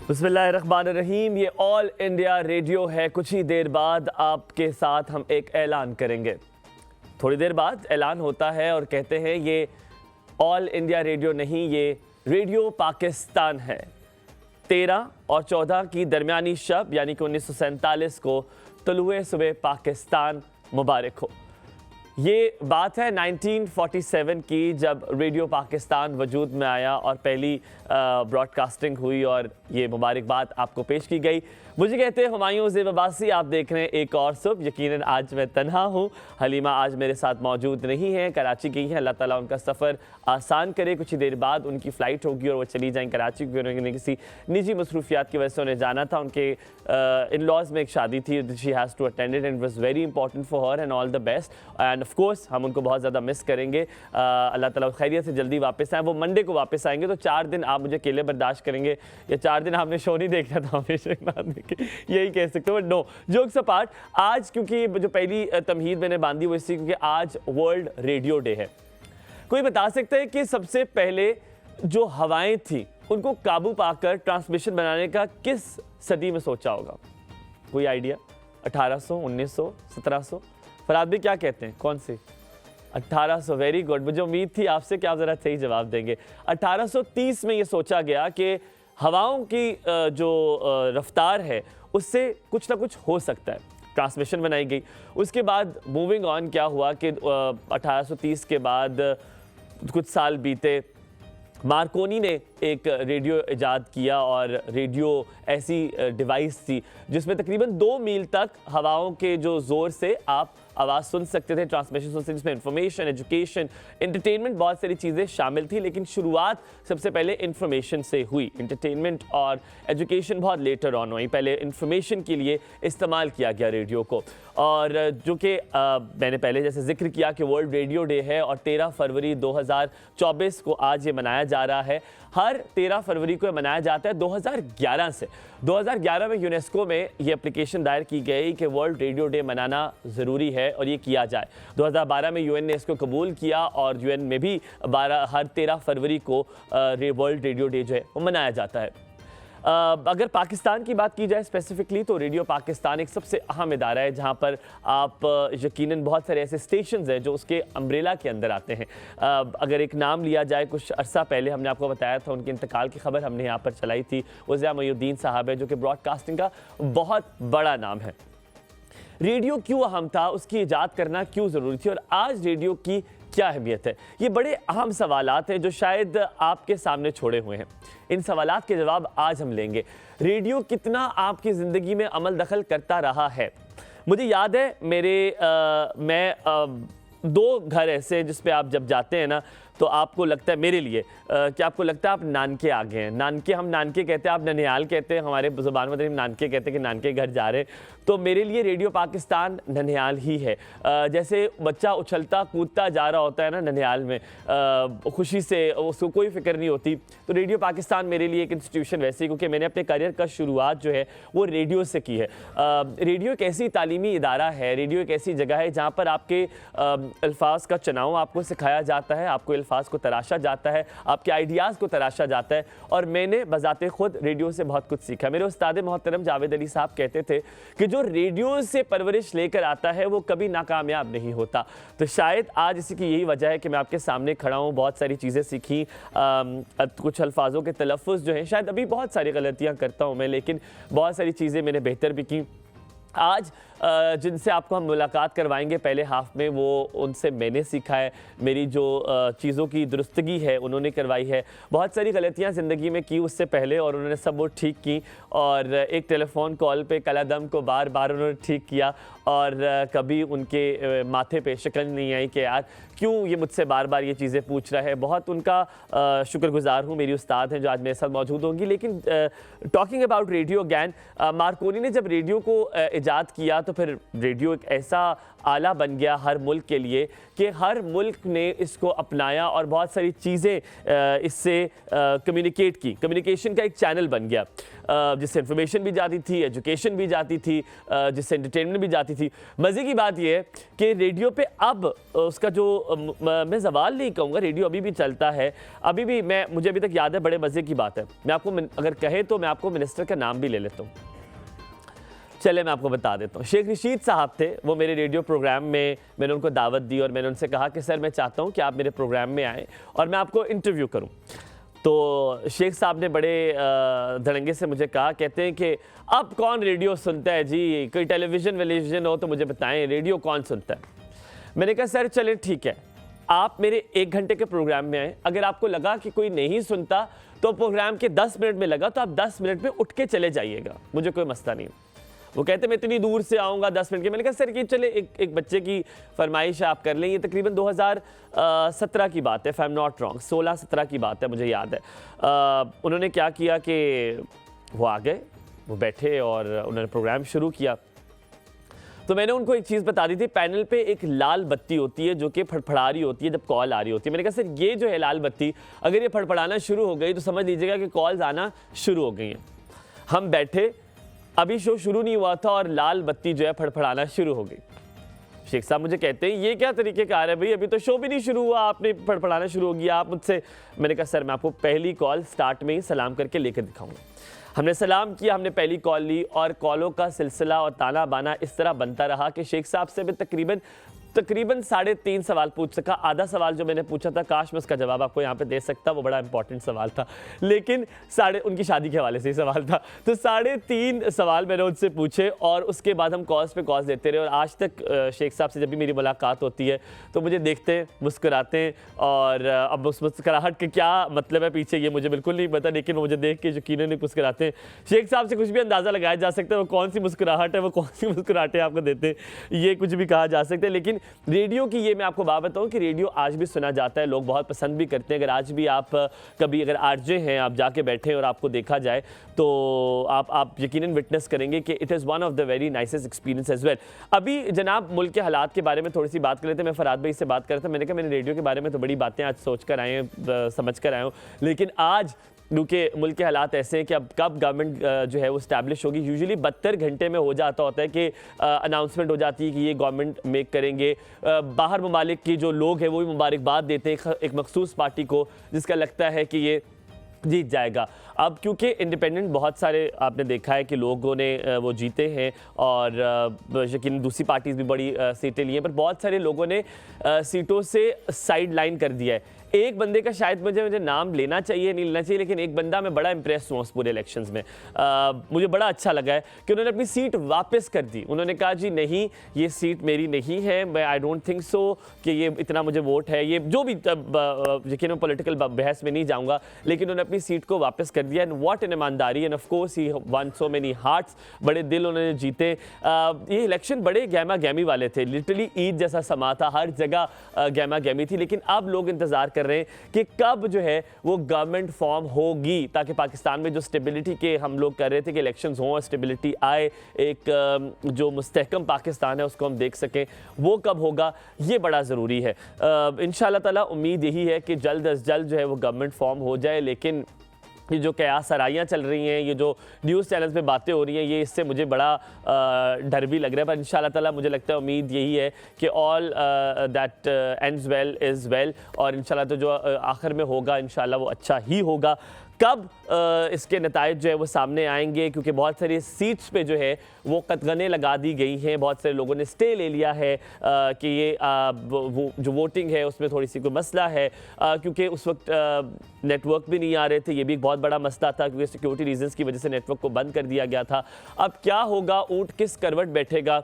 बिस्मिल्लाहिर्रहमानिर्रहीम। ये all India radio है। कुछ ही देर बाद आपके साथ हम एक ऐलान करेंगे। थोड़ी देर बाद ऐलान होता है और कहते हैं ये ऑल इंडिया रेडियो नहीं, ये रेडियो पाकिस्तान है। 13 और 14 की दरमियानी शब यानी कि 1947 को तुलुए सुबह पाकिस्तान मुबारक हो। ये बात है 1947 की, जब रेडियो पाकिस्तान वजूद में आया और पहली ब्रॉडकास्टिंग हुई और ये मुबारकबाद आपको पेश की गई। मुझे कहते हैं हुमायूं ज़ेब अब्बासी। आप देख रहे हैं एक और सुबह। यकीनन आज मैं तन्हा हूँ, हलीमा आज मेरे साथ मौजूद नहीं है, कराची गई हैं। अल्लाह ताला उनका सफ़र आसान करे। कुछ ही देर बाद उनकी फ़्लाइट होगी और वो चली जाएँ कराची, क्योंकि उन्होंने किसी निजी मसरूफियात की वजह से उन्हें जाना था। उनके इन लॉज में एक शादी थी, she has to attend it and was very important for her and all the best. And of course हम उनको बहुत ज़्यादा मिस करेंगे। अल्लाह ताला खैरियत से जल्दी वापस आए। वो मंडे को वापस आएंगे, तो 4 दिन आप मुझे अकेले बर्दाश्त करेंगे, या 4 दिन आपने शो नहीं देखा था हमेशा यही कह सकते हो। नो, जोक्स अपार्ट, आज क्योंकि जो पहली तमहीद मैंने बांधी वो इसी क्योंकि आज वर्ल्ड रेडियो डे है। कोई बता सकता है कि सबसे पहले जो हवाएं थी उनको काबू पाकर ट्रांसमिशन बनाने का किस सदी में सोचा होगा? कोई आइडिया? 1800, 1900, 1700? फराद भी क्या कहते हैं, कौन से? 1800। Very good. मुझे उम्मीद थी आपसे कि आप ज़रा सही जवाब देंगे। 1830 में ये सोचा गया कि हवाओं की जो रफ्तार है उससे कुछ ना कुछ हो सकता है, ट्रांसमिशन बनाई गई। उसके बाद मूविंग ऑन क्या हुआ कि 1830 के बाद कुछ साल बीते, मार्कोनी ने एक रेडियो इजाद किया और रेडियो ऐसी डिवाइस थी जिसमें तकरीबन 2 मील तक हवाओं के जो ज़ोर से आप आवाज़ सुन सकते थे, ट्रांसमिशन सुन सकते थे, जिसमें इंफॉर्मेशन, एजुकेशन, एंटरटेनमेंट बहुत सारी चीज़ें शामिल थी। लेकिन शुरुआत सबसे पहले इंफॉर्मेशन से हुई। एंटरटेनमेंट और एजुकेशन बहुत लेटर ऑन हुई। पहले इंफॉर्मेशन के लिए इस्तेमाल किया गया रेडियो को। और जो कि मैंने पहले जैसे जिक्र किया कि वर्ल्ड रेडियो डे है और 13 फरवरी 2024 को आज ये मनाया जा रहा है। हर 13 फरवरी को मनाया जाता है 2011 से। 2011 में यूनेस्को में ये एप्लीकेशन दायर की गई कि वर्ल्ड रेडियो डे मनाना ज़रूरी है और ये किया जाए। 2012 में यूएन ने इसको कबूल किया और यूएन में भी हर 13 फरवरी को वर्ल्ड रेडियो डे जो है वो मनाया जाता है। अगर पाकिस्तान की बात की जाए स्पेसिफिकली, तो रेडियो पाकिस्तान एक सबसे अहम इदारा है जहां पर आप यकीनन बहुत सारे ऐसे स्टेशंस हैं जो उसके अम्ब्रेला के अंदर आते हैं। अगर एक नाम लिया जाए, कुछ अरसा पहले हमने आपको बताया था, उनके इंतकाल की खबर हमने यहाँ पर चलाई थी। उज़ैया मोइनुद्दीन साहब है जो कि ब्रॉडकास्टिंग का बहुत बड़ा नाम है। रेडियो क्यों अहम था, उसकी इजाद करना क्यों ज़रूरी थी और आज रेडियो की क्या अहमियत है, ये बड़े अहम सवालात हैं जो शायद आपके सामने छोड़े हुए हैं। इन सवालात के जवाब आज हम लेंगे। रेडियो कितना आपकी ज़िंदगी में अमल दखल करता रहा है। मुझे याद है मैं 2 घर ऐसे हैं जिस पे आप जब जाते हैं ना तो आपको लगता है, मेरे लिए कि आपको लगता है आप नानके आ गए हैं। नानके, हम नानके कहते हैं, आप ननिहाल कहते हैं, हमारे ज़ुबान में नानके कहते हैं कि नानके घर जा रहे हैं। तो मेरे लिए रेडियो पाकिस्तान ननिहाल ही है। जैसे बच्चा उछलता कूदता जा रहा होता है ना ननिहाल में, खुशी से, उसको कोई फिक्र नहीं होती, तो रेडियो पाकिस्तान मेरे लिए एक इंस्टीट्यूशन वैसे ही, क्योंकि मैंने अपने करियर का शुरुआत जो है वो रेडियो से की है। रेडियो एक ऐसी तालीमी इदारा है, रेडियो एक ऐसी जगह है जहाँ पर आपके अल्फाज का चुनाव आपको सिखाया जाता है, आपको अल्फाज को तराशा जाता है, आपके आइडियाज़ को तराशा जाता है। और मैंने बजाते खुद रेडियो से बहुत कुछ सीखा। मेरे उस्ताद मोहतरम जावेद अली साहब कहते थे कि जो रेडियो से परवरिश लेकर आता है वो कभी नाकामयाब नहीं होता। तो शायद आज इसी की यही वजह है कि मैं आपके सामने खड़ा हूँ, बहुत सारी चीज़ें सीखी। कुछ अल्फाजों के तलफ़्फ़ुज़ जो हैं, शायद अभी बहुत सारी गलतियाँ करता हूँ मैं, लेकिन बहुत सारी चीज़ें मैंने बेहतर भी की। आज जिनसे आपको हम मुलाकात करवाएंगे पहले हाफ में, वो उनसे मैंने सीखा है। मेरी जो चीज़ों की दुरुस्तगी है उन्होंने करवाई है। बहुत सारी गलतियां ज़िंदगी में की उससे पहले और उन्होंने सब वो ठीक की। और एक टेलीफोन कॉल पे कलादम को बार बार उन्होंने ठीक किया और कभी उनके माथे पे शिकन नहीं आई कि यार क्यों ये मुझसे बार बार ये चीज़ें पूछ रहा है। बहुत उनका शुक्रगुजार हूँ। मेरी उस्ताद हैं जो आज मेरे साथ मौजूद होंगी। लेकिन talking about radio again, Markovnikov ने जब रेडियो को इजाद किया तो फिर रेडियो एक ऐसा आला बन गया हर मुल्क के लिए कि हर मुल्क ने इसको अपनाया और बहुत सारी चीज़ें इससे कम्युनिकेट की। कम्युनिकेशन का एक चैनल बन गया जिससे इंफॉर्मेशन भी जाती थी, एजुकेशन भी जाती थी, जिससे एंटरटेनमेंट भी जाती थी। मज़े की बात यह है कि रेडियो पे अब उसका जो मैं सवाल नहीं कहूँगा, रेडियो अभी भी चलता है, अभी भी मुझे अभी तक याद है, बड़े मज़े की बात है। मैं आपको अगर कहे तो मैं आपको मिनिस्टर का नाम भी ले लेता हूँ। चले मैं आपको बता देता हूँ। शेख रशीद साहब थे, वो मेरे रेडियो प्रोग्राम में, मैंने उनको दावत दी और मैंने उनसे कहा कि सर मैं चाहता हूँ कि आप मेरे प्रोग्राम में आएँ और मैं आपको इंटरव्यू करूँ। तो शेख साहब ने बड़े धड़ंगे से मुझे कहा, कहते हैं कि अब कौन रेडियो सुनता है जी, कोई टेलीविज़न हो तो मुझे बताएं, रेडियो कौन सुनता है। मैंने कहा सर चले ठीक है, आप मेरे 1 घंटे के प्रोग्राम में आए, अगर आपको लगा कि कोई नहीं सुनता तो प्रोग्राम के 10 मिनट में लगा तो आप 10 मिनट में उठ के चले जाइएगा, मुझे कोई मसला नहीं। वो कहते मैं इतनी दूर से आऊँगा 10 मिनट के। मैंने कहा सर ये चले एक बच्चे की फरमाइश आप कर लें। ये तकरीबन 2017 की बात है, if I am not wrong, 16-17 की बात है, मुझे याद है। उन्होंने क्या किया कि वो आ गए, वो बैठे और उन्होंने प्रोग्राम शुरू किया। तो मैंने उनको एक चीज़ बता दी थी, पैनल पे एक लाल बत्ती होती है जो कि फड़फड़ा रही होती है जब कॉल आ रही होती है। मैंने कहा सर ये जो है लाल बत्ती, अगर ये फड़फड़ाना शुरू हो गई तो समझ लीजिएगा कि कॉल्स आना शुरू हो गई हैं। हम बैठे, अभी शो शुरू नहीं हुआ था और लाल बत्ती जो है फड़फड़ाना शुरू हो गई। शेख साहब मुझे कहते हैं ये क्या तरीक़ेकार है भाई, अभी तो शो भी नहीं शुरू हुआ, आपने फड़फड़ाना शुरू हो गया आप मुझसे। मैंने कहा सर मैं आपको पहली कॉल स्टार्ट में ही सलाम करके लेकर दिखाऊंगा। हमने सलाम किया, हमने पहली कॉल ली और कॉलों का सिलसिला और ताना बाना इस तरह बनता रहा कि शेख साहब से मैं तकरीबन 3.5 सवाल पूछ सका। आधा सवाल जो मैंने पूछा था, काश मैं उसका जवाब आपको यहाँ पे दे सकता, वो बड़ा इंपॉर्टेंट सवाल था, लेकिन उनकी शादी के हवाले से ही सवाल था। तो 3.5 सवाल मैंने उनसे पूछे और उसके बाद हम कॉल्स पे कॉल्स देते रहे। और आज तक शेख साहब से जब भी मेरी मुलाकात होती है तो मुझे देखते हैं, मुस्कुराते हैं। और अब उस मुस्कुराहट के क्या मतलब है पीछे ये मुझे बिल्कुल नहीं पता, लेकिन वो मुझे देख के यकीनन मुस्कुराते हैं। शेख साहब से कुछ भी अंदाज़ा लगाया जा सकता है वो कौन सी मुस्कुराहट है, वो कौन सी मुस्कुराहटें आपको देते हैं, ये कुछ भी कहा जा सकता है। लेकिन रेडियो की ये मैं आपको बात बताऊं कि रेडियो आज भी सुना जाता है, लोग बहुत पसंद भी करते हैं। अगर आज भी आप कभी अगर आरजे हैं, आप जाके बैठे और आपको देखा जाए तो आप यकीनन विटनेस करेंगे कि it is one of the very nicest experience as well. अभी जनाब मुल्क के हालात के बारे में थोड़ी सी बात कर लेते हैं। मैं फराद भाई से बात कर रहा था, मैंने कहा मैंने रेडियो के बारे में तो बड़ी बातें आज सोच कर आए हैं, समझ कर आए हूँ, लेकिन आज क्योंकि मुल्क के हालात ऐसे हैं कि अब कब गवर्नमेंट जो है वो इस्टेब्लिश होगी। यूजुअली 72 घंटे में हो जाता होता है कि अनाउंसमेंट हो जाती है कि ये गवर्नमेंट मेक करेंगे। बाहर ममालिक के जो लोग हैं वो भी मुबारकबाद देते हैं एक मखसूस पार्टी को जिसका लगता है कि ये जीत जाएगा। अब क्योंकि इंडिपेंडेंट बहुत सारे आपने देखा है कि लोगों ने वो जीते हैं और यकीन दूसरी पार्टीज़ भी बड़ी सीटें ली हैं, पर बहुत सारे लोगों ने सीटों से साइड लाइन कर दिया है। एक बंदे का शायद मुझे नाम लेना चाहिए नहीं लेना चाहिए, लेकिन एक बंदा मैं बड़ा इंप्रेस हुआ उस पूरे इलेक्शंस में। मुझे बड़ा अच्छा लगा है कि उन्होंने अपनी सीट वापस कर दी। उन्होंने कहा जी नहीं ये सीट मेरी नहीं है, मैं आई डोंट थिंक सो कि ये इतना मुझे वोट है, ये जो भी यकीन मैं पॉलिटिकल बहस में नहीं जाऊँगा, लेकिन उन्होंने अपनी सीट को वापस कर दिया। एंड व्हाट एन ईमानदारी, and of course he one so many hearts, बड़े दिल उन्होंने जीते। ये इलेक्शन बड़े गहमा गहमी वाले थे, लिटरली ईद जैसा समा था, हर जगह गहमा गहमी थी। लेकिन अब लोग इंतज़ार कर रहे हैं कि कब जो है वो गवर्नमेंट फॉर्म होगी, ताकि पाकिस्तान में जो स्टेबिलिटी के हम लोग कर रहे थे कि इलेक्शंस हों, स्टेबिलिटी आए, एक जो मुस्तहकम पाकिस्तान है उसको हम देख सकें, वो कब होगा ये बड़ा ज़रूरी है। इंशाअल्लाह ताला उम्मीद यही है कि जल्द अज जल्द जो है वो गवर्नमेंट फॉर्म हो जाए। लेकिन ये जो कयास सराइयाँ चल रही हैं, ये जो न्यूज़ चैनल्स पे बातें हो रही हैं, ये इससे मुझे बड़ा डर भी लग रहा है। पर इंशाअल्लाह ताला मुझे लगता है उम्मीद यही है कि all that ends well is well, और इंशाअल्लाह तो जो आखिर में होगा इंशाअल्लाह वो अच्छा ही होगा। कब इसके नताइज जो है वो सामने आएंगे, क्योंकि बहुत सारी सीट्स पे जो है वो कतगने लगा दी गई हैं, बहुत सारे लोगों ने स्टे ले लिया है कि ये वो जो वोटिंग है उसमें थोड़ी सी कोई मसला है, क्योंकि उस वक्त नेटवर्क भी नहीं आ रहे थे, ये भी एक बहुत बड़ा मसला था, क्योंकि सिक्योरिटी रीजंस की वजह से नेटवर्क को बंद कर दिया गया था। अब क्या होगा, ऊँट किस करवट बैठेगा,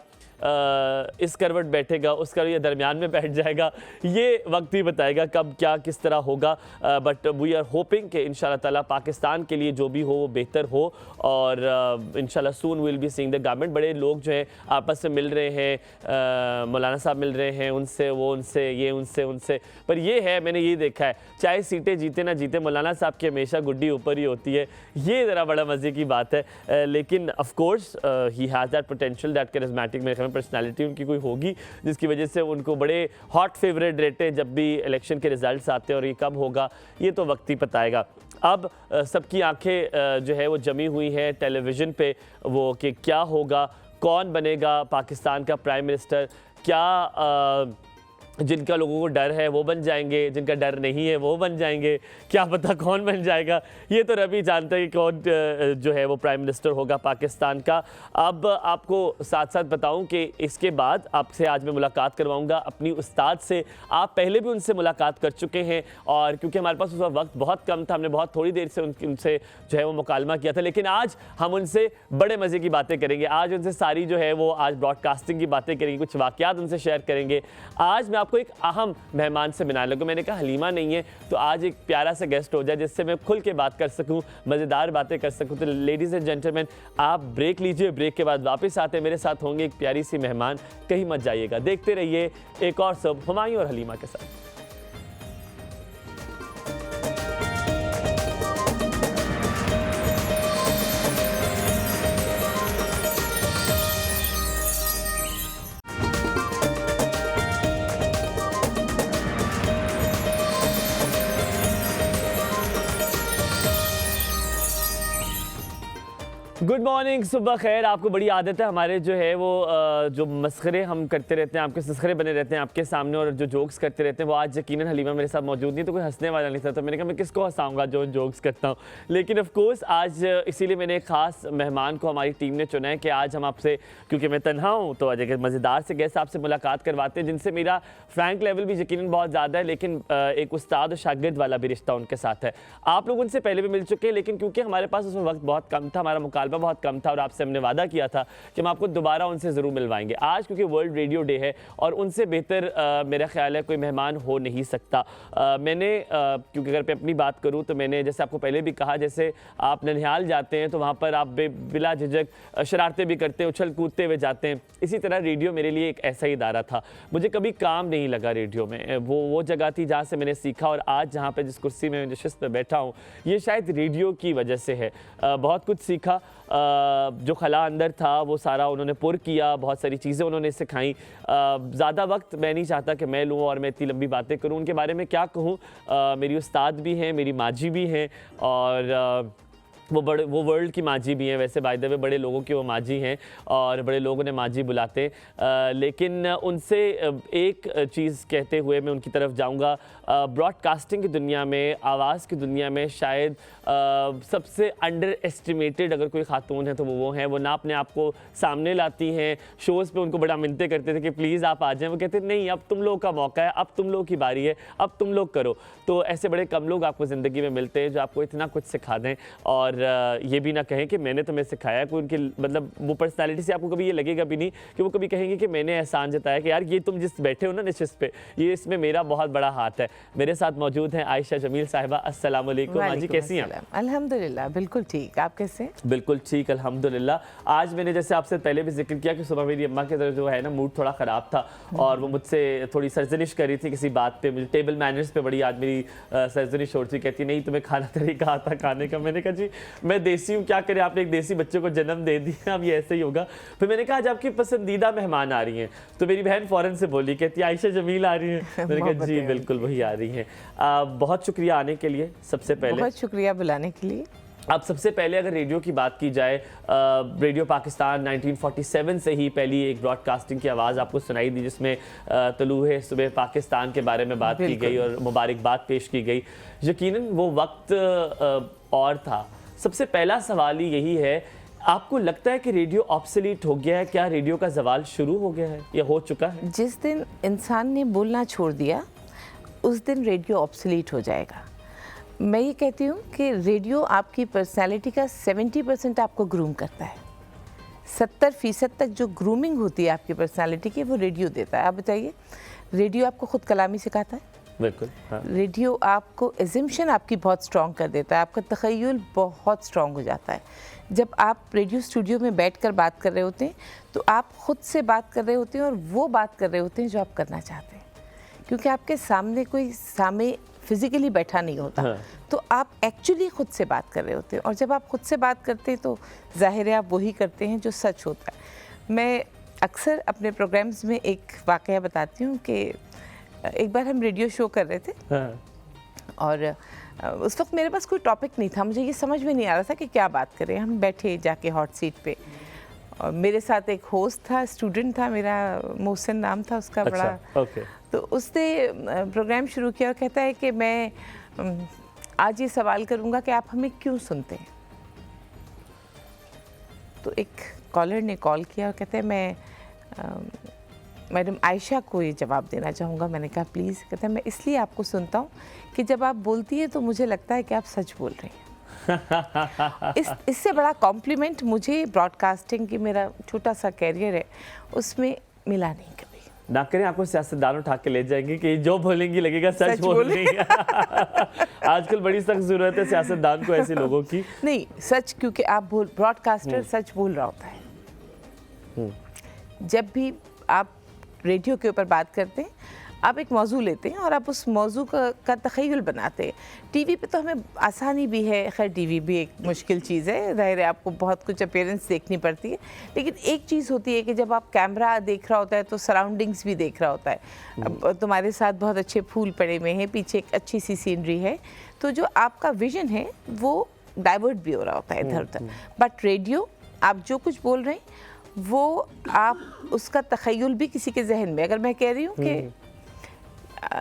इस करवट बैठेगा, उस करवट या दरमियान में बैठ जाएगा, ये वक्त ही बताएगा कब क्या किस तरह होगा। बट वी आर होपिंग कि इंशाल्लाह ताला पाकिस्तान के लिए जो भी हो वो बेहतर हो, और इंशाल्लाह soon will be seeing the government. बड़े लोग जो हैं आपस में मिल रहे हैं, मौलाना साहब मिल रहे हैं, उनसे वो उनसे ये उनसे, पर ये है मैंने ये देखा है, चाहे सीटें जीते ना जीते मौलाना साहब की हमेशा गुड्डी ऊपर ही होती है, ये ज़रा बड़ा मज़े की बात है। लेकिन of course he has that potential, that charismatic मेरे ख्याल में पर्सनैलिटी उनकी कोई होगी जिसकी वजह से उनको बड़े हॉट फेवरेट रहते हैं जब भी इलेक्शन के रिजल्ट्स आते हैं, और ये कब होगा ये तो वक्त ही बताएगा। अब सबकी आंखें जो है वो जमी हुई हैं टेलीविज़न पे वो कि क्या होगा, कौन बनेगा पाकिस्तान का प्राइम मिनिस्टर, क्या जिनका लोगों को डर है वो बन जाएंगे, जिनका डर नहीं है वो बन जाएंगे, क्या पता कौन बन जाएगा, ये तो रब ही जानता है कि कौन जो है वो प्राइम मिनिस्टर होगा पाकिस्तान का। अब आपको साथ साथ बताऊं कि इसके बाद आपसे आज मैं मुलाकात करवाऊंगा अपनी उस्ताद से। आप पहले भी उनसे मुलाकात कर चुके हैं, और क्योंकि हमारे पास उस वक्त बहुत कम था, हमने बहुत थोड़ी देर से उनसे जो है वो मुकालमा किया था, लेकिन आज हम उनसे बड़े मज़े की बातें करेंगे। आज उनसे सारी जो है वो आज ब्रॉडकास्टिंग की बातें करेंगे, कुछ वाक़यात उनसे शेयर करेंगे। आज मैं आपको एक अहम मेहमान से मिलाने लगा, मैंने कहा हलीमा नहीं है तो आज एक प्यारा सा गेस्ट हो जाए जिससे मैं खुल के बात कर सकूं, मज़ेदार बातें कर सकूं। तो लेडीज़ एंड जेंटलमैन, आप ब्रेक लीजिए, ब्रेक के बाद वापस आते हैं, मेरे साथ होंगे एक प्यारी सी मेहमान, कहीं मत जाइएगा, देखते रहिए एक और सब हुमायूं और हलीमा के साथ। गुड मॉर्निंग, सुबह खैर। आपको बड़ी आदत है हमारे जो है वो जो मस्खरे हम करते रहते हैं, आपके मस्खरे बने रहते हैं आपके सामने, और जो जोक्स करते रहते हैं वो आज यकीनन हलीमा मेरे साथ मौजूद नहीं, तो कोई हंसने वाला नहीं था, तो मैंने कहा मैं किसको हंसाऊंगा जो जोक्स करता हूँ। लेकिन ऑफ कोर्स आज इसीलिए मैंने एक ख़ास मेहमान को हमारी टीम ने चुना है कि आज हम आपसे, क्योंकि मैं तन्हा हूँ तो आज एक मज़ेदार से गेस्ट आपसे मुलाकात करवाते हैं जिनसे मेरा फ्रैंक लेवल भी यकीनन बहुत ज़्यादा है, लेकिन एक उस्ताद और शागिर्द वाला भी रिश्ता उनके साथ है। आप लोग उनसे पहले भी मिल चुके हैं, लेकिन क्योंकि हमारे पास उसमें वक्त बहुत कम था, हमारा मुकालमा बहुत कम था, और आपसे हमने वादा किया था कि हम आपको दोबारा उनसे ज़रूर मिलवाएंगे। आज क्योंकि वर्ल्ड रेडियो डे है और उनसे बेहतर मेरा ख्याल है कोई मेहमान हो नहीं सकता। मैंने क्योंकि अगर मैं अपनी बात करूं तो मैंने जैसे आपको पहले भी कहा, जैसे आप ननिहाल जाते हैं तो वहाँ पर आप बिला झिझक शरारतें भी करते हैं, उछल कूदते हुए जाते हैं, इसी तरह रेडियो मेरे लिए एक ऐसा ही इदारा था। मुझे कभी काम नहीं लगा रेडियो में, वो जगह थी जहाँ से मैंने सीखा, और आज जहाँ पर जिस कुर्सी में नशिस्त पर बैठा हूँ ये शायद रेडियो की वजह से है। बहुत कुछ सीखा, जो खला अंदर था वो सारा उन्होंने पुर किया, बहुत सारी चीज़ें उन्होंने सिखाई। ज़्यादा वक्त मैं नहीं चाहता कि मैं लूँ और मैं इतनी लंबी बातें करूँ, उनके बारे में क्या कहूँ। मेरी उस्ताद भी हैं, मेरी माजी भी हैं, और वो वर्ल्ड की माजी भी हैं। वैसे बाय द वे बड़े लोगों की वो माजी हैं और बड़े लोग उन्हें माजी बुलाते हैं, लेकिन उनसे एक चीज़ कहते हुए मैं उनकी तरफ जाऊंगा। ब्रॉडकास्टिंग की दुनिया में, आवाज़ की दुनिया में शायद सबसे अंडर एस्टिमेटेड अगर कोई खातून है तो वो हैं। वो ना अपने आप को सामने लाती हैं, शोज़ पे उनको बड़ा मिन्नतें करते थे कि प्लीज़ आप आ जाएं, वो कहते नहीं अब तुम लोग का मौका है, अब तुम लोग की बारी है, अब तुम लोग करो। तो ऐसे बड़े कम लोग आपको ज़िंदगी में मिलते हैं जो आपको इतना कुछ सिखा दें, और ये भी ना कहें कि मैंने तुम्हें सिखाया। कोई उनकी मतलब वो पर्सनालिटी से आपको कभी ये लगेगा भी नहीं कि वो कभी कहेंगे कि मैंने एहसान जताया कि यार ये तुम जिस बैठे हो ना नशिस्त पे, ये इसमें मेरा बहुत बड़ा हाथ है। मेरे साथ मौजूद हैं आयशा जमील साहिबा। अस्सलाम वालेकुम। हाँ जी, कैसी हैं? अल्हम्दुलिल्लाह बिल्कुल ठीक, आप कैसे? बिल्कुल ठीक अल्हम्दुलिल्लाह। आज मैंने जैसे आपसे पहले भी जिक्र किया कि सुबह मेरी अम्मा के जो है ना मूड थोड़ा ख़राब था, और वो मुझसे थोड़ी सरजनिश कर रही थी किसी बात पे, मुझे टेबल मैनर्स पे बड़ी आज मेरी सरजनिश हो रही थी। कहती नहीं तुम्हें खाना तरीका आता खाने का। मैंने कहा जी मैं देसी हूँ, क्या करें, आपने एक देसी बच्चे को जन्म दे दिया, अब ये ऐसे ही होगा। फिर मैंने कहा आज आपकी पसंदीदा मेहमान आ रही हैं, तो मेरी बहन फ़ौरन से बोली, कहती आयशा जमील आ रही हैं। मैंने कहा जी बिल्कुल वही आ रही हैं। बहुत शुक्रिया आने के लिए, सबसे पहले बहुत शुक्रिया बुलाने के लिए। अब सबसे पहले अगर रेडियो की बात की जाए, रेडियो पाकिस्तान 1947 से ही पहली एक ब्रॉडकास्टिंग की आवाज़ आपको सुनाई दी जिसमें तलूहे सुबह पाकिस्तान के बारे में बात की गई और मुबारकबाद पेश की गई। यकीनन वो वक्त और था। सबसे पहला सवाल ही यही है, आपको लगता है कि रेडियो ऑब्सोलीट हो गया है? क्या रेडियो का जवाल शुरू हो गया है या हो चुका है? जिस दिन इंसान ने बोलना छोड़ दिया उस दिन रेडियो ऑब्सोलीट हो जाएगा। मैं ये कहती हूँ कि रेडियो आपकी पर्सनैलिटी का 70% आपको ग्रूम करता है, 70% तक जो ग्रूमिंग होती है आपकी पर्सनालिटी की वो रेडियो देता है। आप बताइए, रेडियो आपको खुद कलामी सिखाता है, बिल्कुल हाँ। रेडियो आपको एजम्पशन आपकी बहुत स्ट्रॉन्ग कर देता है, आपका तख़य्युल बहुत स्ट्रॉन्ग हो जाता है। जब आप रेडियो स्टूडियो में बैठकर बात कर रहे होते हैं तो आप खुद से बात कर रहे होते हैं और वो बात कर रहे होते हैं जो आप करना चाहते हैं, क्योंकि आपके सामने कोई सामने फिजिकली बैठा नहीं होता। हाँ। तो आप एक्चुअली खुद से बात कर रहे होते हैं, और जब आप खुद से बात करते हैं तो ज़ाहिर है आप वही करते हैं जो सच होता है। मैं अक्सर अपने प्रोग्राम्स में एक वाक़या बताती हूँ कि एक बार हम रेडियो शो कर रहे थे हाँ। और उस वक्त मेरे पास कोई टॉपिक नहीं था, मुझे ये समझ में नहीं आ रहा था कि क्या बात करें। हम बैठे जाके हॉट सीट पे और मेरे साथ एक होस्ट था, स्टूडेंट था मेरा, मोहसिन नाम था उसका। अच्छा, बड़ा ओके। तो उसने प्रोग्राम शुरू किया और कहता है कि मैं आज ये सवाल करूँगा कि आप हमें क्यों सुनते हैं। तो एक कॉलर ने कॉल किया और कहते हैं मैं मैडम आयशा को ये जवाब देना चाहूँगा। मैंने कहा प्लीज़। कहता है मैं इसलिए आपको सुनता हूँ कि जब आप बोलती है तो मुझे लगता है कि आप सच बोल रही हैं। इससे बड़ा कॉम्प्लीमेंट मुझे ब्रॉडकास्टिंग की, मेरा छोटा सा कैरियर है, उसमें मिला नहीं कभी। ना करें आपको सियासतदान उठा के ले जाएंगे कि जो बोलेंगी लगेगा सच बोल रही है। आजकल बड़ी सख्त जरूरत है सियासतदान को ऐसे लोगों की। नहीं सच, क्योंकि आप ब्रॉडकास्टर सच बोल रहा होता है। जब भी आप रेडियो के ऊपर बात करते हैं, आप एक मौजू लेते हैं और आप उस मौजू का तख़य्युल बनाते हैं। टीवी पे तो हमें आसानी भी है, खैर टीवी भी एक मुश्किल चीज़ है, ज़ाहिर है आपको बहुत कुछ अपीयरेंस देखनी पड़ती है, लेकिन एक चीज़ होती है कि जब आप कैमरा देख रहा होता है तो सराउंडिंग्स भी देख रहा होता है। अब तुम्हारे साथ बहुत अच्छे फूल पड़े हुए हैं, पीछे एक अच्छी सी सीनरी है, तो जो आपका विजन है वो डाइवर्ट भी हो रहा होता है इधर उधर। बट रेडियो, आप जो कुछ बोल रहे हैं वो आप उसका तख़य्युल भी किसी के जहन में, अगर मैं कह रही हूँ कि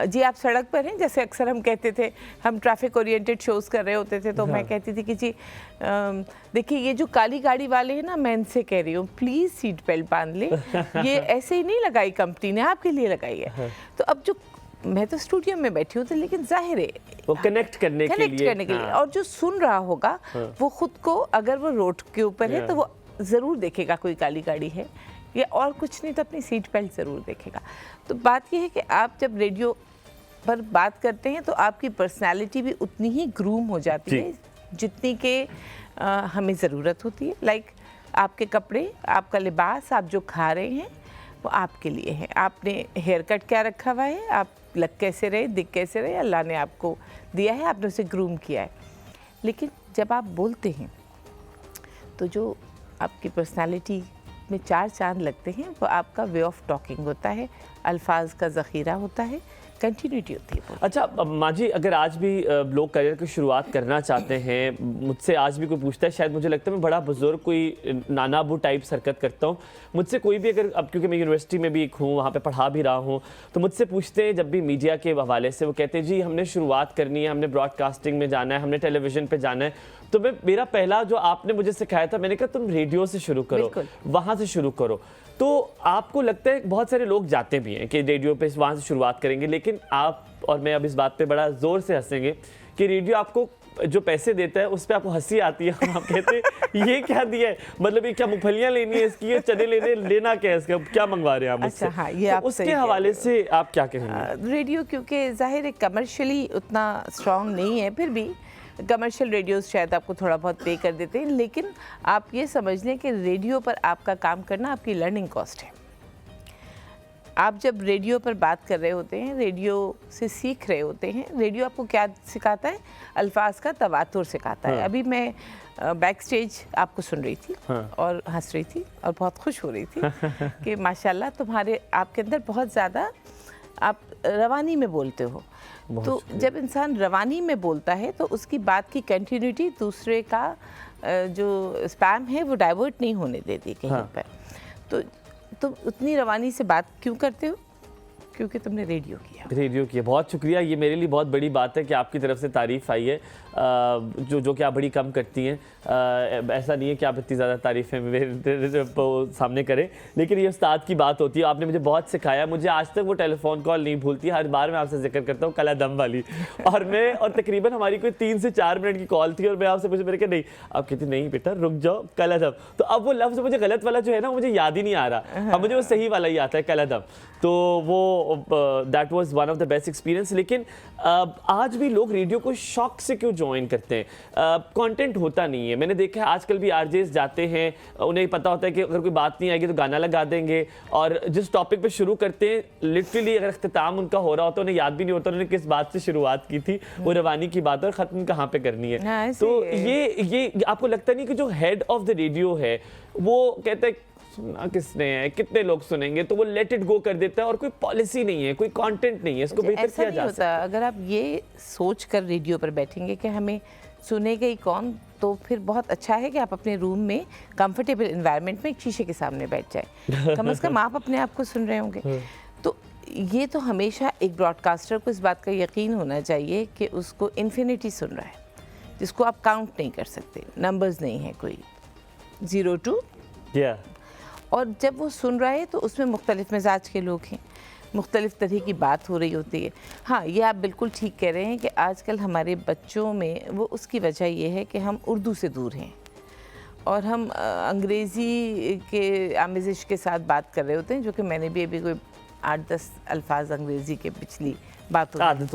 जी आप सड़क पर हैं, जैसे अक्सर हम कहते थे, हम ट्रैफिक ओरिएंटेड शोज़ कर रहे होते थे तो मैं कहती थी कि जी देखिए ये जो काली गाड़ी वाले हैं ना, मैं इनसे कह रही हूँ प्लीज़ सीट बेल्ट बांध लें, ये ऐसे ही नहीं लगाई कंपनी ने, आपके लिए लगाई है। तो अब जो मैं तो स्टूडियो में बैठी हूँ तो, लेकिन जाहिर है वो कनेक्ट करने के लिए, और जो सुन रहा होगा वो खुद को, अगर वो रोड के ऊपर है तो वो ज़रूर देखेगा कोई काली गाड़ी है, या और कुछ नहीं तो अपनी सीट बेल्ट ज़रूर देखेगा। तो बात यह है कि आप जब रेडियो पर बात करते हैं तो आपकी पर्सनालिटी भी उतनी ही ग्रूम हो जाती है जितनी के हमें ज़रूरत होती है। लाइक आपके कपड़े, आपका लिबास, आप जो खा रहे हैं वो आपके लिए है। आपने हेयर कट क्या रखा हुआ है, आप लग कैसे रहे, दिख कैसे रहे, अल्लाह ने आपको दिया है, आपने उसे ग्रूम किया है। लेकिन जब आप बोलते हैं तो जो आपकी पर्सनालिटी में चार चांद लगते हैं वो आपका वे ऑफ टॉकिंग होता है, अल्फाज का ज़ख़ीरा होता है, कंटिन्यूटी होती है। अच्छा माँ जी, अगर आज भी लोग करियर की शुरुआत करना चाहते हैं, मुझसे आज भी कोई पूछता है, शायद मुझे लगता है मैं बड़ा बुजुर्ग कोई नाना अबू टाइप हरकत करता हूँ, मुझसे कोई भी अगर, अब क्योंकि मैं यूनिवर्सिटी में भी एक हूँ, वहाँ पे पढ़ा भी रहा हूँ, तो मुझसे पूछते हैं जब भी मीडिया के हवाले से, वो कहते हैं जी हमने शुरुआत करनी है, हमने ब्रॉडकास्टिंग में जाना है, हमने टेलीविज़न पर जाना है। तो मेरा पहला जो आपने मुझे सिखाया था, मैंने कहा तुम रेडियो से शुरू करो, वहाँ से शुरू करो। तो आपको लगता है बहुत सारे लोग जाते भी हैं कि रेडियो पे वहाँ से शुरुआत करेंगे, लेकिन आप और मैं अब इस बात पे बड़ा ज़ोर से हंसेंगे कि रेडियो आपको जो पैसे देता है उस पर आपको हंसी आती है। आप कहते हैं ये क्या दिया है, मतलब ये क्या मूंगफलियाँ लेनी है इसकी, ये चने लेना क्या है इसका, क्या मंगवा रहे हैं आप मुझसे? अच्छा हाँ, ये आप उसके हवाले से आप क्या कहेंगे? रेडियो क्योंकि ज़ाहिर है कमर्शियली उतना स्ट्रॉन्ग नहीं है, फिर भी कमर्शियल रेडियोज़ शायद आपको थोड़ा बहुत पे कर देते हैं, लेकिन आप ये समझ लें कि रेडियो पर आपका काम करना आपकी लर्निंग कॉस्ट है। आप जब रेडियो पर बात कर रहे होते हैं, रेडियो से सीख रहे होते हैं, रेडियो आपको क्या सिखाता है, अल्फाज का तवातुर सिखाता है। अभी मैं बैक स्टेज आपको सुन रही थी और हंस रही थी और बहुत खुश हो रही थी कि माशाल्लाह तुम्हारे, आपके अंदर बहुत ज़्यादा आप रवानी में बोलते हो। तो जब इंसान रवानी में बोलता है तो उसकी बात की कंटिन्यूटी दूसरे का जो स्पैम है वो डाइवर्ट नहीं होने देती कहीं पर। तो तुम उतनी रवानी से बात क्यों करते हो? क्योंकि तुमने रेडियो किया। रेडियो किया, बहुत शुक्रिया। ये मेरे लिए बहुत बड़ी बात है कि आपकी तरफ से तारीफ़ आई है, जो कि आप बड़ी कम करती हैं। ऐसा नहीं है कि आप इतनी ज़्यादा तारीफ़ें मेरे सामने करें, लेकिन ये उस्ताद की बात होती है। आपने मुझे बहुत सिखाया, मुझे आज तक वो टेलीफोन कॉल नहीं भूलती। हर बार मैं आपसे जिक्र करता हूँ कला दम वाली, और तकरीबन हमारी कोई 3 से 4 मिनट की कॉल थी और मैं आपसे पूछा, मेरे कहा नहीं, आप कहती नहीं बेटा रुक जाओ, कला दम। तो अब वो लफ्ज़ मुझे गलत वाला जो है ना, मुझे याद ही नहीं आ रहा, अब मुझे वो सही वाला ही आता है, कला दम। तो वो that was one of the best experience. लेकिन आज भी लोग रेडियो को शौक से क्यों ज्वाइन करते हैं? कंटेंट होता नहीं है। मैंने देखा है आजकल भी आरजेस जाते हैं, उन्हें पता होता है कि अगर कोई बात नहीं आएगी तो गाना लगा देंगे, और जिस टॉपिक पे शुरू करते हैं लिटरली अगर इख्तिताम उनका हो रहा होता है उन्हें याद भी नहीं होता उन्होंने किस बात से शुरुआत की थी, वो रवानी की बात है और ख़त्म कहाँ पे करनी है। तो ये आपको लगता नहीं कि जो हेड ऑफ द रेडियो है वो कहता है सुनना किसने है, कितने लोग सुनेंगे, तो वो लेट इट गो कर देता है और कोई पॉलिसी नहीं है, कोई कंटेंट नहीं है, इसको बेहतर किया जा सकता है। अगर आप ये सोच कर रेडियो पर बैठेंगे कि हमें सुनेगा ही कौन, तो फिर बहुत अच्छा है कि आप अपने रूम में कंफर्टेबल एनवायरनमेंट में एक शीशे के सामने बैठ जाए, कम से कम आप अपने आप को सुन रहे होंगे। तो ये तो हमेशा एक ब्रॉडकास्टर को इस बात का यकीन होना चाहिए कि उसको इन्फिनिटी सुन रहा है, जिसको आप काउंट नहीं कर सकते, नंबर्स नहीं है कोई 0 to। और जब वो सुन रहा है तो उसमें मुख्तलिफ मिजाज के लोग हैं, मुख्तलिफ तरह की बात हो रही होती है। हाँ, ये आप बिल्कुल ठीक कह रहे हैं कि आजकल हमारे बच्चों में वो उसकी वजह ये है कि हम उर्दू से दूर हैं और हम अंग्रेज़ी के आमेज़िश के साथ बात कर रहे होते हैं, जो कि मैंने भी अभी कोई 8-10 अल्फाज अंग्रेज़ी के पिछली बातों आदत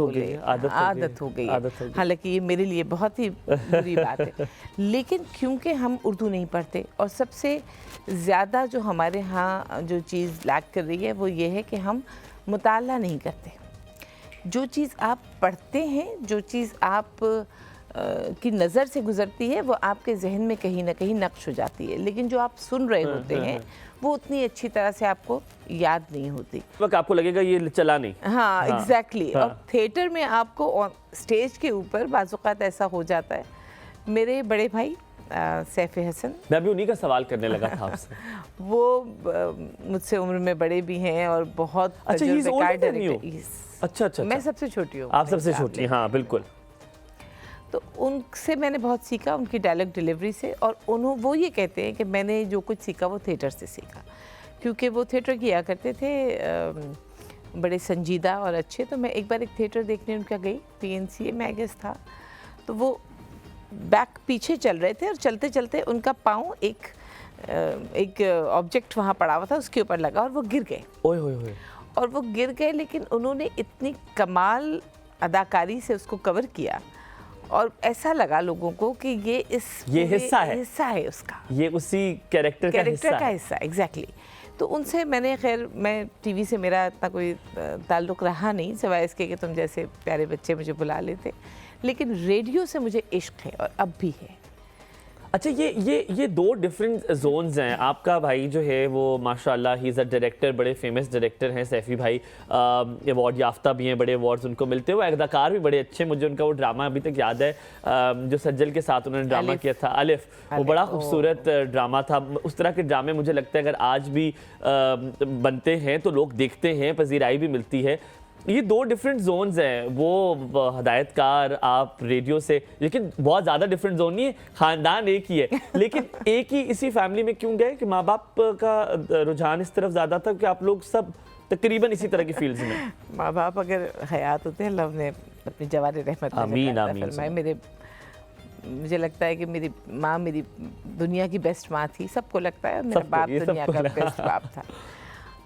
हो गई। हालांकि ये मेरे लिए बहुत ही बुरी बात है, लेकिन क्योंकि हम उर्दू नहीं पढ़ते, और सबसे ज़्यादा जो हमारे यहाँ जो चीज़ लैक कर रही है वो ये है कि हम मुताला नहीं करते। जो चीज़ आप पढ़ते हैं, जो चीज़ आप की नज़र से गुज़रती है, वो आपके जहन में कहीं ना कहीं नक्श हो जाती है, लेकिन जो आप सुन रहे होते हैं वो उतनी अच्छी तरह से आपको याद नहीं होती। वक्त आपको लगेगा ये चला नहीं। हाँ, एग्जैक्टली। और थिएटर में आपको स्टेज के ऊपर बाज़-औक़ात ऐसा हो जाता है। मेरे बड़े भाई सैफ़ हसन, मैं अभी उन्हीं का सवाल करने लगा था आपसे। वो मुझसे उम्र में बड़े भी हैं और बहुत तजुर्बेकार डायरेक्टर। अच्छा, मैं सबसे छोटी हूँ। आप सबसे छोटी? हाँ बिल्कुल। तो उनसे मैंने बहुत सीखा, उनकी डायलॉग डिलीवरी से, और वो ये कहते हैं कि मैंने जो कुछ सीखा वो थिएटर से सीखा, क्योंकि वो थिएटर किया करते थे बड़े संजीदा और अच्छे। तो मैं एक बार एक थिएटर देखने उनका गई, PNCA में आई गेस था, तो वो बैक पीछे चल रहे थे और चलते चलते उनका पाँव एक ऑब्जेक्ट वहाँ पड़ा हुआ था, उसके ऊपर लगा और वो गिर गए। ओए। और वो गिर गए, लेकिन उन्होंने इतनी कमाल अदाकारी से उसको कवर किया और ऐसा लगा लोगों को कि ये हिस्सा है उसका, ये उसी कैरेक्टर का हिस्सा। एग्जैक्टली। तो उनसे मैंने, खैर मैं टीवी से मेरा इतना कोई ताल्लुक़ रहा नहीं, सिवाय इसके कि तुम जैसे प्यारे बच्चे मुझे बुला लेते, लेकिन रेडियो से मुझे इश्क है और अब भी है। अच्छा, ये 2 डिफरेंट जोन्स हैं। आपका भाई जो है वो माशाल्लाह ही इज़ अ डायरेक्टर, बड़े फेमस डायरेक्टर हैं सैफ़ी भाई, अवार्ड याफ्ता भी हैं, बड़े अवार्ड्स उनको मिलते हैं। वो अदाकार भी बड़े अच्छे, मुझे उनका वो ड्रामा अभी तक याद है जो सज्जल के साथ उन्होंने ड्रामा किया था, अलिफ, वो बड़ा खूबसूरत ड्रामा था। उस तरह के ड्रामे मुझे लगता है अगर आज भी बनते हैं तो लोग देखते हैं, पजीराई भी मिलती है। ये 2 डिफरेंट जोन्स हैं, वो हदायतकार, आप रेडियो से, लेकिन बहुत ज़्यादा डिफरेंट जोन नहीं है, ख़ानदान एक ही है, लेकिन एक ही इसी फैमिली में क्यों गए कि माँ बाप का रुझान इस तरफ ज़्यादा था कि आप लोग सब तकरीबन इसी तरह की फील्ड्स में? माँ बाप अगर हयात होते हैं, लव ने अपनी जवानी रहमत आमीन। मुझे लगता है कि मेरी माँ मेरी दुनिया की बेस्ट माँ थी, सबको लगता है, मेरा बाप दुनिया का बेस्ट बाप था,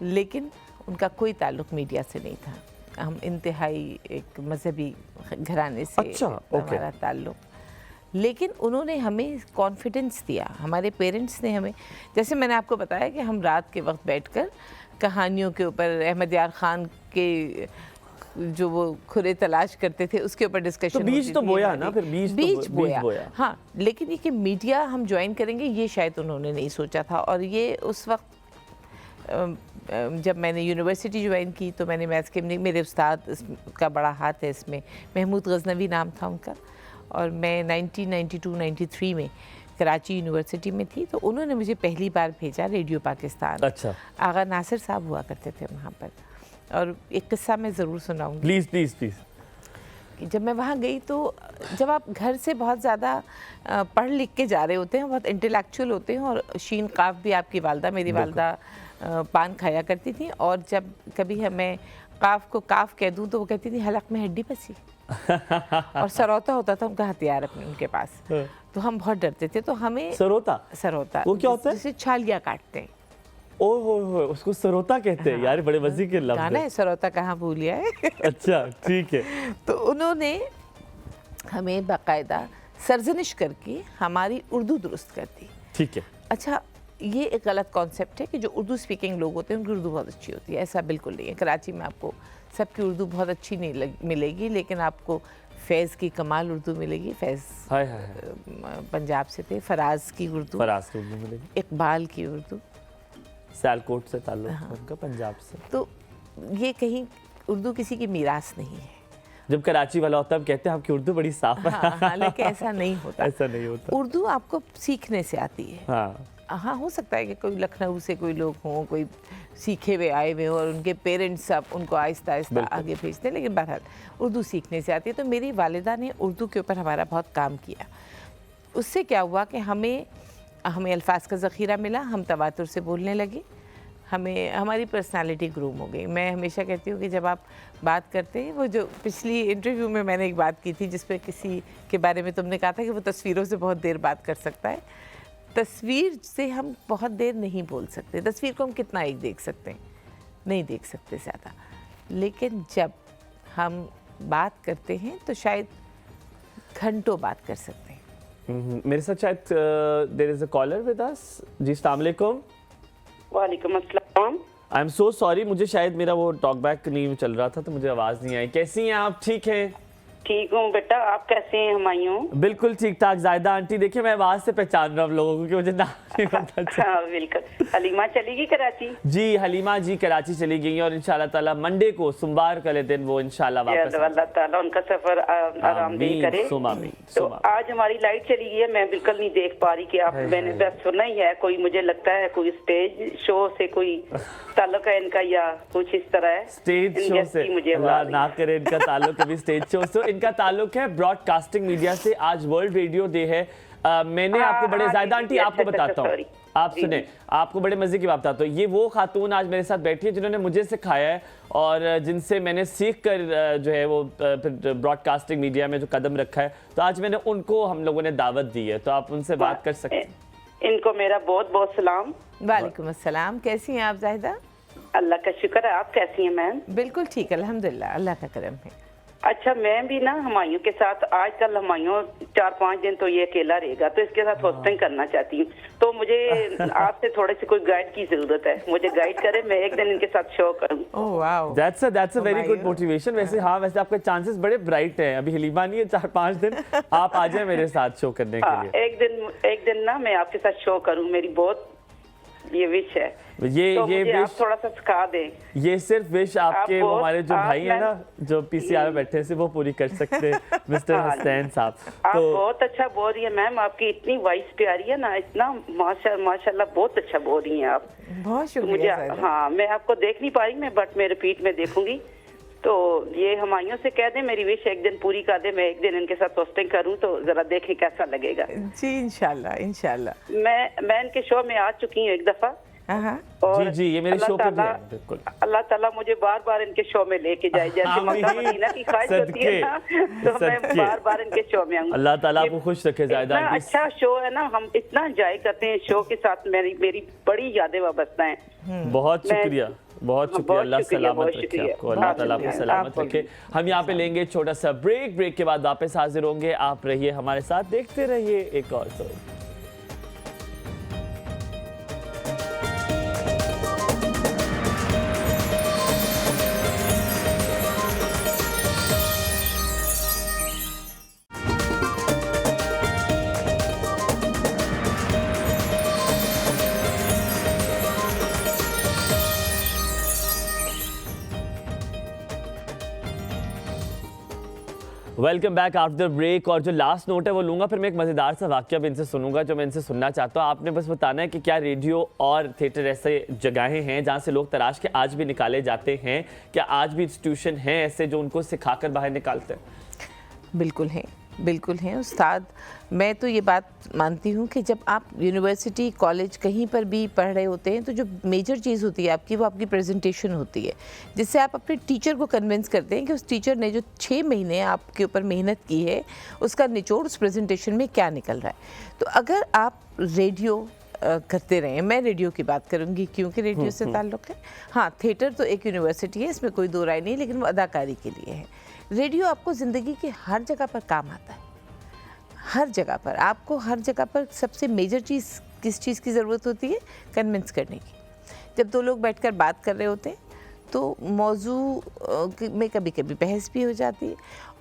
लेकिन उनका कोई ताल्लुक़ मीडिया से नहीं था। हम इंतहाई एक मजहबी घराने से हमारा ताल्लुक़, लेकिन उन्होंने हमें कॉन्फिडेंस दिया, हमारे पेरेंट्स ने हमें, जैसे मैंने आपको बताया कि हम रात के वक्त बैठकर कहानियों के ऊपर, अहमद यार ख़ान के जो वो खुरे तलाश करते थे उसके ऊपर डिस्कशन। तो बीज तो बोया ना, फिर बीज बोया। हाँ, लेकिन ये कि मीडिया हम ज्वाइन करेंगे ये शायद उन्होंने नहीं सोचा था। और ये उस वक्त जब मैंने यूनिवर्सिटी ज्वाइन की तो मैंने मैथ्स के, मेरे उस्ताद का बड़ा हाथ है इसमें, महमूद गजनवी नाम था उनका, और मैं 1992-93 में कराची यूनिवर्सिटी में थी, तो उन्होंने मुझे पहली बार भेजा रेडियो पाकिस्तान। अच्छा। आगा नासिर साहब हुआ करते थे वहाँ पर, और एक किस्सा मैं ज़रूर सुनाऊंगी प्लीज प्लीज प्लीज। कि जब मैं वहाँ गई तो जब आप घर से बहुत ज़्यादा पढ़ लिख के जा रहे होते हैं, बहुत इंटेलेक्चुअल होते हैं, और शीन काफ भी आपकी वालदा, मेरी वालदा पान खाया करती थी, और जब कभी हमें काफ को काफ कह दूँ तो वो कहती थी हलक में हड्डी बची। और सरौता होता था उनका हथियार अपने उनके पास, तो हम बहुत डरते थे। तो हमें सरोता वो क्या होता है? जैसे छालियाँ काटते हैं। ओह उसको सरोता कहते हैं। यार बड़े मजे के लफ्ज़ गाना है सरोता कहाँ भूल गया है। अच्छा ठीक है। तो उन्होंने हमें बाकायदा सरजनिश करके हमारी उर्दू दुरुस्त कर दी। ठीक है। अच्छा, ये एक गलत कॉन्सेप्ट है कि जो उर्दू स्पीकिंग लोग होते हैं उनकी उर्दू बहुत अच्छी होती है। ऐसा बिल्कुल नहीं है। कराची में आपको सबकी उर्दू बहुत अच्छी नहीं मिलेगी, लेकिन आपको फैज़ की कमाल उर्दू मिलेगी। फैज़ पंजाब से थे, फराज की उर्दू मिलेगी, इकबाल की उर्दू, सियालकोट से ताल्लुक उनका, पंजाब से। तो ये कहीं उर्दू किसी की मीरास नहीं है। जब कराची वाला होता है हम कहते हैं आपकी उर्दू बड़ी साफ है। हालांकि ऐसा नहीं होता। ऐसा नहीं होता। उर्दू आपको सीखने से आती है। हाँ, हो सकता है कि कोई लखनऊ से कोई लोग हों, कोई सीखे हुए आए हुए हों और उनके पेरेंट्स सब उनको आहिस्ता आहिस्ता आगे भेजते हैं, लेकिन बहरहाल उर्दू सीखने से आती है। तो मेरी वालिदा ने उर्दू के ऊपर हमारा बहुत काम किया। उससे क्या हुआ कि हमें अल्फाज का ज़ख़ीरा मिला, हम तवातुर से बोलने लगे, हमारी पर्सनालिटी ग्रूम हो गई। मैं हमेशा कहती हूँ कि जब आप बात करते हैं, वो जो पिछली इंटरव्यू में मैंने एक बात की थी जिस पे किसी के बारे में तुमने कहा था कि वो तस्वीरों से बहुत देर बात कर सकता है। तस्वीर से हम बहुत देर नहीं बोल सकते। तस्वीर को हम कितना एक देख सकते हैं, नहीं देख सकते ज़्यादा, लेकिन जब हम बात करते हैं तो शायद घंटों बात कर सकते हैं। मेरे साथ शायद there is a caller with us. जी अस्सलाम वालेकुम। वालेकुम अस्सलाम। आई एम सो सॉरी, मुझे शायद मेरा वो टॉक बैक नहीं चल रहा था तो मुझे आवाज़ नहीं आई। कैसी हैं आप? ठीक हैं? ठीक हूँ बेटा, आप कैसे हैं? हुमायूं बिल्कुल ठीक ठाक। जायदा आंटी देखिए मैं आवाज़ से पहचान रहा हूँ लोगों को कि मुझे नाम नहीं पता। हाँ बिल्कुल। हलीमा चलेगी कराची? जी हलीमा जी कराची चली गई हैं और इंशाल्लाह ताला मंडे को सोमवार वाले दिन वो इंशाल्लाह वापस। अल्लाह ताला उनका सफ़र आरामदेह करे। तो आज हमारी लाइट चली गई है, मैं बिल्कुल नहीं देख पा रही कि आप, मैंने बस सुना ही है, कोई मुझे लगता है कोई स्टेज शो से कोई ताल्लुक है इनका या कुछ इस तरह है। स्टेज शो से मुझे ना करे इनका ताल्लुक कभी स्टेज शो से। इनका ताल्लुक है ब्रॉडकास्टिंग मीडिया से। आज वर्ल्ड रेडियो डे है। मैंने आपको बड़े ज़ायदा आंटी आपको बताता हूँ, आप सुने, आपको बड़े मजे की बात बताता हूँ। ये वो खातून आज मेरे साथ बैठी है जिन्होंने मुझे सिखाया है और जिनसे मैंने सीख कर जो है वो ब्रॉडकास्टिंग मीडिया में जो कदम रखा है, तो आज मैंने उनको, हम लोगों ने दावत दी है, तो आप उनसे बात कर सकते हैं। इनको मेरा बहुत बहुत सलाम। वालेकुम अस्सलाम। कैसी हैं आप जाहिदा? अल्लाह का शुक्र है, आप कैसी हैं मैम? बिल्कुल ठीक, अल्हम्दुलिल्लाह, अल्लाह का करम है। अच्छा, मैं भी ना हुमायूं के साथ आजकल हुमायूं 4-5 दिन तो ये अकेला रहेगा, तो इसके साथ होस्टिंग करना चाहती हूँ। तो मुझे आपसे थोड़े से कोई गाइड की जरूरत है, मुझे गाइड करे, मैं एक दिन इनके साथ शो करूँ। Oh wow, that's a very good motivation. वैसे हाँ, वैसे आपके चांसेस बड़े ब्राइट हैं। अभी हलीमा नहीं है, 4-5 दिन आप आ जाए मेरे साथ शो करने के लिए। एक दिन ना मैं आपके साथ शो करूँ, मेरी बहुत ये विश है। ये विश आप थोड़ा सा सिखा दें। ये सिर्फ विश आपके हमारे जो भाई है ना जो पीसीआर में बैठे से वो पूरी कर सकते हैं मिस्टर हसनैन साहब। आप बहुत अच्छा बोल रही है मैम, आपकी इतनी वॉइस प्यारी है ना, इतना माशाल्लाह बहुत अच्छा बोल रही हैं आप। बहुत शुक्रिया। मुझे हाँ, मैं आपको देख नहीं पा रही मैं, बट मैं रिपीट में देखूंगी। तो ये हुमायूं से कह दे मेरी विश एक दिन पूरी कर दे, मैं एक दिन इनके साथ पोस्टिंग करूं तो जरा देखें कैसा लगेगा। जी इंशाल्लाह इंशाल्लाह। मैं इनके शो में आ चुकी हूँ एक दफा। और जी ये मेरे शो पे भी है। बिल्कुल, अल्लाह ताला मुझे बार-बार इनके शो में लेके जाए, जैसे मक्का मदीना की ख्वाहिश होती है ना, तो मैं बार-बार इनके शो में आऊंगी। अल्लाह ताला आपको खुश रखे। ज़ायदा अच्छा शो है ना, हम इतना एंजॉय करते हैं शो के साथ, मेरी बड़ी यादें वाबस्ता हैं। बहुत शुक्रिया, बहुत शुक्रिया। अल्लाह सलामत रखे आपको, अल्लाह ताला आपको सलामत रखे। हम यहाँ पे लेंगे छोटा सा ब्रेक के बाद वापस हाजिर होंगे। आप रहिए हमारे साथ, देखते रहिए एक और show. Welcome back after break. और जो लास्ट नोट है वो लूंगा, फिर मैं एक मज़ेदार सा वाक्य भी इनसे सुनूंगा जो मैं इनसे सुनना चाहता हूँ। आपने बस बताना है कि क्या रेडियो और थिएटर ऐसे जगहें हैं जहाँ से लोग तराश के आज भी निकाले जाते हैं? क्या आज भी इंस्टीट्यूशन हैं ऐसे जो उनको सिखाकर बाहर निकालते हैं? बिल्कुल हैं, बिल्कुल हैं उस्ताद। मैं तो ये बात मानती हूँ कि जब आप यूनिवर्सिटी कॉलेज कहीं पर भी पढ़ रहे होते हैं तो जो मेजर चीज़ होती है आपकी, वो आपकी प्रेजेंटेशन होती है, जिससे आप अपने टीचर को कन्विंस करते हैं कि उस टीचर ने जो 6 महीने आपके ऊपर मेहनत की है उसका निचोड़ उस प्रेजेंटेशन में क्या निकल रहा है। तो अगर आप रेडियो करते रहे, मैं रेडियो की बात करूंगी क्योंकि रेडियो से ताल्लुक़ है। हाँ, थिएटर तो एक यूनिवर्सिटी है, इसमें कोई दो राय नहीं, लेकिन वो अदाकारी के लिए है। रेडियो आपको ज़िंदगी के हर जगह पर काम आता है, हर जगह पर। आपको हर जगह पर सबसे मेजर चीज़ किस चीज़ की ज़रूरत होती है? कन्विंस करने की। जब दो लोग बैठकर बात कर रहे होते हैं तो मौजू में कभी कभी बहस भी हो जाती है,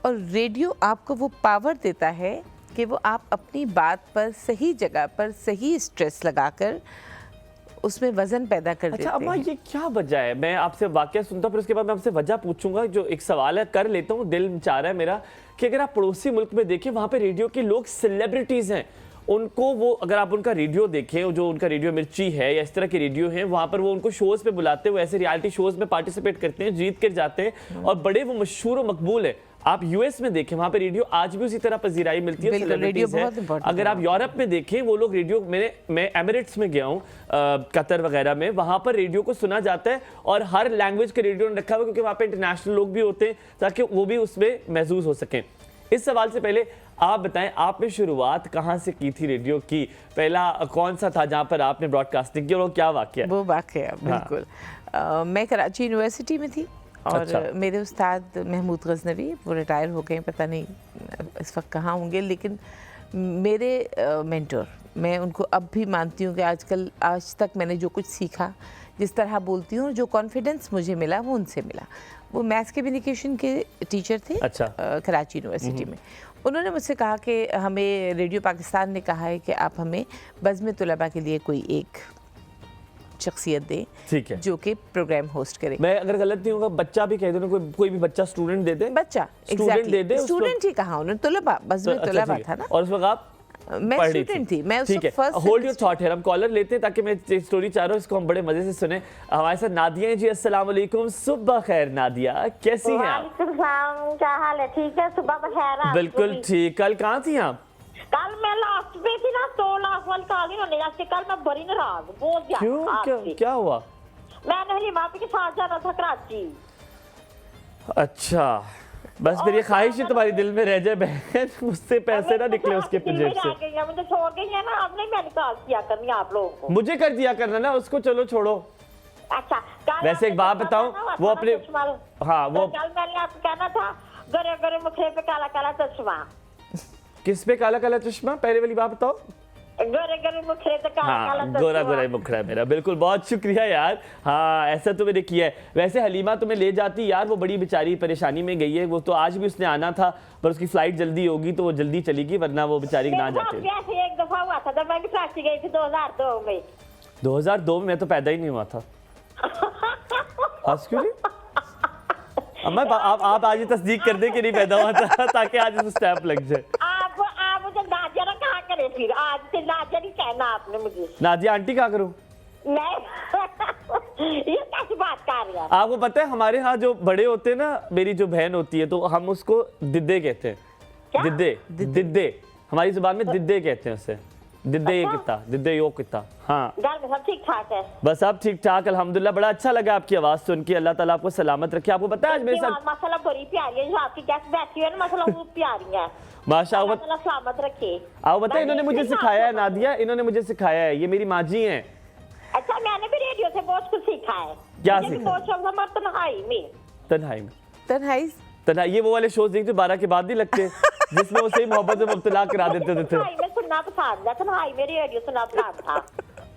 और रेडियो आपको वो पावर देता है कि वो आप अपनी बात पर सही जगह पर सही स्ट्रेस लगाकर उसमें वजन पैदा कर देते हैं। अम्मा, ये क्या वजह है? मैं आपसे वाकया सुनता हूँ, फिर उसके बाद मैं आपसे वजह पूछूंगा। जो एक सवाल है कर लेता हूँ, दिल चाह रहा है मेरा कि अगर आप पड़ोसी मुल्क में देखें, वहाँ पे रेडियो के लोग सेलिब्रिटीज़ हैं। उनको वो, अगर आप उनका रेडियो देखें, जो उनका रेडियो मिर्ची है या इस तरह के रेडियो हैं, वहाँ पर वो उनको शोज़ पे बुलाते हैं, वो ऐसे रियलिटी शोज़ में पार्टिसिपेट करते हैं, जीत कर जाते हैं और बड़े वो मशहूर और मकबूल है। आप यूएस में देखें, वहाँ पे रेडियो आज भी उसी तरह पजीराई मिलती है, सेलिब्रिटीज है। अगर आप यूरोप में देखें, वो लोग रेडियो, मैं एमिरेट्स में गया हूँ, कतर वगैरह में, वहाँ पर रेडियो को सुना जाता है और हर लैंग्वेज का रेडियो रखा हुआ, क्योंकि वहाँ पे इंटरनेशनल लोग भी होते हैं ताकि वो भी उसमें महसूस हो सकें। इस सवाल से पहले आप बताएं, आपने शुरुआत कहाँ से की थी रेडियो की? पहला कौन सा था जहाँ पर आपने ब्रॉडकास्टिंग की और क्या वाकया? वो वाकया बिल्कुल, मैं कराची यूनिवर्सिटी में थी और अच्छा। मेरे उस्ताद महमूद गजनवी, वो रिटायर हो गए, पता नहीं इस वक्त कहाँ होंगे, लेकिन मेरे मेंटर, मैं उनको अब भी मानती हूँ कि आज तक मैंने जो कुछ सीखा, जिस तरह बोलती हूँ, जो कॉन्फिडेंस मुझे मिला वो उनसे मिला। वो मैथ्स कम्युनिकेशन के टीचर थे। अच्छा। कराची यूनिवर्सिटी में। उन्होंने मुझसे कहा कि हमें रेडियो पाकिस्तान ने कहा है कि आप हमें बज़्म तुलबा के लिए कोई एक शख्सियत दें, ठीक है, जो कि प्रोग्राम होस्ट करे। मैं अगर गलत नहीं होगा, बच्चा भी कह दो ना, कोई भी बच्चा, स्टूडेंट दे दे, बच्चा स्टूडेंट ही कहा उन्होंने, तुलबा, बज़्म तुलबा था ना, और उस वक्त आप मैं स्टूडेंट थी, मैं उसको first. Hold your thought here, हम कॉलर लेते हैं ताकि मैं स्टोरी चाह रहा हूँ, इसको हम बड़े मजे से सुने। हमारे साथ नादिया हैं जी। अस्सलाम वालेकुम, सुबह खैर नादिया, कैसी हैं आप? क्या हाल है? ठीक है, सुबह बखैर। बिल्कुल ठीक। कल कहाँ थी आप? कल मैं लास्ट पे थी ना, तो लास्ट वाली कॉल होने जाती, कल मैं बड़ी नाराज, बहुत ज्यादा। क्यों, क्या हुआ? मैंने हलीमा के साथ जाना था कराची। अच्छा, बस फिर ये ख्वाहिश ही तुम्हारी दिल में रह जाए बहन, मुझसे पैसे ना निकले उसके प्रोजेक्ट से। मुझे छोड़ गई है ना, अब नहीं मैंने कॉल किया करनी आप लोगों को। मुझे कर दिया करना ना, उसको चलो छोड़ो। अच्छा, वैसे एक बात बताऊं, वो अपने, हाँ वो कल मैंने आपको कहना था, गरे गरे मुखड़े पे काला काला चश्मा। किस पे काला काला चश्मा? पहले वाली बात बताओ। गोरे गोरे मुखड़े पे काला काला चश्मा। गोरा गोरा मुखड़ा है मेरा, बिल्कुल, बहुत शुक्रिया यार। हाँ, ऐसा तो मैंने किया है। वैसे हलीमा तुम्हें ले जाती यार, वो बड़ी बेचारी परेशानी में गई है, वो तो आज भी उसने आना था, पर उसकी फ्लाइट जल्दी होगी तो वो जल्दी चलेगी, वरना वो बेचारी ना जाती। एक दफा हुआ था जब मैं भी कराची गई थी 2002 में। 2002 में मैं तो पैदा ही नहीं हुआ था। हंस क्यों रही? अम्मा, आप आज ही तस्दीक कर दे कि नहीं पैदा हुआ था, ताकि आज इसको स्टैंप लग जाए। आप मुझे नादिया ना कहा करे, फिर आज से नादिया नहीं कहना आपने मुझे। नादिया आंटी कहा करूं? नहीं ये कैसी बात कर रहे हैं? आपको पता है हमारे यहाँ जो बड़े होते हैं ना, मेरी जो बहन होती है, तो हम उसको दिद्दे कहते हैं। दिद्दे हमारी जुबान में दिद्दे कहते हैं उसे। दिद्दे ये कितना, दिद्दे यो कितना। हाँ, घर में सब ठीक ठाक है? बस सब ठीक ठाक, अल्हम्दुलिल्लाह। बड़ा अच्छा लगा आपकी आवाज सुन के, अल्लाह ताला आपको सलामत रखे। आपको पता है आज मेरे साथ मसाला बड़ी प्यारी है, जो आपकी गैस बैठी है ना, मसाला वो प्यारी है माशाअल्लाह, अल्लाह सलामत रखे। आप पता है इन्होंने मुझे सिखाया है नादिया, इन्होंने मुझे सिखाया है, ये मेरी माँ जी हैं। अच्छा, मैंने भी रेडियो से बहुत कुछ सीखा है। क्या मुझे भी सीखा? बहुत शौक था तन्हाई में। तन्हाई ये वो वाले शोज देखते 12 के बाद नहीं लगते, जिसमें वो सही मोहब्बत में मुब्तला करा देते थे। सुनना पसंद है, तन्हाई में रेडियो सुनना पसंद था।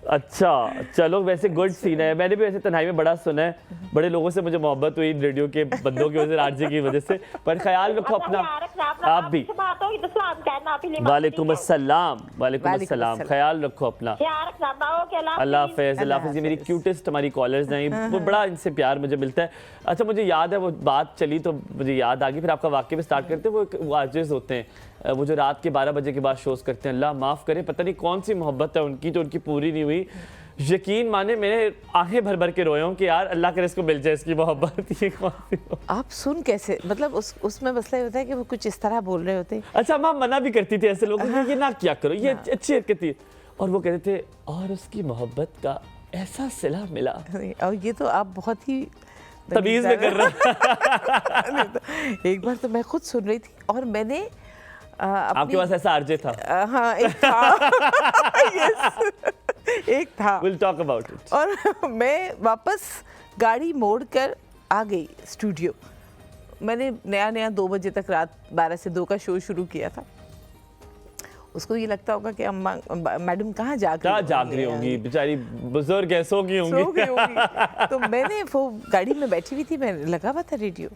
अच्छा, चलो, वैसे गुड सीन है, मैंने भी वैसे तन्हाई में बड़ा सुना है, बड़े लोगों से मुझे मोहब्बत हुई रेडियो के बंदों की वजह से, आरजे की वजह से। पर ख्याल रखो अपना, आप भी। वालेकुम अस्सलाम, वालेकुम अस्सलाम, ख्याल रखो अपना, अल्लाह हाफिज़, अल्लाह हाफिज़। ये मेरी क्यूटेस्ट हमारी कॉलर्स हैं, वो बड़ा इनसे प्यार मुझे मिलता है। अच्छा, मुझे याद है वो बात चली तो मुझे याद आ गई, फिर आपका वाक़या भी स्टार्ट करते हैं। वो आर्टिस्ट होते हैं वो जो रात के 12 बजे के बाद शोज़ करते हैं, अल्लाह माफ़ करे, पता नहीं कौन सी मोहब्बत है उनकी जो उनकी पूरी नहीं हुई। यकीन माने मैंने आंखें भर भर के रोया हूँ कि यार अल्लाह करे इसको मिल जाए इसकी मोहब्बत। ये कौन सी आप सुन कैसे, मतलब उसमें मसला होता है कि वो कुछ इस तरह बोल रहे होते हैं। अच्छा, माँ मना भी करती थी ऐसे लोगों को, ये ना क्या करो, ये अच्छी हरकत थी, और वो कहते थे और उसकी मोहब्बत का ऐसा सिला मिला। और ये तो आप बहुत ही तमीज़ में कर रहे। एक बार तो मैं खुद सुन रही थी और मैंने आपके पास ऐसा आरजे था? हाँ, एक था। yes, एक था। We'll talk about it. और मैं वापस गाड़ी मोड़ कर आ गई स्टूडियो। मैंने नया 2 बजे तक, रात 12 से 2 का शो शुरू किया था। उसको ये लगता होगा कि अम्मा मैडम कहाँ जाग रही होंगी, बेचारी बुजुर्ग है, सो गई होंगी। तो मैंने वो गाड़ी में बैठी हुई थी, मैंने लगा हुआ था रेडियो।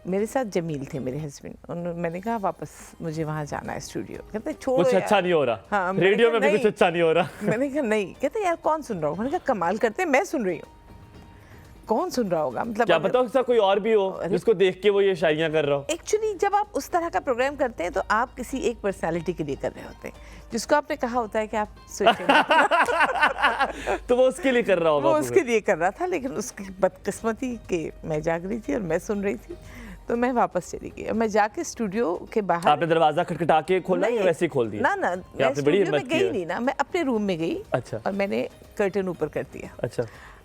मेरे साथ जमील थे मेरे हस्बैंड, मैंने कहा वापस मुझे वहाँ जाना है स्टूडियो। कहते छोड़ो, कुछ अच्छा नहीं हो रहा। हाँ, रेडियो में भी कुछ अच्छा नहीं हो रहा। मैंने कहा नहीं। कहते यार कौन सुन रहा हो? मैंने कहा कमाल करते हैं, मैं सुन रही हूँ, कौन सुन रहा होगा? मतलब क्या पता उसका कोई और भी हो जिसको देख के वो ये शायरियां कर रहा हो। एक्चुअली जब आप उस तरह का प्रोग्राम करते हैं तो आप किसी एक पर्सनालिटी के लिए कर रहे होते हैं, जिसको आपने कहा होता है कि आप तो वो उसके लिए कर रहा होगा। वो उसके लिए कर रहा था, लेकिन उसकी बदकिस्मती कि मैं जाग रही थी और मैं सुन रही थी, तो मैं वापस चली गई। मैं जाके स्टूडियो के बाहर, आपने दरवाजा खटखटा के खोला या वैसे ही खोल दिया? ना मैं स्टूडियो में गई नहीं ना, मैं अपने रूम में गई। अच्छा। और मैंने कर्टन ऊपर कर दिया। अच्छा।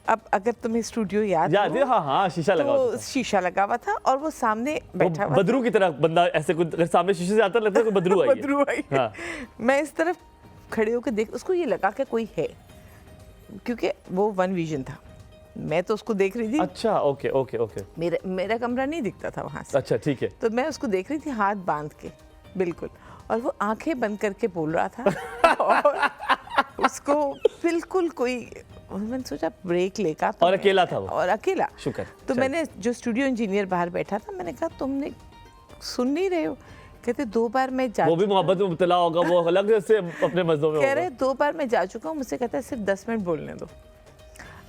अब अगर तुम्हें स्टूडियो याद है, हाँ, शीशा लगा हुआ था। शीशा लगा हुआ था और वो सामने बैठा हुआ, बदरू की तरह बंदा ऐसे कुछ अगर सामने शीशे से आता लगता है कोई बदरू आई है। बदरू आई है। हाँ। मैं इस तरफ खड़े होकर देख, उसको ये लगा कि कोई है, क्योंकि वो वन विजन था, मैं तो उसको देख रही थी। अच्छा, ओके ओके ओके। मेरा कमरा नहीं दिखता था वहां से। अच्छा, ठीक है। तो मैं उसको देख रही थी हाथ बांध के, बिल्कुल, और वो आंखें बंद करके बोल रहा था और उसको बिल्कुल कोई, मैंने सोचा ब्रेक लेगा। और अकेला था वो? और अकेला। शुक्र। तो मैंने, जो स्टूडियो इंजीनियर बाहर बैठा था, मैंने कहा तुमने सुन नहीं रहे हो? कहते 2 बार मैं जा, वो भी मोहब्बत में मुब्तला होगा, वो अलग से अपने मज़ों में कह रहे 2 बार मैं जा चुका हूँ, मुझसे कहता है सिर्फ 10 मिनट बोलने दो।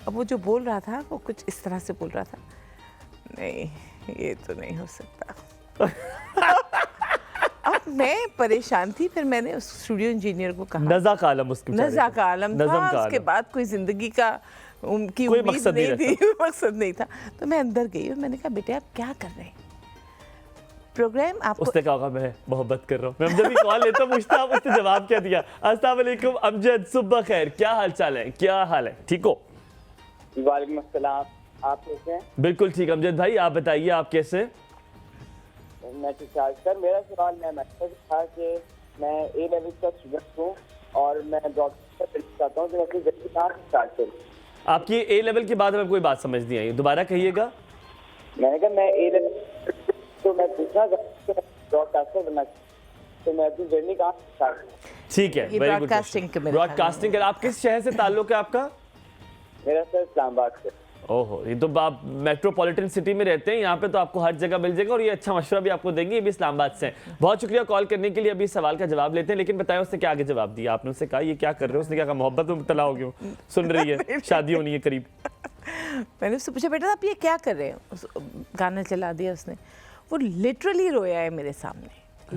अब वो जो बोल रहा था वो कुछ इस तरह से बोल रहा था, नहीं ये तो नहीं हो सकता। अब मैं परेशान थी, फिर मैंने उस स्टूडियो इंजीनियर को कहा, नज़ा का आलम उसकी, नज़ा का आलम था, उसके बाद कोई जिंदगी का उनकी उम्मीद नहीं थी, मकसद नहीं था। तो मैं अंदर गई और मैंने कहा बेटे आप क्या कर रहे हैं? प्रोग्राम आपको, उसने कहा मैं मोहब्बत कर रहा हूँ। मैं जब भी कॉल लेता हूँ पूछता हूँ, उसने जवाब क्या दिया? अस्सलाम वालेकुम अमजद, सुबह खैर, क्या हाल चाल है, क्या हाल है, ठीक हो? वालेकुम अस्सलाम, आप कैसे हैं? बिल्कुल ठीक अमजद भाई, आप बताइए आप कैसे हैं? मैं ठीक ठाक सर। मेरा सवाल था कि मैं ए लेवल का स्टूडेंट हूँ और मैं डॉक्टर चाहता हूँ, तो मैं जल्दी कहाँ से स्टार्ट करूँ? आपकी ए लेवल के बाद हमें कोई बात समझ नहीं आई, दोबारा कहिएगा। मैंने कहा मैं ए लेवल, तो मैं पूछना चाहता हूँ ब्रॉडकास्टर बनना, तो मैं अपनी जर्नी कहाँ से स्टार्ट करूँ? ठीक है, वेरी गुड। ब्रॉडकास्टिंग। आप किस शहर से ताल्लुक है आपका? मेरा सर इस्लामाबाद से। ओहो, ये तो आप मेट्रोपॉलिटन सिटी में रहते हैं, यहाँ पे तो आपको हर जगह मिल जाएगा और ये अच्छा मशवरा भी आपको देंगे, ये भी इस्लामाबाद से हैं। बहुत शुक्रिया कॉल करने के लिए। अभी इस सवाल का जवाब लेते हैं, लेकिन बताएं उसने क्या आगे जवाब दिया? आपने उससे कहा ये क्या कर रहे हो? उसने क्या कहा मोहब्बत में मुब्तला हो गया, सुन रही है, शादी होनी है करीब। मैंने उससे पूछा बेटा आप ये क्या कर रहे हैं? गाना चला दिया उसने। वो लिटरली रोया है मेरे सामने,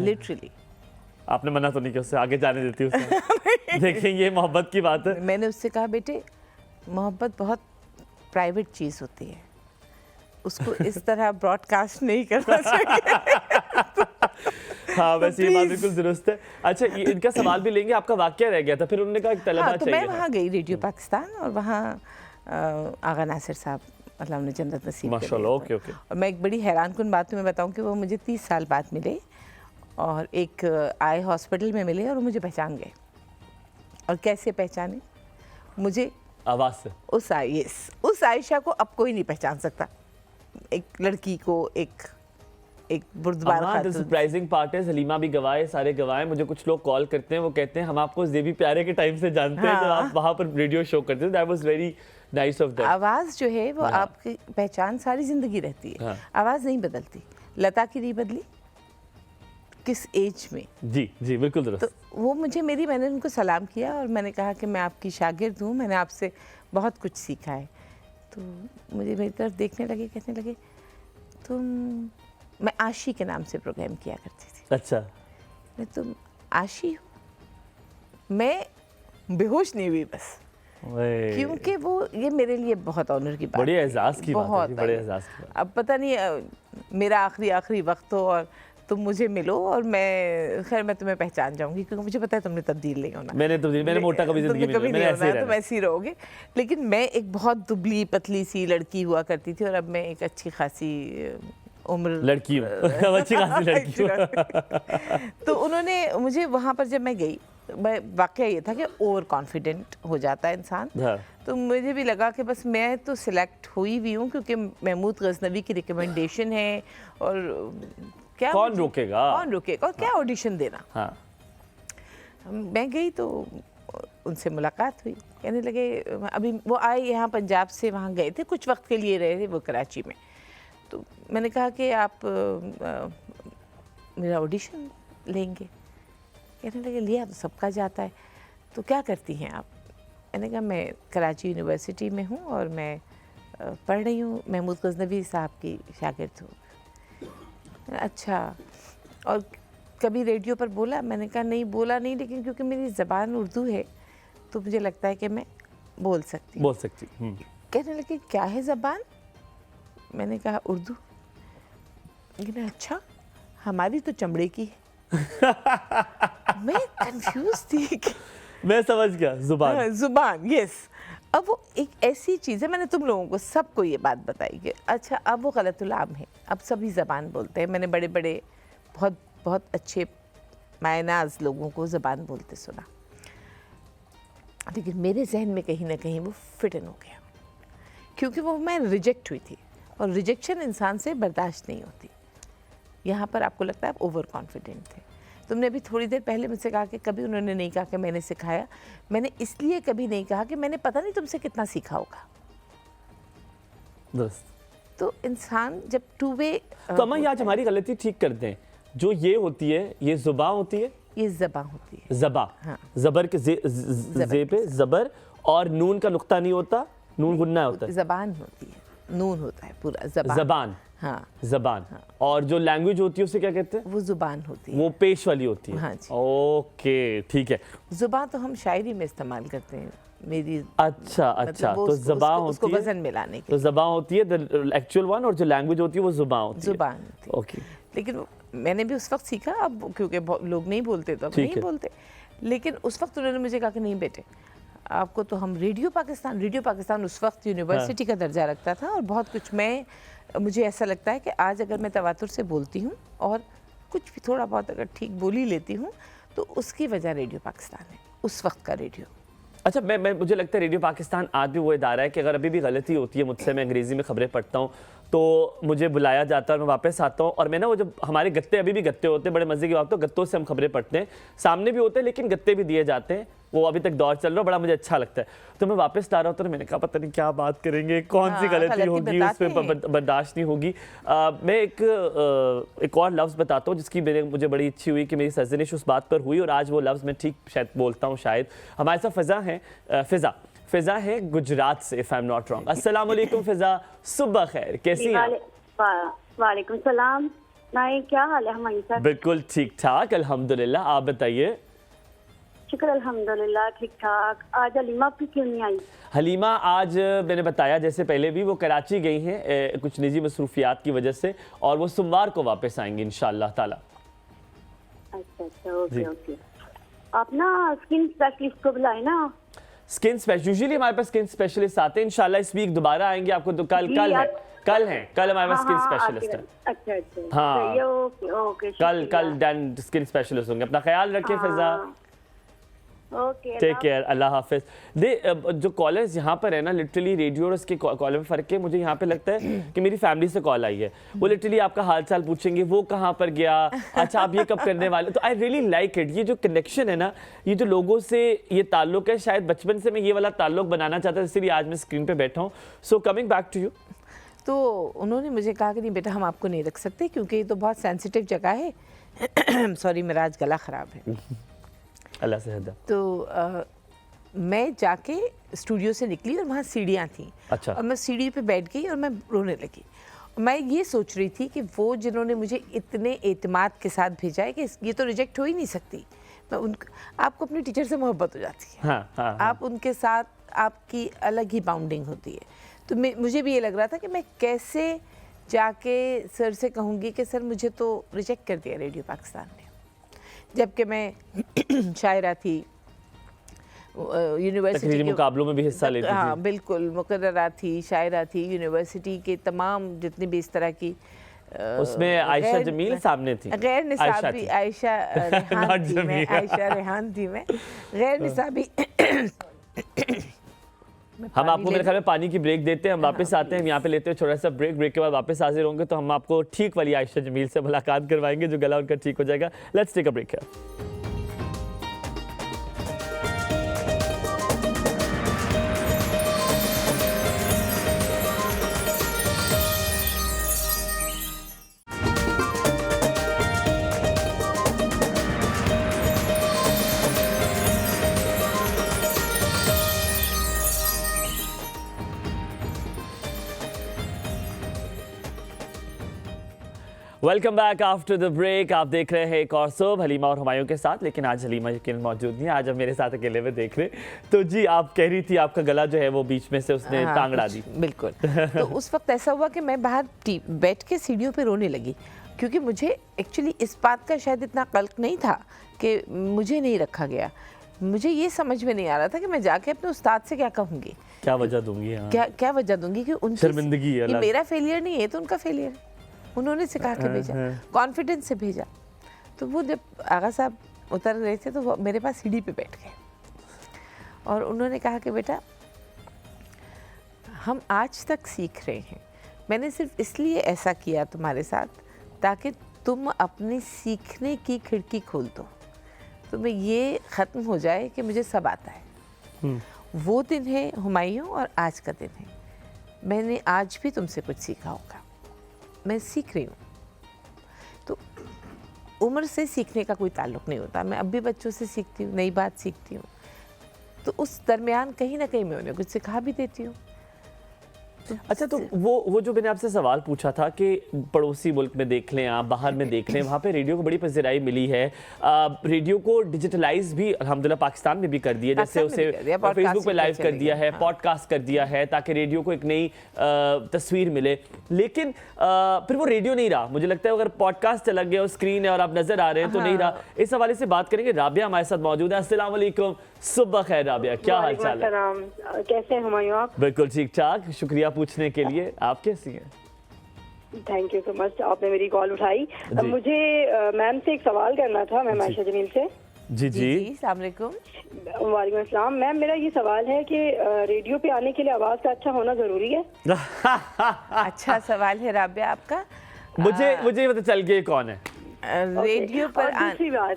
लिटरली। आपने मना तो नहीं किया उससे, आगे जाने देती उसे? देखें ये मोहब्बत की बात है। मैंने उससे कहा बेटे मोहब्बत बहुत प्राइवेट चीज़ होती है, उसको इस तरह ब्रॉडकास्ट नहीं करना चाहिए। हाँ, वैसे ये बात बिल्कुल दुरुस्त है। अच्छा, इनका सवाल भी लेंगे, आपका वाकया रह गया था, फिर उन्होंने कहा तलबा हाँ, तो चाहिए। मैं वहाँ गई रेडियो पाकिस्तान और वहाँ आगा नासिर साहब, मतलब उन्हें जन्नत नसीब माशाल्लाह। Okay okay. और मैं एक बड़ी हैरानकुन बात तुम्हें बताऊँ कि वो मुझे 30 साल बाद मिले और एक आई हॉस्पिटल में मिले और वो मुझे पहचान गए। और कैसे पहचाने? मुझे आवाज़ से। उस आयशा को अब कोई नहीं पहचान सकता, एक लड़की को, एक एक बुर्दबार खातून। सरप्राइजिंग पार्ट है, हलीमा भी गवाए, सारे गवाए। मुझे कुछ लोग कॉल करते हैं, वो कहते हैं हम आपको जेबी प्यारे के टाइम से जानते हैं, जब आप वहाँ पर रेडियो शो करते थे। That was very nice of that. आवाज़ जो है वो आपकी पहचान सारी जिंदगी रहती है। आवाज़ नहीं बदलती। लता की नहीं बदली किस एज में। जी जी बिल्कुल दुरुस्त। तो वो मैंने उनको सलाम किया और मैंने कहा कि मैं आपकी शागिर्द हूँ, मैंने आपसे बहुत कुछ सीखा है। तो मुझे मेरी तरफ देखने लगे, कहने लगे मैं आशी के नाम से प्रोग्राम किया करती थी। अच्छा। मैं तुम आशी हो? मैं बेहोश नहीं हुई बस, क्योंकि वो ये मेरे लिए बहुत ऑनर की बात, बड़ी एहसास की बात है, बड़े एहसास की बात। अब पता नहीं मेरा आखिरी वक्त हो और तुम मुझे मिलो और मैं तुम्हें पहचान जाऊंगी, क्योंकि मुझे पता है तुमने तब्दील नहीं होना। मैंने मोटा कभी जिंदगी में नहीं होना, तुम ऐसे ही रहोगे। लेकिन मैं एक बहुत दुबली पतली सी लड़की हुआ करती थी और अब मैं एक अच्छी खासी उम्र लड़की हूँ। अच्छी खासी लड़की हूँ। तो उन्होंने मुझे वहाँ पर जब मैं गई, वाकया ये था कि ओवर कॉन्फिडेंट हो जाता है इंसान। तो मुझे भी लगा कि बस मैं तो सिलेक्ट हुई भी हूँ क्योंकि महमूद गजनवी की रिकमेंडेशन है, और क्या कौन रोकेगा और क्या ऑडिशन देना। हाँ। मैं गई तो उनसे मुलाकात हुई, कहने लगे अभी वो आए यहाँ पंजाब से, वहाँ गए थे कुछ वक्त के लिए, रहे थे वो कराची में। तो मैंने कहा कि आप मेरा ऑडिशन लेंगे? कहने लगे लिया तो सबका जाता है, तो क्या करती हैं आप? मैंने कहा मैं कराची यूनिवर्सिटी में हूँ और मैं पढ़ रही हूँ, महमूद गजनवी साहब की शागिर्द हूँ। अच्छा, और कभी रेडियो पर बोला? मैंने कहा नहीं बोला नहीं, लेकिन क्योंकि मेरी ज़बान उर्दू है तो मुझे लगता है कि मैं बोल सकती हूँ। कहने लगे क्या है ज़बान? मैंने कहा उर्दू। लेकिन अच्छा, हमारी तो चमड़े की है। मैं कंफ्यूज थी कि मैं समझ गया, जुबान। जुबान, यस। अब वो एक ऐसी चीज़ है, मैंने तुम लोगों को सबको ये बात बताई कि अच्छा अब वो गलतुल आम है, अब सभी ज़बान बोलते हैं। मैंने बड़े बड़े बहुत बहुत अच्छे मायनाज लोगों को ज़बान बोलते सुना, लेकिन मेरे जहन में कहीं ना कहीं वो फिट इन हो गया, क्योंकि वो मैं रिजेक्ट हुई थी और रिजेक्शन इंसान से बर्दाश्त नहीं होती। यहाँ पर आपको लगता है आप ओवर कॉन्फिडेंट थे। तुमने अभी थोड़ी देर पहले मुझसे कहा कि कभी उन्होंने नहीं कहा कि मैंने सिखाया। मैंने इसलिए कभी नहीं कहा कि मैंने पता नहीं तुमसे कितना सीखा होगा। तो इंसान जब टू वे, तो अम्मा आज हमारी गलती ठीक कर दें, जो ये होती है ये जुबान होती है, ये ज़बा होती है। ज़बा, हाँ। ज़बर के जे पे ज़बर और नून का नुक्ता नहीं होता, नून गुन्ना होता है। ज़बान होती है, नून होता है पूरा, ज़बान। हाँ, ज़बान। और जो लैंग्वेज होती है उसे क्या कहते हैं? वो ज़ुबान होती है, वो पेश वाली होती है। हाँ जी। ओके ठीक है। ज़ुबान तो हम शायरी में इस्तेमाल करते हैं मेरी। अच्छा, तो ज़बान होती है, वजन मिलाने के। तो ज़बान होती है द एक्चुअल वन, और जो लैंग्वेज होती है वो ज़ुबान होती है। ज़ुबान। ओके। लेकिन मैंने भी उस वक्त सीखा, अब क्योंकि लोग नहीं बोलते तो अब नहीं बोलते, लेकिन उस वक्त उन्होंने मुझे कहा कि नहीं बेटे, आपको तो हम रेडियो पाकिस्तान उस वक्त यूनिवर्सिटी का दर्जा रखता था, और बहुत कुछ मुझे ऐसा लगता है कि आज अगर मैं तवातुर से बोलती हूँ और कुछ भी थोड़ा बहुत अगर ठीक बोल ही लेती हूँ तो उसकी वजह रेडियो पाकिस्तान है, उस वक्त का रेडियो। अच्छा, मुझे लगता है रेडियो पाकिस्तान आज भी वो इदारा है कि अगर अभी भी गलती होती है मुझसे, मैं अंग्रेज़ी में खबरें पढ़ता हूँ तो मुझे बुलाया जाता है और मैं वापस आता हूँ, और मैं ना वो जब हमारे गत्ते, अभी भी गत्ते होते हैं, बड़े मज़े की बात, तो गत्तों से हम खबरें पढ़ते हैं, सामने भी होते हैं लेकिन गत्ते भी दिए जाते हैं, वो अभी तक दौर चल रहा, बड़ा मुझे अच्छा लगता है। तो मैं वापस ला रहा होता, तो मैंने कहा पता नहीं क्या बात करेंगे, कौन सी गलती होगी, उसमें बर्दाश्त नहीं होगी। मैं एक और लफ्ज़ बताता हूँ जिसकी मुझे बड़ी अच्छी हुई कि मेरी सर्जनिश उस बात पर हुई, और आज वो लफ्ज़ मैं ठीक शायद बोलता हूँ शायद। हमारे साथ फ़िज़ा है गुजरात से, if I am not wrong. अस्सलाम वालेकुम फ़िज़ा, सुबह खैर, कैसी हैं? वालेकुम सलाम। नहीं, क्या हाल है हमारी साथ? बिल्कुल ठीक ठाक अल्हम्दुलिल्लाह, आप बताइए। शुक्र अल्हम्दुलिल्लाह, ठीक ठाक। आज हलीमा आपकी क्यों नहीं आई? हलीमा आज मैंने बताया जैसे पहले भी, वो कराची गई हैं कुछ निजी मसरूफियात की वजह से, और वो सोमवार को वापस आएंगी इंशाअल्लाह ताला। अच्छा, ओके। आप ना स्किन स्पेशलिस्ट को बुलाए ना। स्किन स्पेशलिस्ट, यूजुअली हमारे पास स्किन स्पेशलिस्ट आते हैं, इंशाल्लाह इस वीक दोबारा आएंगे आपको, तो कल हमारे पास स्किन स्पेशलिस्ट है। अच्छा, हाँ, ओके। कल स्किन स्पेशलिस्ट होंगे। अपना ख्याल रखें फ़िज़ा। ओके, टेक केयर, अल्लाह हाफिज। जो कॉलर्स यहाँ पर है ना, लिटरली रेडियो और उसके कॉलर में फ़र्क है। मुझे यहाँ पे लगता है कि मेरी फैमिली से कॉल आई है, वो लिटरली आपका हाल चाल पूछेंगे, वो कहाँ पर गया, अच्छा आप ये कब करने वाले। तो आई रियली लाइक इट, ये जो कनेक्शन है ना, ये जो लोगों से ये ताल्लुक है, शायद बचपन से मैं ये वाला ताल्लुक बनाना चाहता था, इसलिए आज मैं स्क्रीन पर बैठा हूँ। So coming back to you, तो उन्होंने मुझे कहा कि नहीं बेटा, हम आपको नहीं रख सकते क्योंकि ये तो बहुत सेंसिटिव जगह है। सॉरी, मेरा आज गला ख़राब है। अल्लाह से हदा। तो मैं जाके स्टूडियो से निकली और वहाँ सीढ़ियाँ थी। अच्छा। और मैं सीढ़ी पे बैठ गई और मैं रोने लगी। मैं ये सोच रही थी कि वो जिन्होंने मुझे इतने एतमाद के साथ भेजा है कि ये तो रिजेक्ट हो ही नहीं सकती। मैं आपको अपने टीचर से मोहब्बत हो जाती है। हाँ। आप उनके साथ आपकी अलग ही बाउंडिंग होती है। तो मुझे भी ये लग रहा था कि मैं कैसे जाके सर से कहूँगी कि सर मुझे तो रिजेक्ट कर दिया रेडियो पाकिस्तान ने, जबकि मैं शायरा थी, यूनिवर्सिटी के मुकाबलों में भी हिस्सा लेती थी। हाँ बिल्कुल, मुकर्ररा थी, शायरा थी, यूनिवर्सिटी के तमाम जितनी भी इस तरह की उसमें आयशा जमील सामने थी, गैर निसाबी आयशा रेहान थी मैं, आयशा रेहान थी मैं, गैर निसाबी। हम आपको मेरे ख्याल में पानी की ब्रेक देते हैं, हम वापस आते हैं, हम यहाँ पे लेते हैं छोटा सा ब्रेक के बाद वापस हाजिर होंगे तो हम आपको ठीक वाली आयशा जमील से मुलाकात करवाएंगे, जो गला उनका ठीक हो जाएगा। लेट्स टेक अ ब्रेक है। Welcome back after the break. आप देख रहे हैं एक और सोब हलीमा और हुमायूं के साथ, लेकिन आज हलीमा यकीन मौजूद नहीं है, आज हम मेरे साथ अकेले में देख रहे। तो जी आप कह रही थी आपका गला जो है वो बीच में से उसने टांग अड़ा दी। बिल्कुल। तो उस वक्त ऐसा हुआ कि मैं बाहर बैठ के सीढ़ियों पे रोने लगी, क्योंकि मुझे एक्चुअली इस बात का शायद इतना कल्क नहीं था कि मुझे नहीं रखा गया। मुझे ये समझ में नहीं आ रहा था कि मैं जाके अपने उस्ताद से क्या कहूँगी, क्या वजह दूंगी। क्या वजह दूंगी कि उनकी शर्मिंदगी है, मेरा फेलियर नहीं है तो उनका फेलियर है। उन्होंने सिखा के भेजा, कॉन्फिडेंस से भेजा। तो वो जब आगा साहब उतर रहे थे तो वो मेरे पास सीढ़ी पे बैठ गए और उन्होंने कहा कि बेटा हम आज तक सीख रहे हैं, मैंने सिर्फ इसलिए ऐसा किया तुम्हारे साथ ताकि तुम अपनी सीखने की खिड़की खोल दो, तुम्हें ये ख़त्म हो जाए कि मुझे सब आता है। वो दिन है हुमायूं और आज का दिन है। मैंने आज भी तुमसे कुछ सीखा होगा, मैं सीख रही हूँ। तो उम्र से सीखने का कोई ताल्लुक़ नहीं होता। मैं अब भी बच्चों से सीखती हूँ, नई बात सीखती हूँ, तो उस दरमियान कहीं ना कहीं मैं उन्हें कुछ सिखा भी देती हूँ। अच्छा, तो वो जो मैंने आपसे सवाल पूछा था कि पड़ोसी मुल्क में देख लें, आप बाहर में देख लें, वहाँ पे रेडियो को बड़ी पज़ीराई मिली है। रेडियो को डिजिटलाइज भी अल्हम्दुलिल्लाह पाकिस्तान में भी कर दिया, जैसे उसे फेसबुक पे लाइव कर दिया है, पॉडकास्ट कर दिया है, ताकि रेडियो को एक नई तस्वीर मिले। लेकिन फिर वो रेडियो नहीं रहा। मुझे लगता है अगर पॉडकास्ट चला गया और स्क्रीन है और आप नजर आ रहे हैं तो नहीं रहा। इस हवाले से बात करेंगे। राबिया हमारे साथ मौजूद है। अस्सलाम वालेकुम, सुबह खैर राबिया, क्या हाल चाल है? कैसे हैं हुमायूं आप? बिल्कुल ठीक ठाक, शुक्रिया पूछने के लिए। आप कैसी हैं? थैंक यू सो मच, आपने मेरी कॉल उठाई। मुझे मैम से एक सवाल करना था, मैम आयशा जमील से। जी जी, अस्सलाम वालेकुम। वालेकुम अस्सलाम। मैम मेरा ये सवाल है कि रेडियो पे आने के लिए आवाज़ का अच्छा होना ज़रूरी है? अच्छा सवाल है राबिया आपका। मुझे पता चल गया कौन है रेडियो पर। दूसरी बात,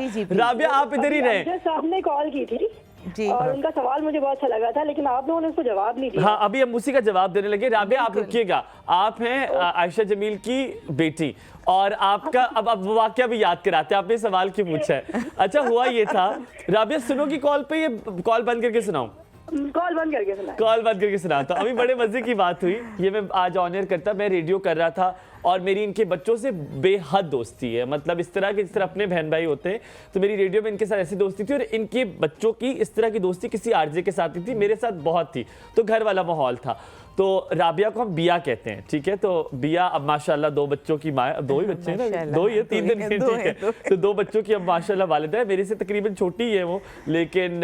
जी राबिया आप इधर ही रहे। साहब ने कॉल की थी जी, और उनका सवाल मुझे बहुत अच्छा लगा था, लेकिन आप लोगों ने उसको जवाब नहीं दिया। हाँ, अभी हम उसी का जवाब देने लगे। राबिया आप रुकिएगा, आप हैं आयशा जमील की बेटी और आपका अब वाकया भी याद कराते हैं, आपने सवाल क्यों पूछा है। अच्छा, हुआ ये था राबिया, सुनो की कॉल पे, ये कॉल बंद करके सुनाऊं? कॉल बंद करके सुना। कॉल बंद करके सुनाता। अभी बड़े मजे की बात हुई, ये मैं आज ऑन एयर करता, मैं रेडियो कर रहा था और मेरी इनके बच्चों से बेहद दोस्ती है। मतलब इस तरह के, जिस तरह अपने बहन भाई होते हैं, तो मेरी रेडियो में इनके साथ ऐसी दोस्ती थी और इनके बच्चों की इस तरह की दोस्ती किसी आरजे के साथ नहीं थी, मेरे साथ बहुत थी। तो घर वाला माहौल था। तो राबिया को हम बिया कहते हैं, ठीक है। तो बिया अब माशाल्लाह 2 बच्चों की माँ, 2 ही बच्चे हैं ना, 2 ही है, 3 दिन के, ठीक है। तो 2 बच्चों की अब माशाल्लाह वालिदा है, मेरे से तकरीबन छोटी है वो। लेकिन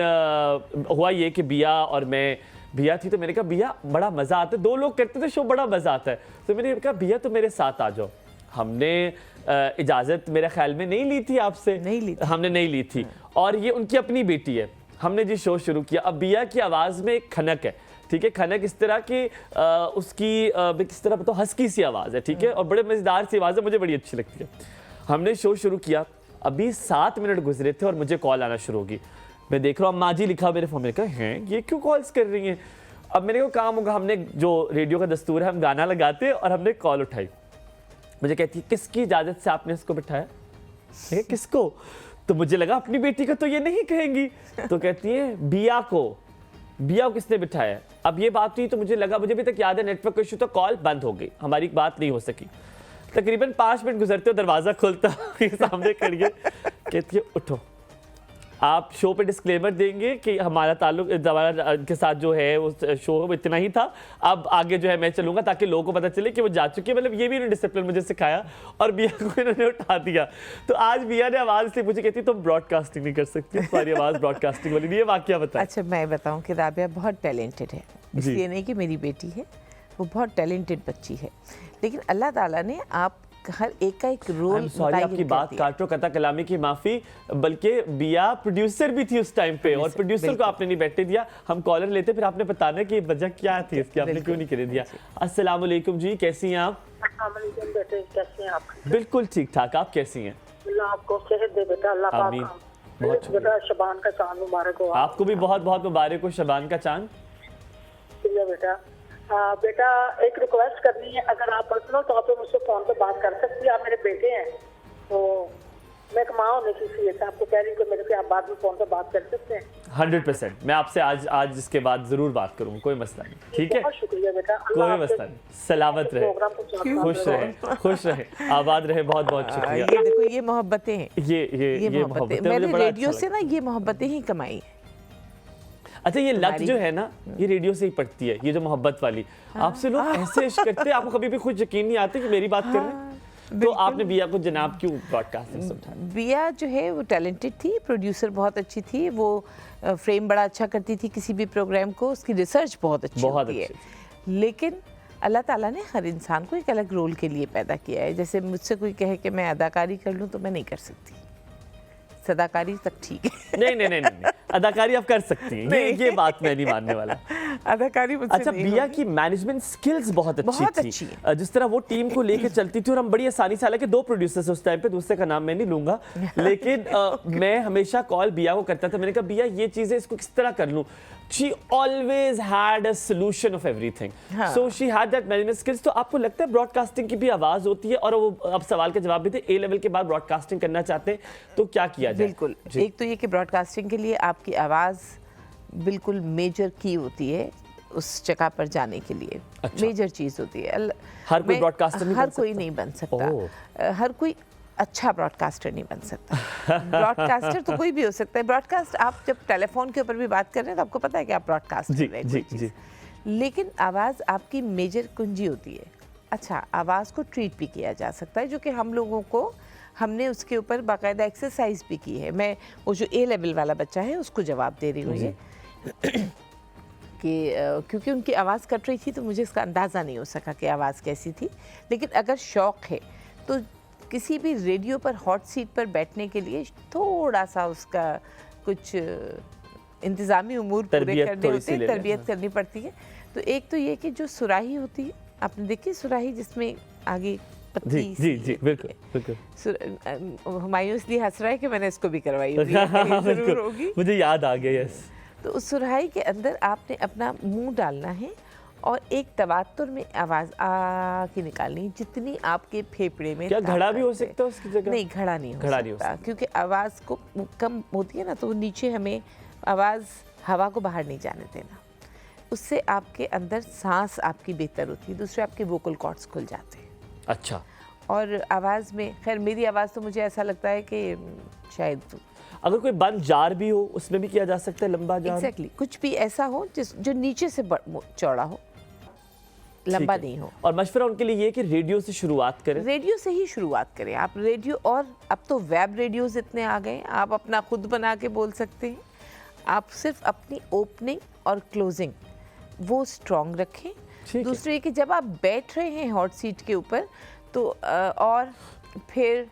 हुआ ये कि बिया और मैं, बिया थी तो मैंने कहा बिया बड़ा मज़ा आता है, 2 लोग करते थे शो, बड़ा मज़ा आता है। तो मैंने कहा बिया तो मेरे साथ आ जाओ। हमने इजाज़त मेरे ख्याल में नहीं ली थी आपसे, नहीं ली थी। हमने नहीं ली थी। और ये उनकी अपनी बेटी है। हमने जी शो शुरू किया। अब बिया की आवाज़ में एक खनक है, ठीक है, खनक इस तरह की उसकी किस तरह बताओ, हस्की सी आवाज़ है, ठीक है, और बड़े मज़ेदार सी आवाज़ है, मुझे बड़ी अच्छी लगती है। हमने शो शुरू किया, अभी 7 मिनट गुजरे थे और मुझे कॉल आना शुरू होगी। मैं देख रहा हूँ अम्मा जी लिखा मेरे फ़ोन में, कहा हैं ये क्यों कॉल्स कर रही हैं। अब मैंने कहा काम होगा, हमने जो रेडियो का दस्तूर है हम गाना लगाते हैं, और हमने कॉल उठाई। मुझे कहती है किसकी इजाज़त से आपने इसको बिठाया? किसको? तो मुझे लगा अपनी बेटी को तो ये नहीं कहेंगी, तो कहती है बिया को किसने बिठाया? अब ये बात हुई तो मुझे लगा, मुझे भी तक याद है नेटवर्क इशू, तो कॉल बंद हो गई, हमारी बात नहीं हो सकी। तकरीबन 5 मिनट गुजरते हो दरवाज़ा खुलता, ये सामने खड़ी है, कहती है उठो, आप शो पे डिस्क्लेमर देंगे कि हमारा ताल्लुक हमारा के साथ जो है उस शो इतना ही था, अब आगे जो है मैं चलूंगा ताकि लोगों को पता चले कि वो जा चुकी है। मतलब ये भी इन्होंने डिसिप्लिन मुझे सिखाया, और बिया को इन्होंने उठा दिया। तो आज बिया ने आवाज़ से मुझे कहती तुम ब्रॉडकास्टिंग नहीं कर सकती, तुम्हारी आवाज़ ब्रॉडकास्टिंग वाली। ये वाकया बताया। अच्छा, मैं बताऊं कि राबिया बहुत टैलेंटेड है, इसलिए नहीं कि मेरी बेटी है, वो बहुत टैलेंटेड बच्ची है, लेकिन अल्लाह ताला ने आप हर एक का एक रोल। सॉरी आपकी बात काटो, कता कलामी की माफी, बल्कि बिया प्रोड्यूसर भी थी उस टाइम पे, और प्रोड्यूसर को आपने नहीं बैठने दिया। हम कॉलर लेते, फिर आपने बताना कि वजह क्या थी इसकी, आपने क्यों नहीं करने दिया। अस्सलाम वालेकुम जी, कैसी हैं आप? बेटे कैसे हैं आप? बिल्कुल ठीक ठाक, आप कैसी हैं? अल्लाह आपको सेहत दे बेटा, अल्लाह पाक। आमीन। बहुत शुक्रिया। बेटा शबान का चांद मुबारक हो आपको भी बहुत बहुत मुबारक हो शबान का चांद। बेटा। बेटा एक रिक्वेस्ट करनी है, अगर आप पर्सनल तौर पे मुझसे फोन पे बात कर सकती है। आप मेरे बेटे हैं, तो मैं एक माँ होने की हैसियत आपको कह रही हूँ कि मेरे से आप बाद में फोन पे बात कर सकते हैं। 100% मैं आपसे आज इसके बाद जरूर बात करूँगा, कोई मसला नहीं, ठीक है? बहुत शुक्रिया बेटा, कोई मसला नहीं, सलामत रहे, खुश रहे, आबाद रहे, बहुत बहुत शुक्रिया। ये देखो, ये मोहब्बतें हैं, ये मोहब्बतें मैंने रेडियो से ना ये मोहब्बतें ही कमाई है। अच्छा, ये लत जो है ना, ये रेडियो से ही पड़ती है, ये जो मोहब्बत वाली। आपसे लोग ऐसे इश्क करते हैं, आपको कभी भी खुद यकीन नहीं आते कि मेरी बात कर रहे हैं। तो आपने बिया को जनाब क्यों ब्रॉडकास्टिंग से उठाया? बिया जो है वो टैलेंटेड थी, प्रोड्यूसर बहुत अच्छी थी, वो फ्रेम बड़ा अच्छा करती थी किसी भी प्रोग्राम को, उसकी रिसर्च बहुत अच्छी होती है। लेकिन अल्लाह ताला ने हर इंसान को एक अलग रोल के लिए पैदा किया है। जैसे मुझसे कोई कहे कि मैं अदाकारी कर लूँ, तो मैं नहीं कर सकती, सदाकारी तक ठीक है। नहीं, अदाकारी आप कर सकती हैं, ये बात मैं नहीं मानने वाला। अदाकारी मुझसे अच्छा, नहीं बिया होगी। की मैनेजमेंट स्किल्स बहुत अच्छी थी। जिस तरह वो टीम को लेकर चलती थी, और हम बड़ी आसानी से, हालांकि 2 प्रोड्यूसर्स उस टाइम पे, दूसरे का नाम मैं नहीं लूंगा, लेकिन मैं हमेशा कॉल बिया को करता था। मैंने कहा बिया ये चीजें इसको किस तरह कर लूं। She always had a solution of everything. So she had that management skills. तो आपको लगता है ब्रॉडकास्टिंग की भी आवाज होती है, और वो अब सवाल का जवाब भी थे, A लेवल के बाद ब्रॉडकास्टिंग करना चाहते हैं तो क्या किया जाए? बिल्कुल, एक तो ये कि ब्रॉडकास्टिंग के लिए आपकी आवाज़ बिल्कुल मेजर की होती है उस जगह पर जाने के लिए। अच्छा। मेजर चीज़ होती है। हर कोई ब्रॉडकास्टर नहीं बन हर कोई सकता? नहीं बन सकता, हर कोई अच्छा ब्रॉडकास्टर नहीं बन सकता। ब्रॉडकास्टर तो कोई भी हो सकता है। ब्रॉडकास्ट, आप जब टेलीफोन के ऊपर भी बात कर रहे हैं तो आपको पता है कि आप ब्रॉडकास्ट कर रहे हैं, जी। लेकिन आवाज़ आपकी मेजर कुंजी होती है। अच्छा, आवाज़ को ट्रीट भी किया जा सकता है, जो कि हम लोगों को, हमने उसके ऊपर बाकायदा एक्सरसाइज भी की है। मैं वो जो A लेवल वाला बच्चा है उसको जवाब दे रही हूँ ये कि क्योंकि उनकी आवाज़ कट रही थी तो मुझे इसका अंदाज़ा नहीं हो सका कि आवाज़ कैसी थी। लेकिन अगर शौक़ है तो किसी भी रेडियो पर हॉट सीट पर बैठने के लिए थोड़ा सा उसका कुछ इंतज़ामी उमूर पूरे करने होते हैं, तरबियत करनी पड़ती है। तो एक तो ये कि जो सुराही होती है, आपने देखी सुराही जिसमें आगे पत्ती, जी बिल्कुल। हुमायूं इसलिए हंस रहा है कि मैंने इसको भी करवाई जरूर होगी, मुझे याद आ गया। यस। तो उस सुराही के अंदर आपने अपना मुंह डालना है और एक तवातुर में आवाज़ आ की निकालनी, जितनी आपके फेफड़े में। क्या घड़ा भी हो सकता है उसकी जगह? नहीं, घड़ा नहीं हो सकता, क्योंकि आवाज़ को कम होती है ना, तो नीचे हमें आवाज़, हवा को बाहर नहीं जाने देना। उससे आपके अंदर सांस आपकी बेहतर होती है, दूसरे आपके वोकल कॉर्ड्स खुल जाते हैं। अच्छा। और आवाज़ में, खैर मेरी आवाज़ तो मुझे ऐसा लगता है कि शायद अगर कोई बंद जार भी हो उसमें भी किया जा सकता है, लंबा जार। एग्जैक्टली, कुछ भी ऐसा हो जो नीचे से चौड़ा हो, लंबा नहीं हो। और मशवरा उनके लिए ये कि रेडियो से शुरुआत करें। रेडियो से ही शुरुआत करें आप, रेडियो। और अब तो वेब रेडियोज़ इतने आ गए, आप अपना खुद बना के बोल सकते हैं। आप सिर्फ अपनी ओपनिंग और क्लोजिंग वो स्ट्रॉन्ग रखें। दूसरे कि जब आप बैठ रहे हैं हॉट सीट के ऊपर, तो और फिर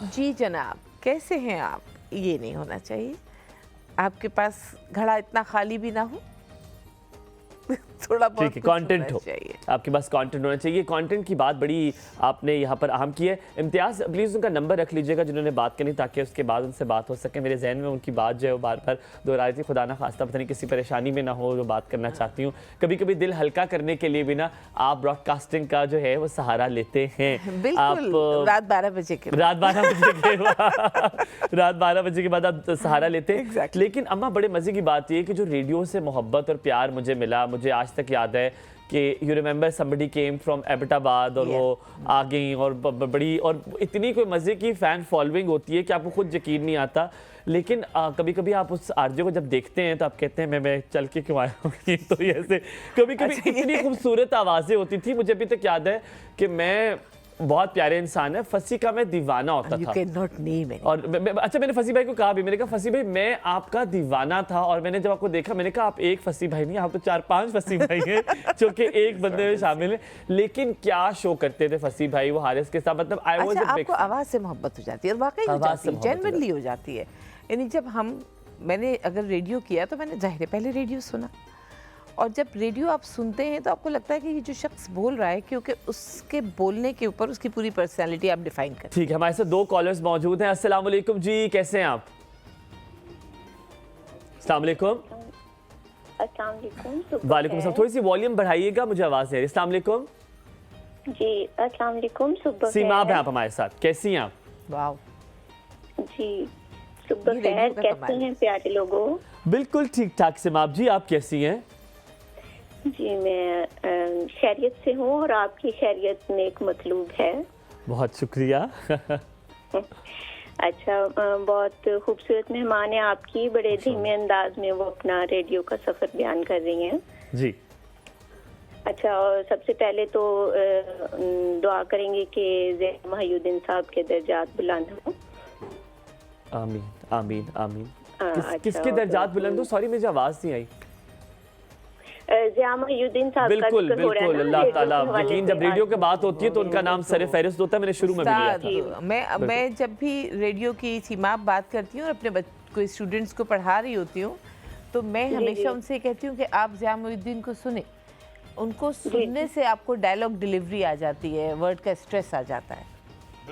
जी जनाब कैसे हैं आप, ये नहीं होना चाहिए। आपके पास घड़ा इतना खाली भी ना हो, थोड़ा बहुत कंटेंट हो चाहिए, आपके पास कंटेंट होना चाहिए। कंटेंट की बात बड़ी आपने यहाँ पर अहम की है। इम्तियाज़ प्लीज़ उनका नंबर रख लीजिएगा जिन्होंने बात करनी, ताकि उसके बाद उनसे बात हो सके। मेरे जहन में उनकी बात जो है वो बार बार दोहरा रही थी, खुदा ना खास्ता पता नहीं किसी परेशानी में ना हो जो बात करना चाहती हूँ। कभी कभी दिल हल्का करने के लिए भी ना आप ब्रॉडकास्टिंग का जो है वो सहारा लेते हैं। बिल्कुल, रात 12 बजे के रात 12 बजे के बाद आप सहारा लेते हैं। Exactly. लेकिन अम्मा बड़े मजे की बात ये है कि जो रेडियो से मोहब्बत और प्यार मुझे मिला, मुझे आज तक याद है कि you remember somebody came from Abbottabad और वो आ गई और बड़ी और इतनी कोई मज़े की फ़ैन फॉलोइंग होती है कि आपको खुद यकीन नहीं आता। लेकिन कभी कभी आप उस आरजे को जब देखते हैं तो आप कहते हैं मैं चल के क्यों आया हूँ। तो ये ऐसे कभी कभी इतनी खूबसूरत आवाज़ें होती थी। मुझे अभी तक याद है कि मैं बहुत प्यारे इंसान है, फसी का मैं दीवाना होता था। और अच्छा मैंने फसी भाई को कहा भी, मैंने कहा फसी भाई मैं आपका दीवाना था। और मैंने जब आपको देखा मैंने कहा आप एक फसी भाई नहीं, आप तो 4-5 फसी भाई हैं जो कि एक बंदे में शामिल है। लेकिन क्या शो करते थे फसी भाई वो हारिस के साथ, मतलब आई वाज अ बिग। आपको आवाज़ से मोहब्बत हो जाती है और वाकई हो जाती है, जेन्युइनली हो जाती है। यानी जब मैंने अगर रेडियो किया तो मैंने जाहिर है पहले रेडियो सुना, और जब रेडियो आप सुनते हैं तो आपको लगता है कि ये जो शख्स बोल रहा है, क्योंकि उसके बोलने के ऊपर उसकी पूरी पर्सनालिटी आप डिफाइन करते हैं। ठीक है, हमारे साथ 2 कॉलर्स मौजूद हैं। अस्सलाम वालेकुम जी, कैसे हैं आप? अस्सलाम वालेकुम। अस्सलाम वालेकुम। वालेकुम सलाम। थोड़ी सी वॉल्यूम बढ़ाइएगा, मुझे आवाज़ है। अस्सलाम वालेकुम जी। अस्सलाम वालेकुम। सुबह सीमा है आप हमारे साथ, कैसी हैं आप? वाह जी, सुबह खैर, कैसे हैं प्यारे लोगों? बिल्कुल ठीक ठाक सीमा जी, आप कैसी हैं? जी मैं खैरियत से हूँ और आपकी खैरियत नेक मतलूब है। बहुत शुक्रिया। अच्छा, बहुत खूबसूरत मेहमान है आपकी, बड़े धीमे अंदाज में वो अपना रेडियो का सफ़र बयान कर रही हैं जी। अच्छा, और सबसे पहले तो दुआ करेंगे कि ज़ैन महिउद्दीन साहब के दर्जात बुलंद हों। आमीन आमीन आमीन। अच्छा, किसके दर्जात बुलंद हो? सॉरी मुझे आवाज़ नहीं आई। ज़ैन महिउद्दीन साहब का बिल्कुल जिक्र हो रहा है बिल्कुल, ना, अल्लाह ताला रेडियो के यकीन, जब रेडियो की बात होती है तो उनका नाम सर फहरिस्त होता है। मैंने शुरू में भी लिया था। मैं जब भी रेडियो की सीमा बात करती हूँ और अपने कोई स्टूडेंट्स को पढ़ा रही होती हूँ तो मैं हमेशा उनसे कहती हूँ कि आप ज़ैन महिउद्दीन को सुने। उनको सुनने से आपको डायलॉग डिलीवरी आ जाती है, वर्ड का स्ट्रेस आ जाता है।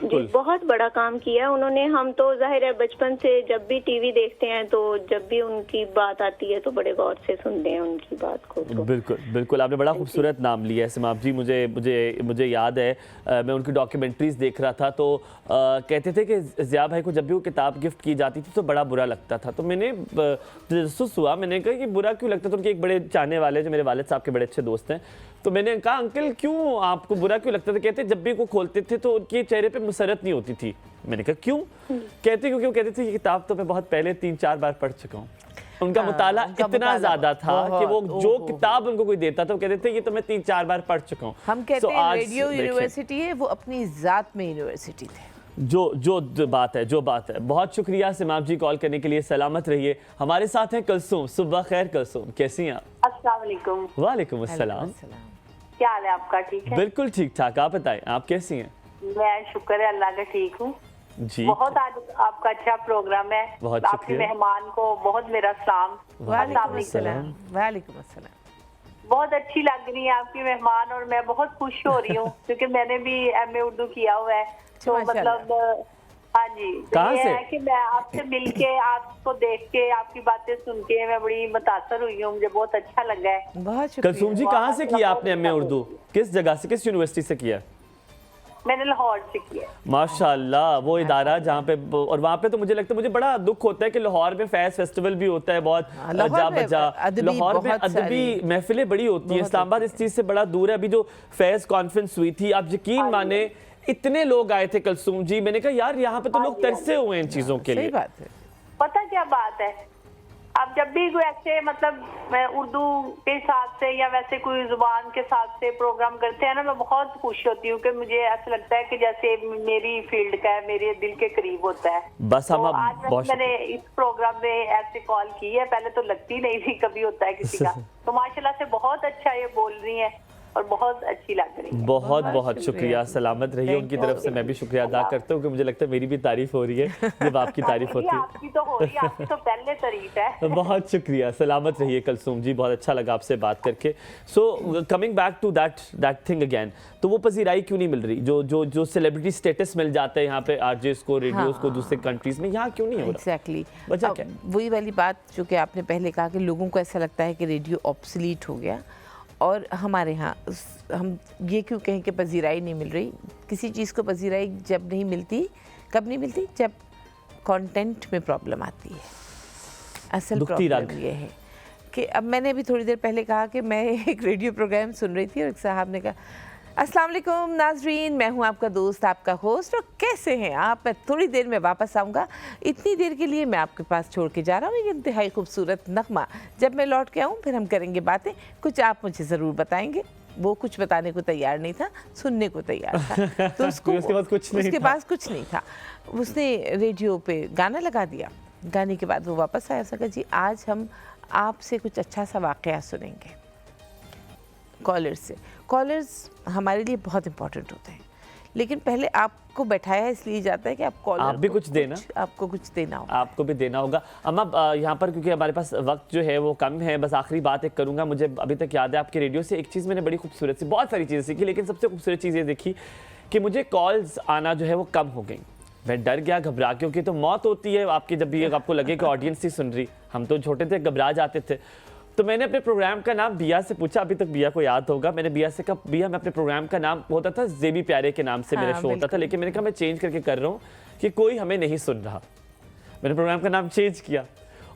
जी, बहुत बड़ा काम किया उन्होंने। हम तो जाहिर है बचपन से जब भी टीवी देखते हैं तो जब भी उनकी बात आती है तो बड़े गौर से सुनते हैं उनकी बात को। तो बिल्कुल बिल्कुल, आपने बड़ा खूबसूरत नाम लिया है सिमाप जी। मुझे याद है मैं उनकी डॉक्यूमेंट्रीज देख रहा था तो कहते थे कि ज़िया भाई को जब भी वो किताब गिफ्ट की जाती थी तो बड़ा बुरा लगता था। तो मैंने तजस्सुस हुआ, मैंने कहा कि बुरा क्यों लगता था। उनके एक बड़े चाहने वाले जो मेरे वालिद साहब के बड़े अच्छे दोस्त हैं, तो मैंने कहा अंकल क्यों आपको बुरा क्यों लगता था? कहते जब भी वो खोलते थे तो उनके चेहरे पे मुसरत नहीं होती थी। मैंने कहा क्यों? कहते क्योंकि वो कहते थे ये किताब तो मैं बहुत पहले 3-4 बार पढ़ चुका हूँ। उनका मुताला इतना ज्यादा था कि वो जो किताब उनको कोई देता था वो कहते थे ये तो मैं 3-4 बार पढ़ चुका हूँ। हम कहते हैं रेडियो यूनिवर्सिटी है, वो अपनी जात में यूनिवर्सिटी थे। जो बात है। बहुत शुक्रिया सिमाप जी कॉल करने के लिए। सलामत रहिए। हमारे साथ हैं कुलसूम। सुबह खैर कुलसूम, कैसी हैं आप? अस्सलाम वालेकुम। वालेकुम अस्सलाम। क्या हाल है आपका? ठीक है, बिल्कुल ठीक ठाक। आप बताएं आप कैसी हैं? मैं शुक्र है अल्लाह का ठीक हूँ जी। बहुत आज आपका अच्छा प्रोग्राम है। बहुत आपके मेहमान को बहुत मेरा सलाम। वालेकुम अस्सलाम। वालेकुम अस्सलाम। बहुत अच्छी लग रही है आपकी मेहमान और मैं बहुत खुश हो रही हूँ क्योंकि मैंने भी MA उर्दू किया हुआ है। तो मतलब हाँ जी, कहाँ ये से? है कि मैं आपसे मिलके, आपको देख के, आपकी बातें सुन के मैं बड़ी मुतासर हुई हूँ। मुझे बहुत अच्छा लगा है। बहुत शुक्रिया। कुलसूम जी कहाँ से किया आपने MA उर्दू? किस जगह से, किस यूनिवर्सिटी से किया? मैंने लाहौर से किया। माशाल्लाह, वो इदारा जहाँ पे, और वहाँ पे तो मुझे लगता है, मुझे बड़ा दुख होता है कि लाहौर में फैज फेस्टिवल भी होता है बहुत जा बजा। लाहौर में अदबी महफिलें बड़ी होती हैं। इस्लामाबाद इस चीज़ से बड़ा दूर है। अभी जो फैज कॉन्फ्रेंस हुई थी, आप यकीन माने इतने लोग आए थे कुलसूम जी, मैंने कहा यार यहाँ पे तो लोग तरसे हुए हैं इन चीज़ों के लिए। सही बात है। पता क्या बात है, आप जब भी कोई ऐसे मतलब उर्दू के साथ से या वैसे कोई जुबान के साथ से प्रोग्राम करते हैं ना, मैं बहुत खुश होती हूँ कि मुझे ऐसा लगता है कि जैसे मेरी फील्ड का है, मेरे दिल के करीब होता है। बस हम तो आज मैंने इस प्रोग्राम में ऐसे कॉल की है, पहले तो लगती नहीं थी कभी होता है किसी का। तो माशाल्लाह से बहुत अच्छा ये बोल रही है और बहुत अच्छी लग रही है। बहुत बहुत शुक्रिया, सलामत रहिए। उनकी तरफ से मैं भी शुक्रिया अदा करता हूँ कि मुझे लगता है मेरी भी तारीफ हो रही है जब आपकी तारीफ होती है। आपकी तो हो रही है, आपकी तो पहले तारीफ है। बहुत शुक्रिया, सलामत रहिए कुलसूम जी, बहुत अच्छा लगा आपसे बात करके। So coming back to that thing again, तो वो पजीराई क्यों नहीं मिल रही जो सेलिब्रिटी स्टेटस मिल जाता है यहाँ पे आरजेस को, रेडियोस को दूसरे कंट्रीज में, यहाँ क्यों नहीं हो रहा? एग्जैक्टली, वजह क्या? वही वाली बात जो कि आपने पहले कहा कि लोगों को ऐसा लगता है कि रेडियो ऑब्सोलीट हो गया, और हमारे यहाँ हम ये क्यों कहें कि पजीराई नहीं मिल रही। किसी चीज़ को पजीराई जब नहीं मिलती, कब नहीं मिलती? जब कंटेंट में प्रॉब्लम आती है। असल प्रॉब्लम ये है कि अब मैंने अभी थोड़ी देर पहले कहा कि मैं एक रेडियो प्रोग्राम सुन रही थी और एक साहब ने कहा, अस्सलाम वालेकुम नाजरीन, मैं हूं आपका दोस्त, आपका होस्ट, और कैसे हैं आप? मैं थोड़ी देर में वापस आऊँगा, इतनी देर के लिए मैं आपके पास छोड़ के जा रहा हूँ एक इंतहाई खूबसूरत नगमा। जब मैं लौट के आऊँ फिर हम करेंगे बातें, कुछ आप मुझे ज़रूर बताएंगे। वो कुछ बताने को तैयार नहीं था, सुनने को तैयार था। तो उसके पास कुछ नहीं था। उसने रेडियो पे गाना लगा दिया, गाने के बाद वो वापस आया, उसने कहा जी आज हम आपसे कुछ अच्छा सा वाक़या सुनेंगे कॉलर्स से। कॉलर्स हमारे लिए बहुत इंपॉर्टेंट होते हैं, लेकिन पहले आपको बैठाया इसलिए जाता है कि आप कॉलर, आप भी कुछ देना, आपको कुछ देना होगा, आपको भी देना होगा। अम्मा यहाँ पर क्योंकि हमारे पास वक्त जो है वो कम है, बस आखिरी बात एक करूँगा। मुझे अभी तक याद है आपके रेडियो से एक चीज़ मैंने बड़ी खूबसूरत सी, बहुत सारी चीज़ें सीखी, लेकिन सबसे खूबसूरत चीज़ ये देखी कि मुझे कॉल्स आना जो है वो कम हो गई। मैं डर गया, घबरा, क्योंकि तो मौत होती है आपकी जब भी आपको लगे कि ऑडियंस ही सुन रही। हम तो छोटे थे, घबरा जाते थे। तो मैंने अपने प्रोग्राम का नाम बिया से पूछा, अभी तक बिया को याद होगा, मैंने बिया से कहा बिया मैं अपने प्रोग्राम का नाम होता था जेबी प्यारे के नाम से मेरा शो होता था, लेकिन मैंने कहा मैं चेंज करके कर रहा हूँ कि कोई हमें नहीं सुन रहा। मैंने प्रोग्राम का नाम चेंज किया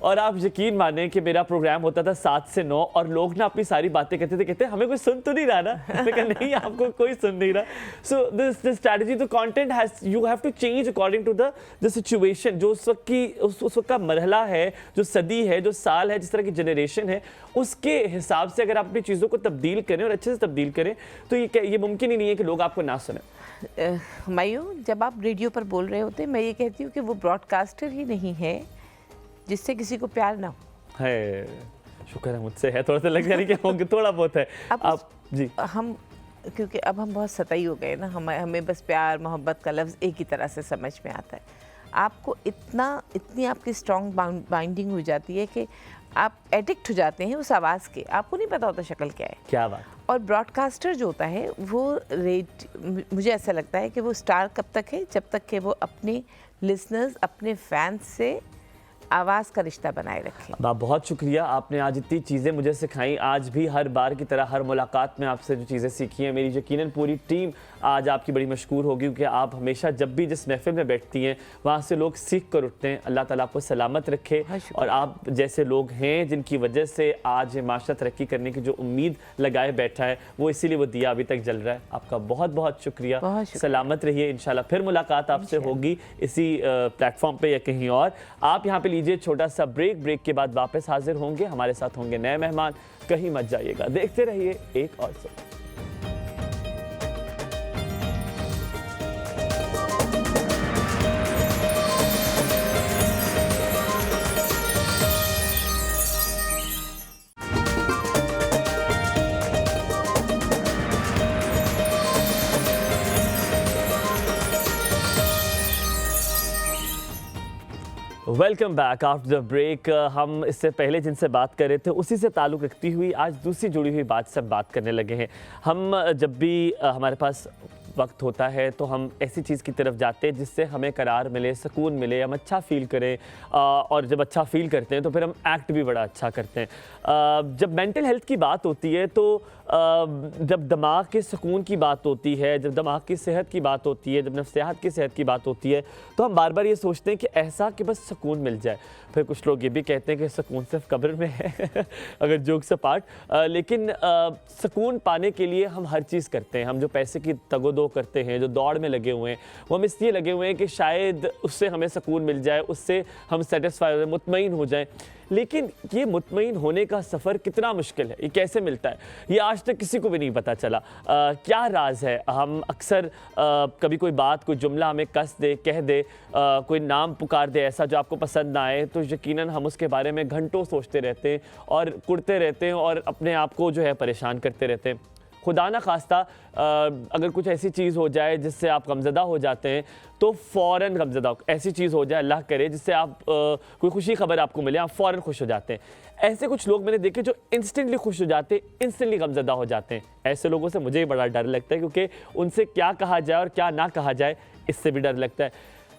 और आप यकीन माने कि मेरा प्रोग्राम होता था 7 से 9 और लोग ना अपनी सारी बातें कहते हमें कोई सुन तो नहीं रहा ना। मैंने कहा नहीं, आपको कोई सुन नहीं रहा। So this strategy, the content has, you have to change according to the situation, जो उस वक्त की उस वक्त का मरहला है, जो सदी है, जो साल है, जिस तरह की जनरेशन है, उसके हिसाब से अगर आप अपनी चीज़ों को तब्दील करें और अच्छे से तब्दील करें तो ये मुमकिन ही नहीं है कि लोग आपको ना सुने। मायूं, जब आप रेडियो पर बोल रहे होते, मैं ये कहती हूँ कि वो ब्रॉडकास्टर ही नहीं है जिससे किसी को प्यार ना हो। है, शुक्र है मुझसे है, थोड़ा सा लग रहा है कि होंगे, थोड़ा बहुत है। आप जी, हम क्योंकि अब हम बहुत सतही हो गए ना, हमें बस प्यार मोहब्बत का लफ्ज़ एक ही तरह से समझ में आता है। आपको इतनी आपकी स्ट्रॉन्ग बाइंडिंग हो जाती है कि आप एडिक्ट हो जाते हैं उस आवाज़ के, आपको नहीं पता होता शक्ल क्या है। क्या बात। और ब्रॉडकास्टर जो होता है वो मुझे ऐसा लगता है कि वो स्टार कब तक है, जब तक कि वो अपने लिसनर्स, अपने फैंस से आवाज़ का रिश्ता बनाए रखें। बहुत शुक्रिया, आपने आज इतनी चीज़ें मुझे सिखाई। आज भी हर बार की तरह हर मुलाकात में आपसे जो चीज़ें सीखी हैं, मेरी यकीनन पूरी टीम आज आपकी बड़ी मशकूर होगी, क्योंकि आप हमेशा जब भी जिस महफिल में बैठती हैं वहाँ से लोग सीख कर उठते हैं। अल्लाह ताला आपको सलामत रखे और आप जैसे लोग हैं जिनकी वजह से आज माशरा तरक्की करने की जो उम्मीद लगाए बैठा है, वो इसीलिए वो दिया अभी तक जल रहा है। आपका बहुत बहुत शुक्रिया, सलामत रहिए। इंशाल्लाह फिर मुलाकात आपसे होगी इसी प्लेटफॉर्म पर या कहीं और। आप यहाँ पर लीजिए छोटा सा ब्रेक के बाद वापस हाजिर होंगे, हमारे साथ होंगे नए मेहमान। कहीं मत जाइएगा, देखते रहिए एक और से। Welcome back after the break. हम इससे पहले जिनसे बात कर रहे थे उसी से ताल्लुक़ रखती हुई आज दूसरी जुड़ी हुई बात से बात करने लगे हैं। हम जब भी हमारे पास वक्त होता है तो हम ऐसी चीज़ की तरफ जाते हैं जिससे हमें करार मिले, सुकून मिले, हम अच्छा फ़ील करें, और जब अच्छा फ़ील करते हैं तो फिर हम एक्ट भी बड़ा अच्छा करते हैं। जब मेंटल हेल्थ की बात होती है तो जब दिमाग के सुकून की बात होती है, जब दिमाग की सेहत की बात होती है, जब नफ्सियात की सेहत की बात होती है, तो हम बार बार ये सोचते हैं कि ऐसा कि बस सुकून मिल जाए। फिर कुछ लोग ये भी कहते हैं कि सुकून सिर्फ कब्र में है अगर जोक्स अपार्ट, लेकिन सुकून पाने के लिए हम हर चीज़ करते हैं। हम जो पैसे की तगोदो करते हैं, जो दौड़ में लगे हुए हैं, वो हम इसलिए लगे हुए हैं कि शायद उससे हमें सुकून मिल जाए, उससे हम सेटिस्फाई हो जाए, मुतमईन हो जाएं। लेकिन ये मुतमईन होने का सफ़र कितना मुश्किल है, ये कैसे मिलता है, ये आज तक किसी को भी नहीं पता चला। क्या राज है? हम अक्सर कभी कोई बात, कोई जुमला हमें कस दे, कह दे, कोई नाम पुकार दे ऐसा जो आपको पसंद ना आए, तो यकीनन हम उसके बारे में घंटों सोचते रहते हैं और कुड़ते रहते हैं और अपने आप को जो है परेशान करते रहते हैं। खुदा ना खास्ता अगर कुछ ऐसी चीज़ हो जाए जिससे आप गमज़दा हो जाते हैं तो फ़ौरन गमज़दा, ऐसी चीज़ हो जाए अल्लाह करे जिससे आप कोई खुशी खबर आपको मिले, आप फ़ौरन खुश हो जाते हैं। ऐसे कुछ लोग मैंने देखे जो इंस्टेंटली खुश हो जाते हैं, इंस्टेंटली गमज़दा हो जाते हैं। ऐसे लोगों से मुझे बड़ा डर लगता है, क्योंकि उनसे क्या कहा जाए और क्या ना कहा जाए इससे भी डर लगता है।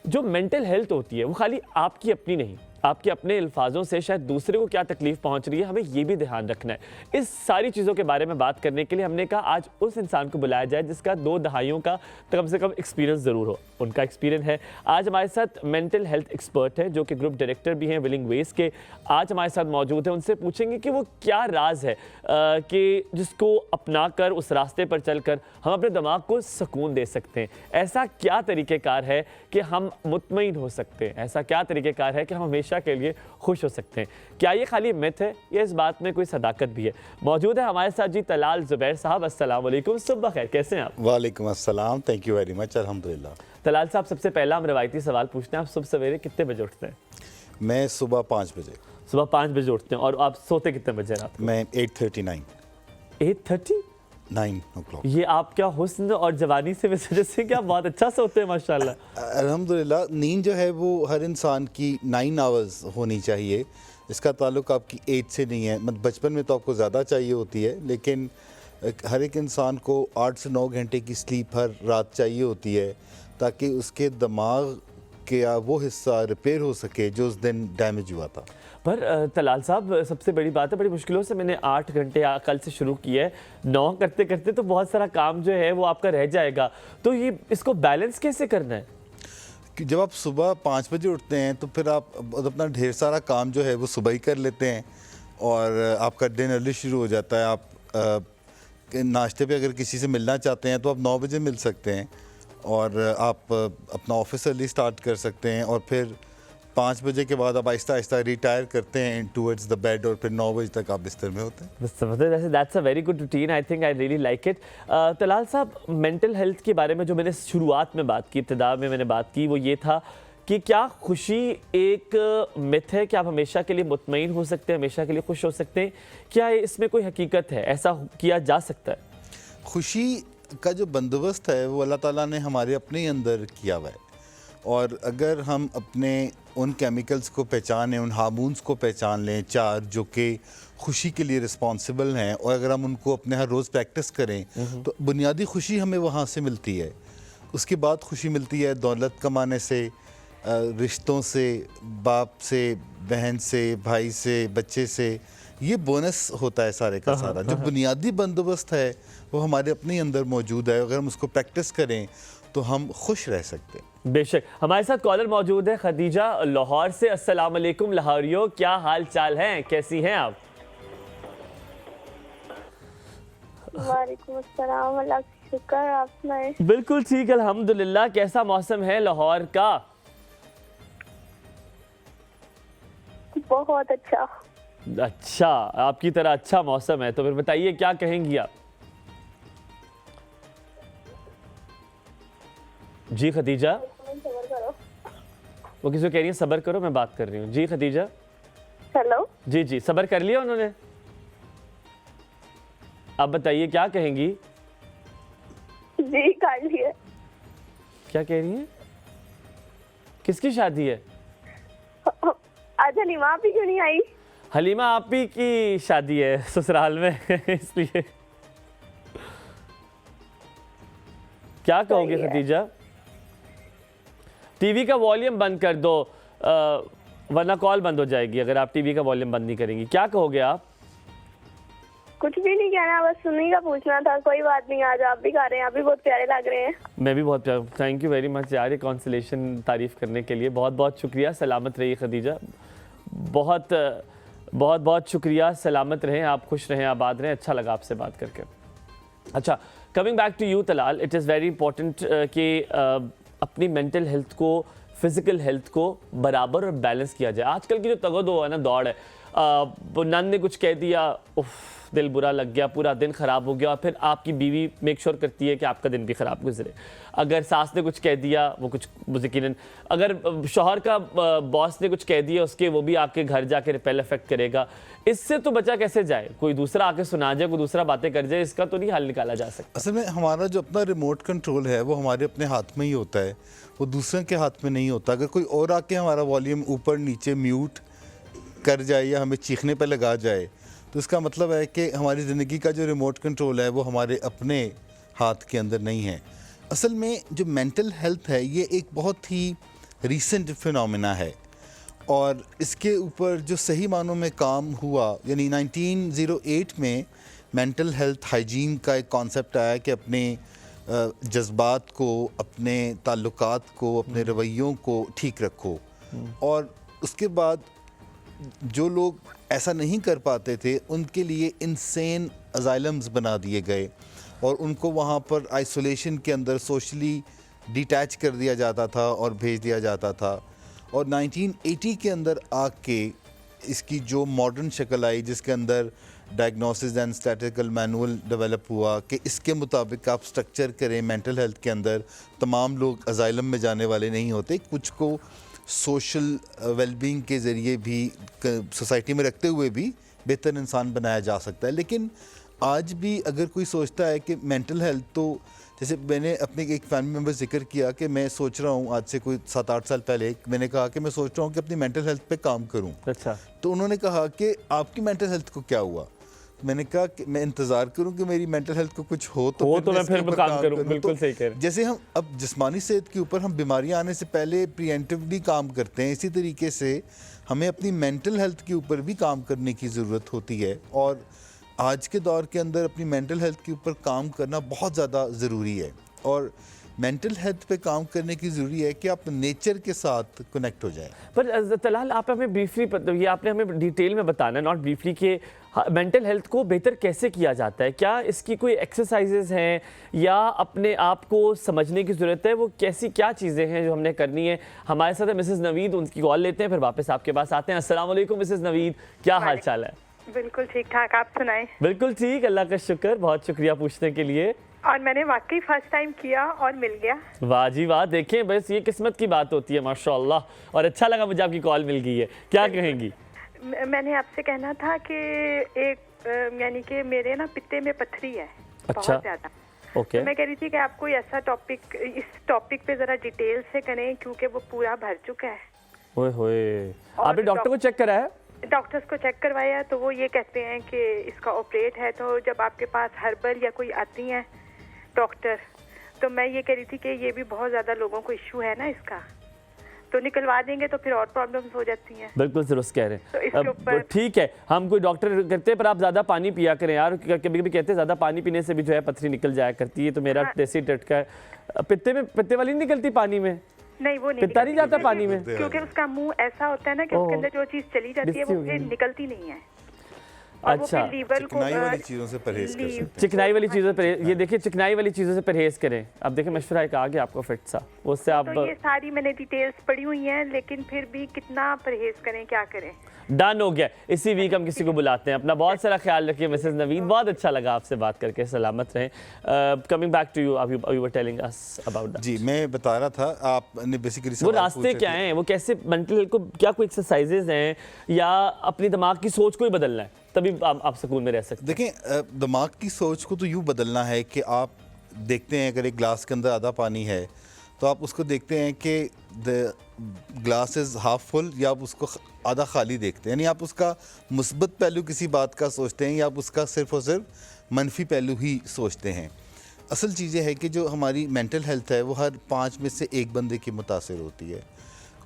जो मेंटल हेल्थ होती है वो खाली आपकी अपनी नहीं, आपके अपने अल्फाजों से शायद दूसरे को क्या तकलीफ पहुंच रही है, हमें ये भी ध्यान रखना है। इस सारी चीज़ों के बारे में बात करने के लिए हमने कहा आज उस इंसान को बुलाया जाए जिसका 2 दहाइयों का कम से कम एक्सपीरियंस ज़रूर हो। उनका एक्सपीरियंस है। आज हमारे साथ मेंटल हेल्थ एक्सपर्ट है जो कि ग्रुप डायरेक्टर भी हैं विलिंग वेज के, आज हमारे साथ मौजूद है। उनसे पूछेंगे कि वो क्या राज है कि जिसको अपना कर, उस रास्ते पर चलकर हम अपने दिमाग को सुकून दे सकते हैं। ऐसा क्या तरीक़ेकार है कि हम मुतमईन हो सकते हैं, ऐसा क्या तरीक़ेकार है कि हम हमेशा के लिए खुश हो सकते हैं। क्या ये खाली मिथ है या इस बात में कोई सदाकत भी है? मौजूद है हमारे साथ जी तलाल ज़ुबैर साहब। अस्सलाम वालेकुम, सुबह खैर, कैसे हैं आप? वालेकुम अस्सलाम, थैंक यू वेरी मच, अल्हम्दुलिल्लाह। तलाल साहब, सबसे पहला हम रवायती सवाल पूछते हैं, आप सुबह सवेरे कितने बजे उठते हैं? मैं सुबह 5 बजे। सुबह 5 बजे उठते हैं और आप सोते कितने बजे रात? मैं 8:39। 8:39 o'clock। ये आप क्या हुस्न और जवानी से वजह से क्या बहुत अच्छा सोते हैं माशाल्लाह। अल्हम्दुलिल्लाह, नींद जो है वो हर इंसान की 9 आवर्स होनी चाहिए। इसका ताल्लुक आपकी एज से नहीं है, मतलब बचपन में तो आपको ज़्यादा चाहिए होती है, लेकिन हर एक इंसान को 8 से 9 घंटे की स्लीप हर रात चाहिए होती है ताकि उसके दिमाग के वो हिस्सा रिपेयर हो सके जो उस दिन डैमेज हुआ था। पर तलाल साहब, सबसे बड़ी बात है, बड़ी मुश्किलों से मैंने 8 घंटे कल से शुरू किया है, 9 करते करते तो बहुत सारा काम जो है वो आपका रह जाएगा। तो ये इसको बैलेंस कैसे करना है? कि जब आप सुबह 5 बजे उठते हैं तो फिर आप अपना ढेर सारा काम जो है वो सुबह ही कर लेते हैं और आपका दिन अर्ली शुरू हो जाता है। आप नाश्ते पे अगर किसी से मिलना चाहते हैं तो आप 9 बजे मिल सकते हैं और आप अपना ऑफिस अर्ली स्टार्ट कर सकते हैं और फिर 5 बजे के बाद आप आहिस्ता आहिस्ता रिटायर करते हैं टूवर्ड्स द बेड और फिर 9 बजे तक आप बिस्तर में होते हैं। That's a very good routine, I think I really like it. Talal साहब, मेंटल हेल्थ के बारे में जो मैंने शुरुआत में बात की, इब्तिदा में मैंने बात की, वो ये था कि क्या खुशी एक मिथ है कि आप हमेशा के लिए मुतमईन हो सकते हैं, हमेशा के लिए खुश हो सकते हैं? क्या इसमें कोई हकीकत है, ऐसा किया जा सकता है? खुशी का जो बंदोबस्त है वो अल्लाह ताला ने हमारे अपने ही अंदर किया हुआ है और अगर हम अपने उन केमिकल्स को पहचानें, उन हार्मोन्स को पहचान लें 4 जो कि खुशी के लिए रिस्पॉन्सिबल हैं और अगर हम उनको अपने हर रोज़ प्रैक्टिस करें तो बुनियादी खुशी हमें वहाँ से मिलती है। उसके बाद खुशी मिलती है दौलत कमाने से, रिश्तों से, बाप से, बहन से, भाई से, बच्चे से। ये बोनस होता है सारे का सारा। जो बुनियादी बंदोबस्त है वो हमारे अपने अंदर मौजूद है, अगर हम उसको प्रैक्टिस करें तो हम खुश रह सकते हैं। बेशक। हमारे साथ कॉलर मौजूद है खदीजा लाहौर से। अस्सलाम वालेकुम लाहौरियो, क्या हाल चाल हैं, कैसी हैं आप? वालेकुम अस्सलाम, अल्लाह का शुक्र, आप सुनाएं? बिल्कुल ठीक, अल्हम्दुलिल्लाह। कैसा मौसम है लाहौर का? बहुत अच्छा। अच्छा, आपकी तरह अच्छा मौसम है, तो फिर बताइए क्या कहेंगी आप? जी खदीजा। वो किसी को कह रही है सब्र करो, मैं बात कर रही हूँ। जी खदीजा। हेलो। जी जी, सब्र कर लिया उन्होंने? आप बताइए क्या कहेंगी? जी कर लिया। क्या कह रही हैं? किसकी शादी है? आज हलीमा आप ही क्यों नहीं आई? हलीमा आप ही की शादी है ससुराल में इसलिए। क्या कहोगे खदीजा? टीवी का वॉल्यूम बंद कर दो वरना कॉल बंद हो जाएगी अगर आप टीवी का वॉल्यूम बंद नहीं करेंगी। क्या कहोगे आप? कुछ भी नहीं कहना, बस सुनने का पूछना था। कोई बात नहीं, आज आप भी गा रहे हैं, आप भी बहुत प्यारे लग रहे हैं। मैं भी बहुत प्यार, थैंक यू वेरी मच यार, ये कॉन्सलेशन तारीफ करने के लिए बहुत बहुत शुक्रिया। सलामत रहिए खदीजा, बहुत बहुत बहुत शुक्रिया। सलामत रहें आप, खुश रहें, आबाद रहें। अच्छा लगा आपसे बात करके। अच्छा, coming back to you Talal, it is very important कि अपनी मेंटल हेल्थ को, फिज़िकल हेल्थ को बराबर और बैलेंस किया जाए। आजकल की जो तगदो है ना, दौड़ है, नन ने कुछ कह दिया, उफ दिल बुरा लग गया, पूरा दिन ख़राब हो गया, और फिर आपकी बीवी मेक श्योर करती है कि आपका दिन भी ख़राब गुजरे। अगर सास ने कुछ कह दिया, वो कुछ यकीनन, अगर शौहर का बॉस ने कुछ कह दिया उसके, वो भी आपके घर जाके रिपेल इफेक्ट करेगा। इससे तो बचा कैसे जाए? कोई दूसरा आके सुना जाए, कोई दूसरा बातें कर जाए, इसका तो नहीं हल निकाला जा सकता। असल में हमारा जो अपना रिमोट कंट्रोल है वो हमारे अपने हाथ में ही होता है, वो दूसरे के हाथ में नहीं होता। अगर कोई और आके हमारा वॉल्यूम ऊपर नीचे म्यूट कर जाए या हमें चीखने पे लगा जाए, तो इसका मतलब है कि हमारी ज़िंदगी का जो रिमोट कंट्रोल है वो हमारे अपने हाथ के अंदर नहीं है। असल में जो मेंटल हेल्थ है ये एक बहुत ही रीसेंट फिनोमेना है, और इसके ऊपर जो सही मानों में काम हुआ, यानी 1908 में मेंटल हेल्थ हाइजीन का एक कॉन्सेप्ट आया कि अपने जज्बात को, अपने ताल्लुकात को, अपने रवैयों को ठीक रखो। और उसके बाद जो लोग ऐसा नहीं कर पाते थे उनके लिए इंसेन अजाइलम्स बना दिए गए, और उनको वहाँ पर आइसोलेशन के अंदर सोशली डिटैच कर दिया जाता था और भेज दिया जाता था। और 1980 के अंदर आके इसकी जो मॉडर्न शक्ल आई, जिसके अंदर diagnosis and statistical manual develop हुआ कि इसके मुताबिक आप स्ट्रक्चर करें मेंटल हेल्थ के अंदर। तमाम लोग अजाइलम में जाने वाले नहीं होते, कुछ को सोशल वेलबींग के ज़रिए भी सोसाइटी में रखते हुए भी बेहतर इंसान बनाया जा सकता है। लेकिन आज भी अगर कोई सोचता है कि मेंटल हेल्थ, तो जैसे मैंने अपने एक फैमिली मेम्बर जिक्र किया कि मैं सोच रहा हूँ, आज से कोई 7-8 साल पहले मैंने कहा कि मैं सोच रहा हूँ कि अपनी मेंटल हेल्थ पे काम करूँ। अच्छा। तो उन्होंने कहा कि आपकी मेंटल हेल्थ को क्या हुआ? मैंने कहा कि मैं इंतज़ार करूं कि मेरी मेंटल हेल्थ को कुछ हो तो मैं फिर काम करूं। बिल्कुल सही कह रहे हैं। जैसे हम अब जिस्मानी सेहत के ऊपर हम बीमारियां आने से पहले प्रिवेंटिवली काम करते हैं, इसी तरीके से हमें अपनी मेंटल हेल्थ के ऊपर भी काम करने की ज़रूरत होती है। और आज के दौर के अंदर अपनी मेंटल हेल्थ के ऊपर काम करना बहुत ज़्यादा ज़रूरी है, और मेंटल हेल्थ पे काम करने की ज़रूरी है कि आप नेचर के साथ कनेक्ट हो जाए। पर तलाल, आप हमें ब्रीफली, ये आपने हमें डिटेल में बताना है, नॉट ब्रीफली, कि मेंटल हेल्थ को बेहतर कैसे किया जाता है? क्या इसकी कोई एक्सरसाइजेज हैं या अपने आप को समझने की ज़रूरत है? वो कैसी क्या चीज़ें हैं जो हमने करनी है? हमारे साथ है मिसेस नवीद, उनकी कॉल लेते हैं, फिर वापस आपके पास आते हैं। अस्सलाम वालेकुम मिसेस नवीद, क्या हाल चाल है? बिल्कुल ठीक ठाक, आप सुनाएं? बिल्कुल ठीक, अल्लाह का शुक्र, बहुत शुक्रिया पूछने के लिए। और मैंने वाकई फर्स्ट टाइम किया और मिल गया। वाह जी वाह, देखें बस ये किस्मत की बात होती है माशाल्लाह, और अच्छा लगा मुझे आपकी कॉल मिल गई है। क्या कहेंगी? मैंने आपसे कहना था कि एक यानी कि मेरे ना पित्ते में पथरी है। अच्छा। बहुत ज्यादा। ओके। तो मैं कह रही थी कि आप कोई ऐसा टॉपिक, इस टॉपिक पे जरा डिटेल से करें, क्योंकि वो पूरा भर चुका है। ओए होए, आपने डॉक्टर को चेक कराया? डॉक्टर्स को चेक करवाया तो वो ये कहते हैं कि इसका ऑपरेट है। तो जब आपके पास हर्बल या कोई आती हैं डॉक्टर, तो मैं ये कह रही थी कि ये भी बहुत ज़्यादा लोगों को इशू है ना इसका, तो निकलवा देंगे तो फिर और प्रॉब्लम्स हो जाती हैं। बिल्कुल दुरुस्त कह रहे हैं। तो इसके ऊपर ठीक है, हम कोई डॉक्टर करते हैं, पर आप ज़्यादा पानी पिया करें यार। कभी कभी कहते हैं ज़्यादा पानी पीने से भी जो है पथरी निकल जाया करती है, तो मेरा देसी टटका है। पित्ते वाली नहीं निकलती पानी में? नहीं, वो नहीं, पिता नहीं जाता पानी में, क्योंकि उसका मुंह ऐसा होता है ना कि उसके अंदर जो चीज़ चली जाती है वो फिर निकलती नहीं है। अच्छा, चिकनाई वाली चीज़ों से परहेज कर सकते हैं। चिकनाई वाली चीज़ों से परहेज, ये देखिए चिकनाई वाली चीज़ों से परहेज करें। अब देखिए मशवरा एक आ गया आपको फिट सा, उससे आप तो ये सारी मैंने डिटेल्स पढ़ी हुई हैं, लेकिन फिर भी कितना परहेज करें, क्या करें? डन हो गया। इसी वीक हम किसी को बुलाते हैं। अपना बहुत सारा ख्याल रखिए मिसेस नवीद, बहुत अच्छा लगा आपसे बात करके, सलामत रहें। Coming back to you, you were telling us about that. जी, मैं बता रहा था, आपने बेसिकली वो रास्ते क्या हैं, वो कैसे मेंटल हेल्थ को, क्या कोई एक्सरसाइजेज हैं या अपनी दिमाग की सोच को ही बदलना है, तभी आप सुकून में रह सकते हैं? देखें, दिमाग की सोच को तो यूँ बदलना है कि आप देखते हैं अगर एक ग्लास के अंदर आधा पानी है तो आप उसको देखते हैं कि the glass is half full, या आप उसको आधा खाली देखते हैं। यानी आप उसका मुस्बत पहलू किसी बात का सोचते हैं या आप उसका सिर्फ और सिर्फ मनफी पहलू ही सोचते हैं। असल चीज़ है कि जो हमारी मेंटल हेल्थ है वो हर 5 में से 1 बंदे की मुतासिर होती है।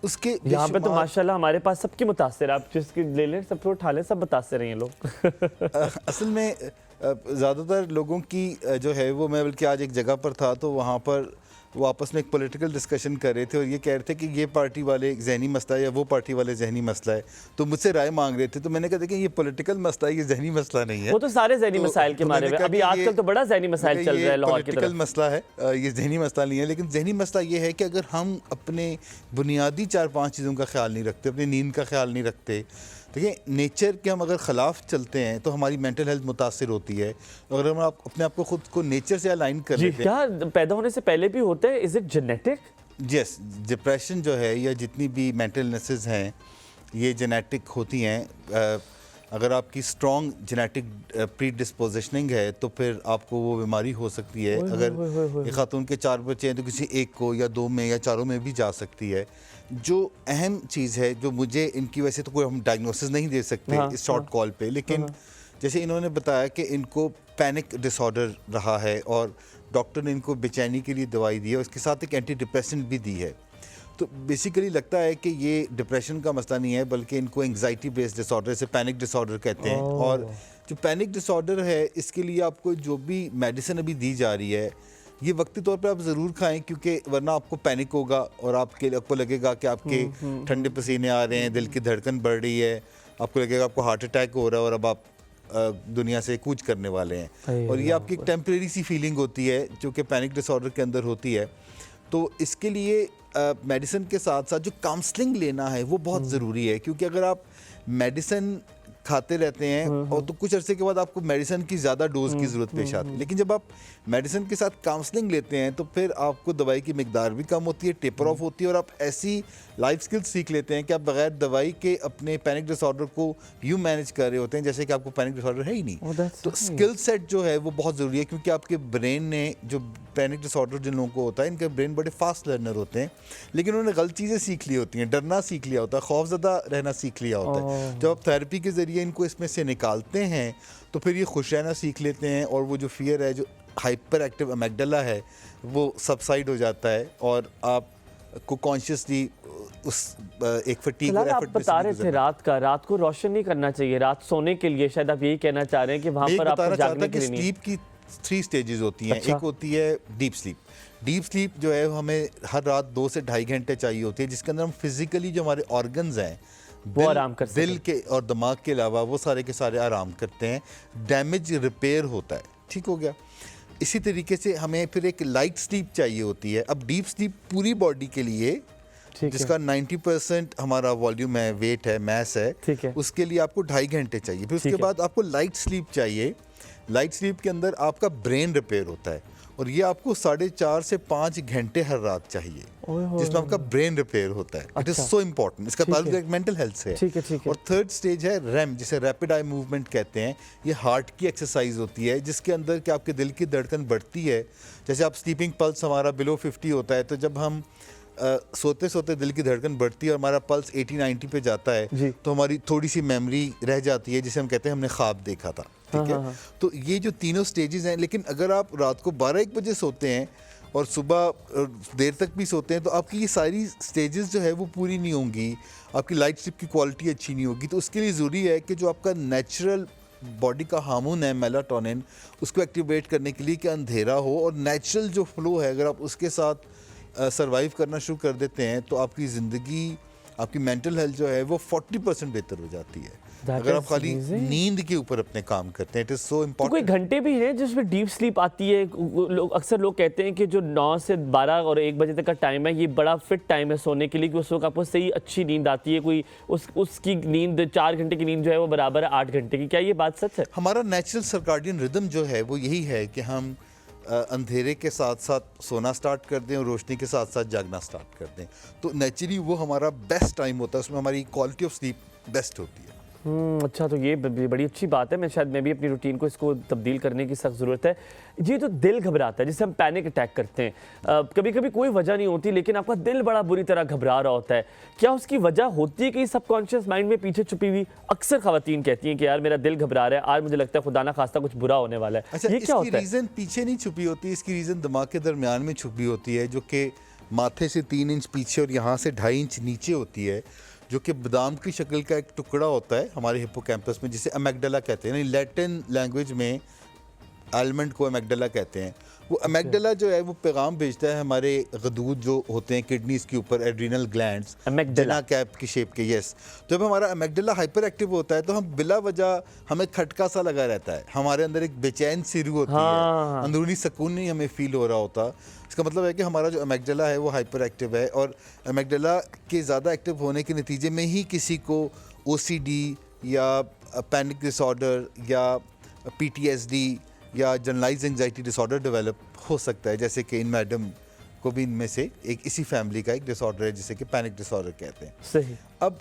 उसके यहाँ पे तो माशाल्लाह हमारे पास सबकी मुतासिर, आप जिसकी ले लें सबको उठा लें, सब मुतासिर हैं ये लोग। असल में ज़्यादातर लोगों की जो है वो, मैं बल्कि आज एक जगह पर था तो वहाँ पर वो आपस में एक पॉलिटिकल डिस्कशन कर रहे थे और ये कह रहे थे कि ये पार्टी वाले जहनी मसला है या वो पार्टी वाले जहनी मसला है, तो मुझसे राय मांग रहे थे। तो मैंने कहा देखिए ये पॉलिटिकल मसला है, ये जहनी मसला नहीं है। वो तो सारे जहनी मसाइल के मारे में अभी आजकल तो बड़ा जहनी मसाइल चल रहा है लाहौर की तरफ। पॉलिटिकल मसला है, ये जहनी मसला नहीं है। लेकिन जहनी मसला ये है कि अगर हम अपने बुनियादी 4-5 चीज़ों का ख्याल नहीं रखते, अपनी नींद का ख्याल नहीं रखते, देखिए नेचर के हम अगर ख़िलाफ़ चलते हैं तो हमारी मेंटल हेल्थ मुतासिर होती है। अगर हम अपने आप को खुद को नेचर से अलाइन कर लेते हैं। क्या पैदा होने से पहले भी होता है? Is it genetic? Yes, depression जो है या जितनी भी मेंटल इलनेसेस हैं ये जेनेटिक होती हैं। अगर आपकी स्ट्रॉन्ग जेनेटिक प्री डिस्पोजिशनिंग है तो फिर आपको वो बीमारी हो सकती है। अगर एक खातून के 4 बच्चे हैं तो किसी एक को या 2 में या 4 में भी जा सकती है। जो अहम चीज़ है जो मुझे इनकी वजह से तो कोई हम डायग्नोसिस नहीं दे सकते इस शॉर्ट कॉल पे, लेकिन जैसे इन्होंने बताया कि इनको पैनिक डिसऑर्डर रहा है और डॉक्टर ने इनको बेचैनी के लिए दवाई दी है और उसके साथ एक एंटी डिप्रेसेंट भी दी है। तो बेसिकली लगता है कि ये डिप्रेशन का मसला नहीं है बल्कि इनको एंग्जाइटी बेस्ड डिसऑर्डर से पैनिक डिसऑर्डर कहते हैं। और जो पैनिक डिसऑर्डर है इसके लिए आपको जो भी मेडिसिन अभी दी जा रही है ये वक्ती तौर पे आप ज़रूर खाएं, क्योंकि वरना आपको पैनिक होगा और आपको लगेगा कि आपके ठंडे पसीने आ रहे हैं, दिल की धड़कन बढ़ रही है, आपको लगेगा आपको हार्ट अटैक हो रहा है और अब आप दुनिया से कूच करने वाले हैं। और ये आपकी एक टेम्परेरी सी फीलिंग होती है जो कि पैनिक डिसऑर्डर के अंदर होती है। तो इसके लिए मेडिसिन के साथ साथ जो काउंसलिंग लेना है वो बहुत ज़रूरी है, क्योंकि अगर आप मेडिसिन खाते रहते हैं और तो कुछ अरसे के बाद आपको मेडिसिन की ज़्यादा डोज की ज़रूरत पेश आती है। लेकिन जब आप मेडिसिन के साथ काउंसलिंग लेते हैं तो फिर आपको दवाई की मिकदार भी कम होती है, टेपर ऑफ होती है और आप ऐसी लाइफ स्किल्स सीख लेते हैं कि आप बगैर दवाई के अपने पैनिक डिसऑर्डर को यूँ मैनेज कर रहे होते हैं जैसे कि आपको पैनिक डिसऑर्डर है ही नहीं। तो स्किल सेट जो है वो बहुत ज़रूरी है, क्योंकि आपके ब्रेन ने जो पैनिक डिसऑर्डर जिन लोगों को होता है इनके ब्रेन बड़े फास्ट लर्नर होते हैं, लेकिन उन्होंने गलत चीज़ें सीख ली होती हैं, डरना सीख लिया होता है, खौफज़दा रहना सीख लिया होता है। जब आप थेरेपी के ज़रिए इनको इसमें से निकालते हैं तो फिर ये खुश रहना सीख लेते हैं और वो जो फियर है, जो हाइपर एक्टिव अमेगडाला है, वो सबसाइड हो जाता है और आपको कॉन्शियसली उस एक फटीग और आप बता रहे थे रात को रोशन नहीं करना चाहिए, रात सोने के लिए शायद आप यही कहना चाह रहे हैं कि वहाँ पर आपको जागने के लिए नहीं। स्लीप की 3 स्टेजेस होती हैं। एक होती है डीप स्लीप। डीप स्लीप जो है हमें हर रात 2 से 2.5 घंटे चाहिए होती है, जिसके अंदर हम फिजिकली जो हमारे ऑर्गन्स हैं वो आराम कर दिल के और दिमाग के अलावा वो सारे के सारे आराम करते हैं, डैमेज रिपेयर होता है। ठीक हो गया। इसी तरीके से हमें फिर एक लाइट स्लीप चाहिए होती है। अब डीप स्लीप पूरी बॉडी के लिए जिसका 90% हमारा वॉल्यूम है, वेट है, मैस है, उसके लिए आपको 2.5 घंटे चाहिए। फिर उसके बाद आपको लाइट स्लीप चाहिए। लाइट स्लीप के अंदर आपका ब्रेन रिपेयर होता है और ये आपको 4.5 से 5 घंटे हर रात चाहिए, जिसमें आपका ब्रेन रिपेयर होता है। It is so important. इसका ताल्लुक मेंटल हेल्थ से है। और थर्ड स्टेज है रैम, जिसे रैपिड आई मूवमेंट कहते हैं। ये हार्ट की एक्सरसाइज होती है जिसके अंदर कि आपके दिल की धड़कन बढ़ती है। जैसे आप स्लीपिंग पल्स हमारा बिलो 50 होता है, तो जब हम सोते सोते दिल की धड़कन बढ़ती है और हमारा पल्स 80-90 पे जाता है तो हमारी थोड़ी सी मेमोरी रह जाती है, जिसे हम कहते हैं हमने ख्वाब देखा था। ठीक है। तो ये जो तीनों स्टेजेस हैं, लेकिन अगर आप रात को 12-1 बजे सोते हैं और सुबह देर तक भी सोते हैं तो आपकी ये सारी स्टेजेस जो है वो पूरी नहीं होंगी, आपकी लाइट स्लीप की क्वालिटी अच्छी नहीं होगी। तो उसके लिए ज़रूरी है कि जो आपका नेचुरल बॉडी का हार्मोन है मेलाटोनिन, उसको एक्टिवेट करने के लिए कि अंधेरा हो और नेचुरल जो फ्लो है अगर आप उसके साथ सरवाइव करना शुरू कर देते हैं तो आपकी ज़िंदगी, आपकी मेंटल हेल्थ जो है वो 40% बेहतर हो जाती है अगर आप खाली नींद के ऊपर अपने काम करते हैं। It is so important. कोई घंटे भी हैं जिसमें डीप स्लीप आती है? अक्सर लोग कहते हैं कि जो 9 से 12 और 1 बजे तक का टाइम है ये बड़ा फिट टाइम है सोने के लिए, कि उस वक्त आपको सही अच्छी नींद आती है। कोई उसकी नींद 4 घंटे की नींद जो है वो बराबर है 8 घंटे की। क्या ये बात सच है? हमारा नेचुरल सर्काडियन रिदम जो है वो यही है कि हम अंधेरे के साथ साथ सोना स्टार्ट कर दें और रोशनी के साथ साथ जागना स्टार्ट कर दें। तो नेचुरली वो हमारा बेस्ट टाइम होता है, उसमें हमारी क्वालिटी ऑफ स्लीप बेस्ट होती है। अच्छा, तो ये बड़ी अच्छी बात है। मैं भी अपनी रूटीन को इसको तब्दील करने की सख्त ज़रूरत है। ये तो दिल घबराता है जिसे हम पैनिक अटैक करते हैं, कभी कभी कोई वजह नहीं होती लेकिन आपका दिल बड़ा बुरी तरह घबरा रहा होता है, क्या उसकी वजह होती है कि सबकॉन्शियस माइंड में पीछे छुपी हुई? अक्सर खवातीन कहती हैं कि यार मेरा दिल घबरा रहा है, आज मुझे लगता है खुदा ना खास्ता कुछ बुरा होने वाला है। अच्छा, ये क्या होता है? रीज़न पीछे नहीं छुपी होती, इसकी रीज़न दिमाग के दरमियान में छुपी होती है, जो कि माथे से 3 इंच पीछे और यहाँ से 2.5 इंच नीचे होती है, जो कि बादाम की शक्ल का एक टुकड़ा होता है हमारे हिप्पोकैम्पस में, जिसे अमेगडाला कहते हैं। लैटिन लैंग्वेज में एलिमेंट को अमेगडाला कहते हैं। वो अमेगडाला जो है वो पैगाम भेजता है हमारे गदूद जो होते हैं किडनीज के ऊपर, एड्रीनल ग्लैंड्स, जना कैप की शेप के, यस। तो जब हमारा अमेगडाला हाइपर एक्टिव होता है तो हम बिला वजह हमें खटका सा लगा रहता है, हमारे अंदर एक बेचैन सी रूह होती है, अंदरूनी सुकून नहीं हमें फील हो रहा होता। इसका मतलब है कि हमारा जो अमेगडाला है वो हाइपर एक्टिव है, और अमेगडाला के ज़्यादा एक्टिव होने के नतीजे में ही किसी को OCD या पैनिक डिसऑर्डर या PTSD या जनरलाइज एंजाइटी डिसऑर्डर डेवलप हो सकता है, जैसे कि इन मैडम को भी इनमें से एक इसी फैमिली का एक डिसऑर्डर है जिसे कि पैनिक डिसऑर्डर कहते हैं। सही। अब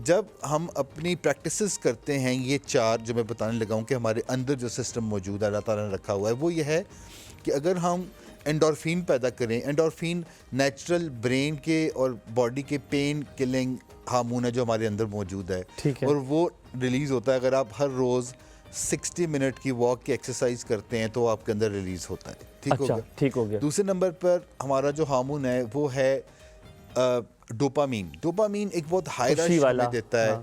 जब हम अपनी प्रैक्टिसेस करते हैं, ये 4 जो मैं बताने लगा हूँ कि हमारे अंदर जो सिस्टम मौजूद है अल्लाह ताला ने रखा हुआ है, वो ये है कि अगर हम एंडोर्फिन पैदा करें, एंडोर्फिन नेचुरल ब्रेन के और बॉडी के पेन किलिंग हार्मोन है जो हमारे अंदर मौजूद है, और वो रिलीज़ होता है अगर आप हर रोज़ 60 मिनट की वॉक की एक्सरसाइज करते हैं तो आपके अंदर रिलीज होता है। ठीक हो गया? ठीक हो गया। दूसरे नंबर पर हमारा जो हार्मोन है वो है डोपामीन। डोपामीन एक बहुत हाई रश हमें देता है।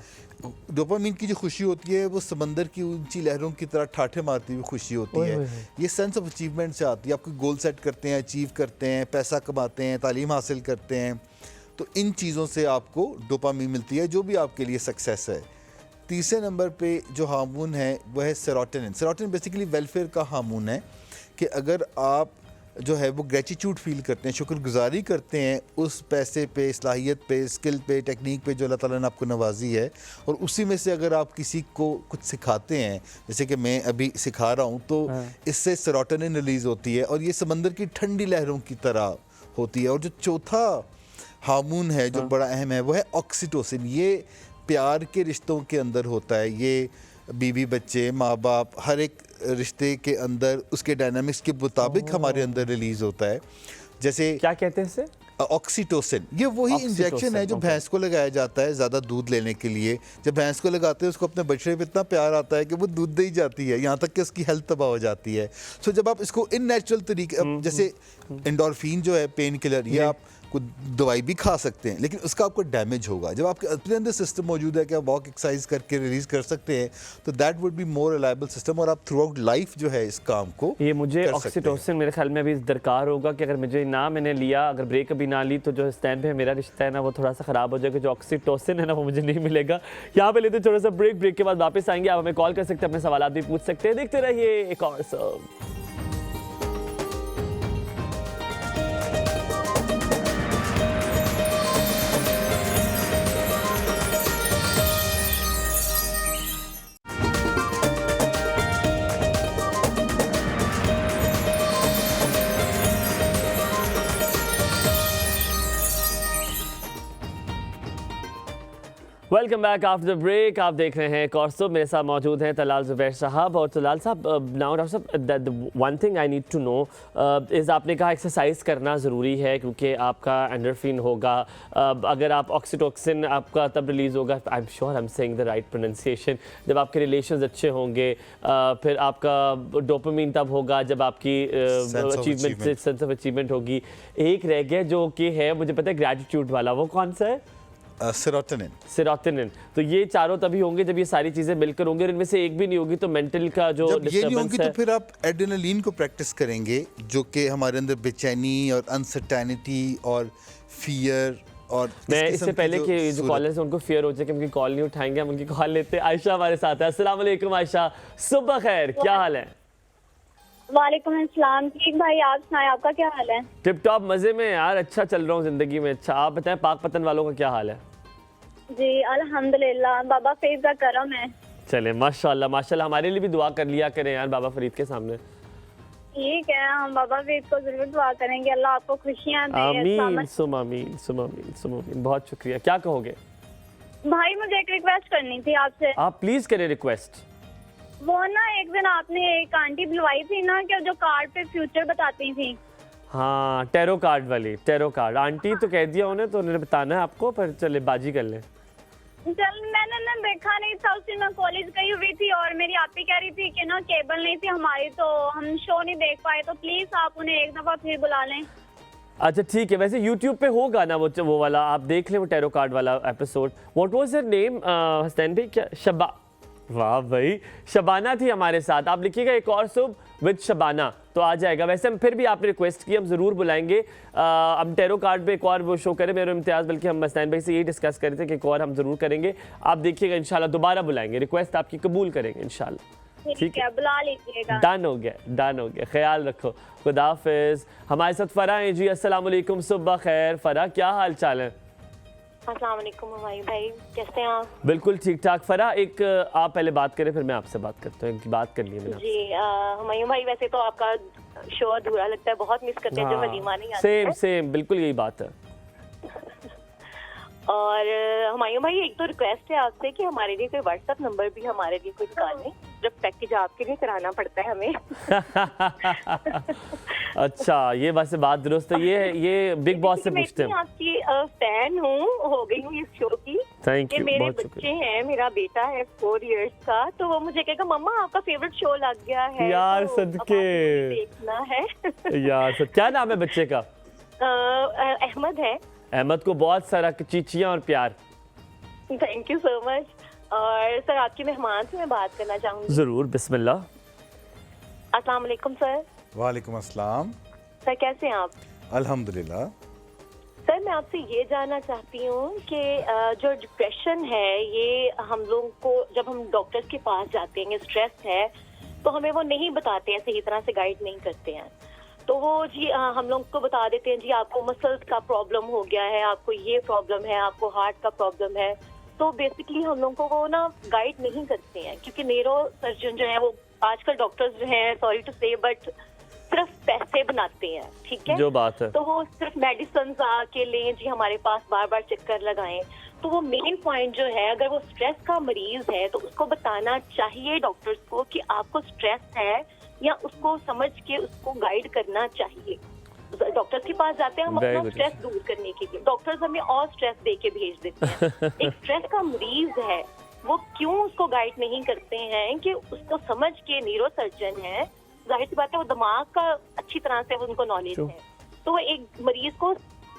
डोपामीन की जो खुशी होती है वो समंदर की ऊंची लहरों की तरह ठाठे मारती हुई खुशी होती है। ये सेंस ऑफ अचीवमेंट से आती है। आप कोई गोल सेट करते हैं, अचीव करते हैं, पैसा कमाते हैं, तालीम हासिल करते हैं, तो इन चीज़ों से आपको डोपामीन मिलती है जो भी आपके लिए सक्सेस है। तीसरे नंबर पे जो हार्मोन है वह है सेरोटोनिन। सेरोटोनिन बेसिकली वेलफेयर का हार्मोन है कि अगर आप जो है वो ग्रेटिट्यूड फील करते हैं, शुक्रगुजारी करते हैं उस पैसे पे, सलाहियत पे, स्किल पे, टेक्निक पे जो अल्लाह ताला ने आपको नवाजी है, और उसी में से अगर आप किसी को कुछ सिखाते हैं, जैसे कि मैं अभी सिखा रहा हूँ, तो इससे सेरोटोनिन रिलीज़ होती है और ये समंदर की ठंडी लहरों की तरह होती है। और जो चौथा हार्मोन है जो बड़ा अहम है वो है ऑक्सीटोसिन। ये प्यार के रिश्तों के अंदर होता है। ये बीवी बच्चे, माँ बाप, हर एक रिश्ते के अंदर उसके डायनामिक्स के मुताबिक हमारे अंदर रिलीज होता है। जैसे क्या कहते हैं इसे? ऑक्सीटोसिन। ये वही इंजेक्शन है जो भैंस को लगाया जाता है ज़्यादा दूध लेने के लिए। जब भैंस को लगाते हैं उसको अपने बछड़े पे इतना प्यार आता है कि वो दूध दे ही जाती है, यहाँ तक कि उसकी हेल्थ तबाह हो जाती है। सो जब आप इसको इन नेचुरल तरीके, जैसे एंडोर्फिन जो है पेन किलर, ये आप को दवाई भी खा सकते हैं लेकिन उसका आपको डैमेज होगा। जब आपके अपने अंदर सिस्टम मौजूद है कि आप वॉक एक्सरसाइज करके रिलीज कर सकते हैं तो that would be more reliable system, और आप थ्रू आउट लाइफ जो है इस काम को ये मुझे ऑक्सीटोसिन मेरे ख्याल में अभी दरकार होगा कि अगर मुझे ना मैंने लिया, अगर ब्रेक अभी ना ली तो जो स्टैंड पे मेरा रिश्ता है ना वो थोड़ा सा ख़राब हो जाएगा। जो ऑक्सीटोसिन है ना वो मुझे नहीं मिलेगा। यहाँ पे लेते थोड़ा सा ब्रेक के बाद वापस आएंगे। आप हमें कॉल कर सकते हैं, अपने सवाल भी पूछ सकते हैं। देखते रहिए एक और सब। Welcome back after break. आप देख रहे हैं कॉर्सो। मेरे साथ मौजूद हैं तलाल ज़ुबैर साहब। और तलाल साहब, नाउ डॉक्टर साहब, one thing I need to know is, आपने कहा एक्सरसाइज करना ज़रूरी है क्योंकि आपका एंडोर्फिन होगा, अगर आप ऑक्सीटोसिन आपका तब रिलीज़ होगा, I am sure I am saying the right pronunciation, जब आपके रिलेशंस अच्छे होंगे, फिर आपका डोपामिन तब होगा जब आपकी अचीवमेंट, सेंस ऑफ अचीवमेंट होगी। एक रह गया जो कि है, मुझे पता है, ग्रैटिट्यूड वाला, वो कौन सा है? सेरोटोनिन। सेरोटोनिन। तो ये चारों तभी होंगे जब ये सारी चीजें मिलकर होंगी, और इनमें से एक भी नहीं होगी तो मेंटल का जो जब ये नहीं होगी तो फिर आप एड्रेनलिन को प्रैक्टिस करेंगे जो कि हमारे अंदर बेचैनी और अनसर्टेनिटी और फियर, और मैं इससे पहले कि जो कॉलर्स हैं उनको फियर हो जाए कि उनकी कॉल नहीं उठाएंगे, हम उनकी कॉल लेते हैं। आयशा हमारे साथ है। अस्सलाम वालेकुम आयशा, सुबह खैर, क्या हाल है? वालेकुम अस्सलाम। ठीक भाई, आप सुनाएं, आपका क्या हाल है? टिप टॉप, मजे में यार, अच्छा चल रहा हूँ जिंदगी में। अच्छा आप बताएं, पाक पतन वालों का क्या हाल है? जी अल्हम्दुलिल्लाह, बाबा फरीद का करम है। चले माशाल्लाह माशाल्लाह, हमारे लिए भी दुआ कर लिया करें यार बाबा फरीद के सामने। ठीक है, हम बाबा फरीद को जरूर दुआ करेंगे, अल्लाह आपको खुशियां दे। आमीन सुम आमीन सुम आमीन सुम आमीन। बहुत शुक्रिया। क्या कहोगे? भाई मुझे एक रिक्वेस्ट करनी थी आपसे। आप प्लीज करें रिक्वेस्ट। वो ना एक दिन आपने एक आंटी बुलवाई थी ना कि जो कार्ड पे फ्यूचर बताती थी। हाँ, टैरो कार्ड वाली, टैरो कार्ड आंटी तो कह दिया उन्हें, तो उन्होंने बताना है आपको, पर चले बाजी कर लें। चल, मैंने ना देखा नहीं था उस दिन, मैं कॉलेज गई हुई थी और मेरी आपी कह रही थी कि ना केबल नहीं थी हमारी, तो हम शो नहीं देख पाए, तो प्लीज आप उन्हें एक दफा फिर बुला लें। अच्छा ठीक है, वैसे YouTube पे होगा ना वो वाला, आप देख लें वो टैरो कार्ड वाला episode. What was your name Hasnain भाई? क्या वाह भाई, शबाना थी हमारे साथ। आप लिखिएगा एक और सुबह विद शबाना तो आ जाएगा। वैसे हम फिर भी आपने रिक्वेस्ट की, हम ज़रूर बुलाएंगे। हम टेरो कार्ड पे एक और वो शो करें मेरे इम्तियाज़, बल्कि हम हसनैन भाई से यही डिस्कस कर रहे थे कि एक और हम ज़रूर करेंगे। आप देखिएगा इंशाल्लाह दोबारा बुलाएंगे, रिक्वेस्ट आपकी कबूल करेंगे इंशाल्लाह। ठीक है, बुला लीजिएगा। डन हो गया, डन हो गया। ख्याल रखो, खुदा हाफिज़। हमारे साथ फ़रा हैं जी। अस्सलाम वालेकुम, सुबह खैर। फ़रा क्या हाल चाल है? अस्सलाम वालेकुम हुमायूं भाई, कैसे हैं आप? बिल्कुल ठीक ठाक। फ़रा एक आप पहले बात करें फिर मैं आपसे बात करता हूँ, एक बात करनी है मैंने आपसे। जी हुमायूं भाई, वैसे तो आपका शो अधूरा लगता है, बहुत मिस करते हैं जब वलीमा नहीं आता है। सेम बिल्कुल यही बात है। और हुमायूं भाई, एक तो रिक्वेस्ट है आपसे कि हमारे लिए कोई व्हाट्सएप नंबर भी हमारे लिए कोई निकालें, जब पैकेज आपके लिए कराना पड़ता है हमें। अच्छा, ये वैसे बात दुरुस्त है। ये बिग बॉस से पूछते हैं। मैं आपकी फैन हूँ, हो गई हूँ इस शो की। थैंक यू, मेरे बहुत बच्चे शुक्रिया। हैं, मेरा बेटा है 4 इयर्स का, तो वो मुझे कहेगा मम्मा आपका फेवरेट शो लग गया है यार तो सदके देखना है। यार क्या नाम है बच्चे का? अहमद है। अहमद को बहुत सारा चीचियां और प्यार। Thank you so much. और सर, आपके मेहमान से मैं बात करना चाहूँगी। जरूर, बिस्मिल्लाह। अस्सलाम वालेकुम सर। वालेकुम अस्सलाम। सर कैसे हैं आप? अल्हम्दुलिल्लाह। सर मैं आपसे ये जानना चाहती हूँ कि जो डिप्रेशन है, ये हम लोग को जब हम डॉक्टर्स के पास जाते हैं, स्ट्रेस है, तो हमें वो नहीं बताते हैं, सही तरह से गाइड नहीं करते हैं। तो वो जी हम लोग को बता देते हैं जी आपको मसल्स का प्रॉब्लम हो गया है, आपको ये प्रॉब्लम है, आपको हार्ट का प्रॉब्लम है। तो बेसिकली हम लोग को वो ना गाइड नहीं करते हैं, क्योंकि न्यूरो सर्जन जो है वो आजकल डॉक्टर्स जो हैं, सॉरी टू से, बट सिर्फ पैसे बनाते हैं। ठीक है, जो बात है, तो वो सिर्फ मेडिसिन आके लें जी, हमारे पास बार बार चक्कर लगाएं। तो वो मेन पॉइंट जो है, अगर वो स्ट्रेस का मरीज है तो उसको बताना चाहिए डॉक्टर्स को कि आपको स्ट्रेस है, या उसको समझ के उसको गाइड करना चाहिए। डॉक्टर्स के पास जाते हैं हम अपना स्ट्रेस दूर करने के लिए, डॉक्टर्स हमें और स्ट्रेस दे के भेज देते हैं। एक स्ट्रेस का मरीज है, वो क्यों उसको गाइड नहीं करते हैं कि उसको समझ के, न्यूरो सर्जन है, जाहिर सी बात है वो दिमाग का अच्छी तरह से उनको नॉलेज है, तो वो एक मरीज को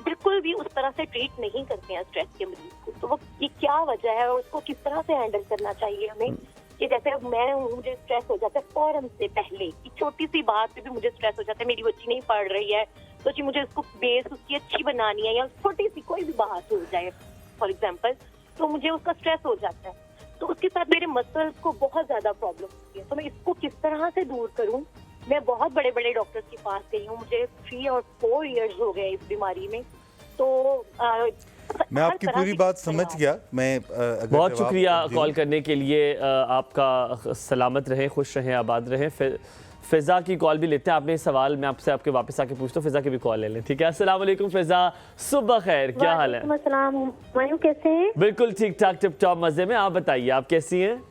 बिल्कुल भी उस तरह से ट्रीट नहीं करते हैं स्ट्रेस के मरीज को। तो वो ये क्या वजह है और उसको किस तरह से हैंडल करना चाहिए हमें? कि जैसे मैं हूँ, मुझे स्ट्रेस हो जाता है फौरन से पहले, कि छोटी सी बात पे भी मुझे स्ट्रेस हो जाता है, मेरी बच्ची नहीं पढ़ रही है तो जी मुझे उसको बेस उसकी अच्छी बनानी है, या छोटी सी कोई भी बात हो जाए फॉर एग्जाम्पल, तो मुझे उसका स्ट्रेस हो जाता है। तो उसके साथ मेरे मसल्स को बहुत ज्यादा प्रॉब्लम होती है, तो मैं इसको किस तरह से दूर करूँ? मैं बहुत बड़े बड़े डॉक्टर्स के पास गई हूँ, मुझे 3 और 4 इयर्स हो गए इस बीमारी में। तो मैं आपकी पूरी बात समझ गया। मैं बहुत शुक्रिया कॉल करने के लिए। आपका सलामत रहें, खुश रहें, आबाद रहें। फिजा की कॉल भी लेते हैं। आपने सवाल मैं आपसे आपके वापस आके पूछता हूँ, फिजा की भी कॉल ले लें। ठीक है, अस्सलाम वालेकुम फिजा, सुबह खैर, क्या हाल है? वालेकुम, कैसे हैं? बिल्कुल ठीक ठाक, टिप टॉप मजे में। आप बताइए, आप कैसी हैं?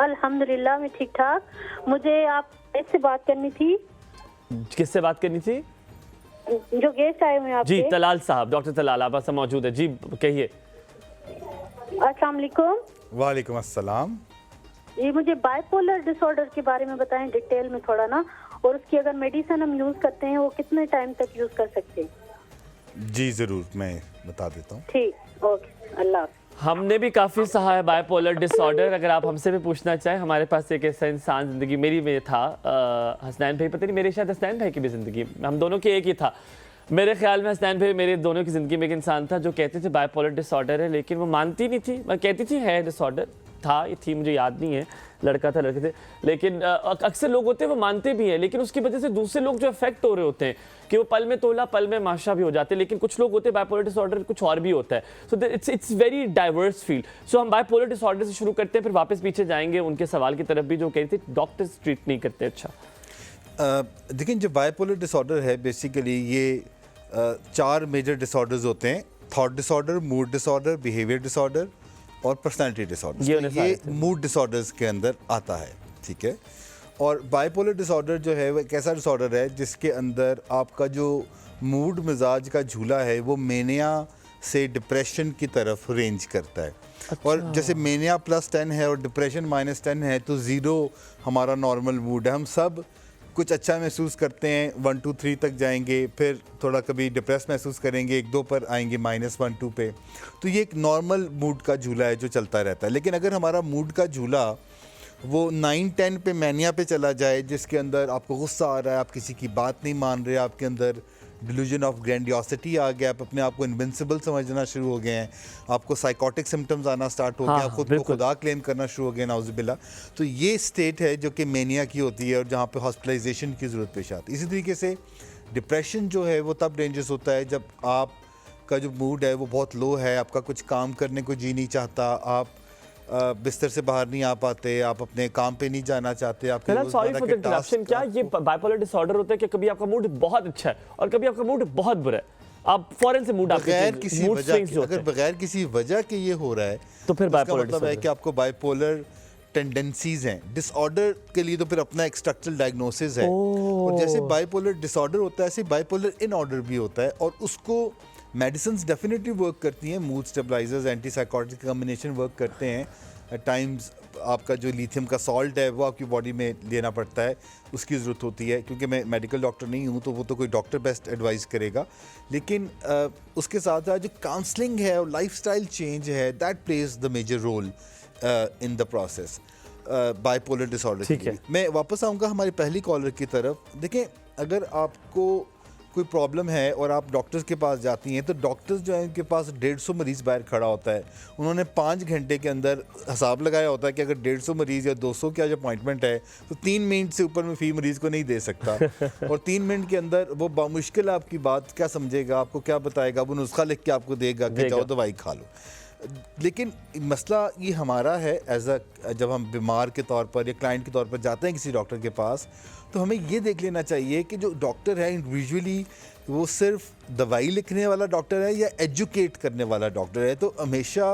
अल्हम्दुलिल्लाह मैं ठीक ठाक। मुझे आप से बात करनी थी। किससे बात करनी थी? जो गेस्ट आए हुए हैं आपके। जी तलाल साहब, डॉक्टर तलाल आप सब मौजूद है जी, कहिए। अस्सलाम वालेकुम। वालेकुम अस्सलाम। ये मुझे बाइपोलर डिसऑर्डर के बारे में बताएं डिटेल में थोड़ा ना, और उसकी अगर मेडिसिन हम यूज करते हैं वो कितने टाइम तक यूज कर सकते हैं? जी जरूर, मैं बता देता हूँ। ठीक, ओके, अल्लाह। हमने भी काफ़ी सहा है बाइपोलर डिसऑर्डर। अगर आप हमसे भी पूछना चाहें, हमारे पास एक ऐसा इंसान ज़िंदगी मेरी में था, हसनैन भाई, पता नहीं मेरे शायद हसनैन भाई की भी ज़िंदगी, हम दोनों की एक ही था मेरे ख्याल में। हसनैन भाई मेरे दोनों की ज़िंदगी में एक इंसान था जो कहते थे बाइपोलर डिसऑर्डर है, लेकिन वो मानती नहीं थी। मैं कहती थी है डिसऑर्डर, था ये थी, मुझे याद नहीं है, लड़का था लड़के थे, लेकिन अक्सर लोग होते हैं वो मानते भी हैं, लेकिन उसकी वजह से दूसरे लोग जो अफेक्ट हो रहे होते हैं कि वो पल में तोला पल में माशा भी हो जाते हैं। लेकिन कुछ लोग होते हैं बाइपोलर डिसऑर्डर कुछ और भी होता है। So it's very diverse field. So हम बाइपोलर डिसऑर्डर से शुरू करते हैं, फिर वापस पीछे जाएंगे उनके सवाल की तरफ भी जो कहते थे डॉक्टर्स ट्रीट नहीं करते। अच्छा देखिए, जो बाइपोलर डिसऑर्डर है बेसिकली ये 4 मेजर डिसऑर्डर्स होते हैं: thought disorder, mood disorder, behaviour disorder और पर्सनालिटी डिसऑर्डर। ये मूड डिसऑर्डर्स के अंदर आता है। ठीक है, और बाइपोलर डिसऑर्डर जो है वो एक ऐसा डिसऑर्डर है जिसके अंदर आपका जो मूड मिजाज का झूला है वो मेनिया से डिप्रेशन की तरफ रेंज करता है। अच्छा। और जैसे मेनिया +10 है और डिप्रेशन -10 है, तो 0 हमारा नॉर्मल मूड है। हम सब कुछ अच्छा महसूस करते हैं, 1 2 3 तक जाएंगे, फिर थोड़ा कभी डिप्रेस महसूस करेंगे, 1 2 पर आएंगे -1 2 पे। तो ये एक नॉर्मल मूड का झूला है जो चलता रहता है। लेकिन अगर हमारा मूड का झूला वो 9-10 पे मैनिया पे चला जाए, जिसके अंदर आपको गुस्सा आ रहा है, आप किसी की बात नहीं मान रहे, आपके अंदर डिल्यूजन ऑफ ग्रैंडियोसिटी आ गया, आप अपने आप को इनविंसिबल समझना शुरू हो गए हैं, आपको साइकोटिक सिम्टम्स आना स्टार्ट हो गया, आप खुद को खुदा क्लेम करना शुरू हो गए, नाउजुबिल्ला। तो ये स्टेट है जो कि मेनिया की होती है और जहाँ पे हॉस्पिटलाइजेशन की ज़रूरत पेश आती है। इसी तरीके से डिप्रेशन जो है वो तब डेंजरस होता है जब आपका जो मूड है वो बहुत लो है, आपका कुछ काम करने को जी नहीं चाहता, आप बिस्तर से बाहर नहीं आ पाते, आप अपने काम पे नहीं जाना चाहते, आपके सॉरी फॉर द इंटरप्शन, क्या ये बाइपोलर डिसऑर्डर होता है कि कभी आपका मूड बहुत अच्छा है और कभी आपका मूड बहुत बुरा है, आप फौरन से मूड बगैर किसी वजह, अगर बगैर किसी वजह के ये हो रहा है तो फिर बाइपोलर मतलब है कि आपको बाइपोलर टेंडेंसीज हैं। डिसऑर्डर के लिए तो फिर अपना एक स्ट्रक्चरल डायग्नोसिस है, और जैसे बाइपोलर डिसऑर्डर होता है ऐसे बाइपोलर इन ऑर्डर भी होता है, और उसको मेडिसिन्स डेफिनेटली वर्क करती हैं, mood stabilisers, antipsychotic combination work करते हैं। एट टाइम्स आपका जो लिथियम का सॉल्ट है वो आपकी बॉडी में लेना पड़ता है, उसकी ज़रूरत होती है, क्योंकि मैं मेडिकल डॉक्टर नहीं हूँ तो वो तो कोई डॉक्टर बेस्ट एडवाइस करेगा। लेकिन उसके साथ साथ जो काउंसलिंग है और लाइफस्टाइल चेंज है, that plays the major role in the process bipolar disorder. मैं वापस आऊँगा हमारी पहली कॉलर की तरफ। देखें, अगर आपको कोई प्रॉब्लम है और आप डॉक्टर्स के पास जाती हैं तो डॉक्टर्स जो है उनके पास 150 मरीज़ बाहर खड़ा होता है, उन्होंने 5 घंटे के अंदर हिसाब लगाया होता है कि अगर 150 मरीज़ या 200 का जो अपॉइंटमेंट है तो 3 मिनट से ऊपर में फी मरीज़ को नहीं दे सकता और 3 मिनट के अंदर वो बामुश्किल आपकी बात क्या समझेगा, आपको क्या बताएगा, वो नुस्खा लिख के आपको देगा कि जाओ दवाई खा लो। लेकिन मसला ये हमारा है जब हम बीमार के तौर पर या क्लाइंट के तौर पर जाते हैं किसी डॉक्टर के पास, तो हमें ये देख लेना चाहिए कि जो डॉक्टर है इंडिविजुअली वो सिर्फ दवाई लिखने वाला डॉक्टर है या एजुकेट करने वाला डॉक्टर है। तो हमेशा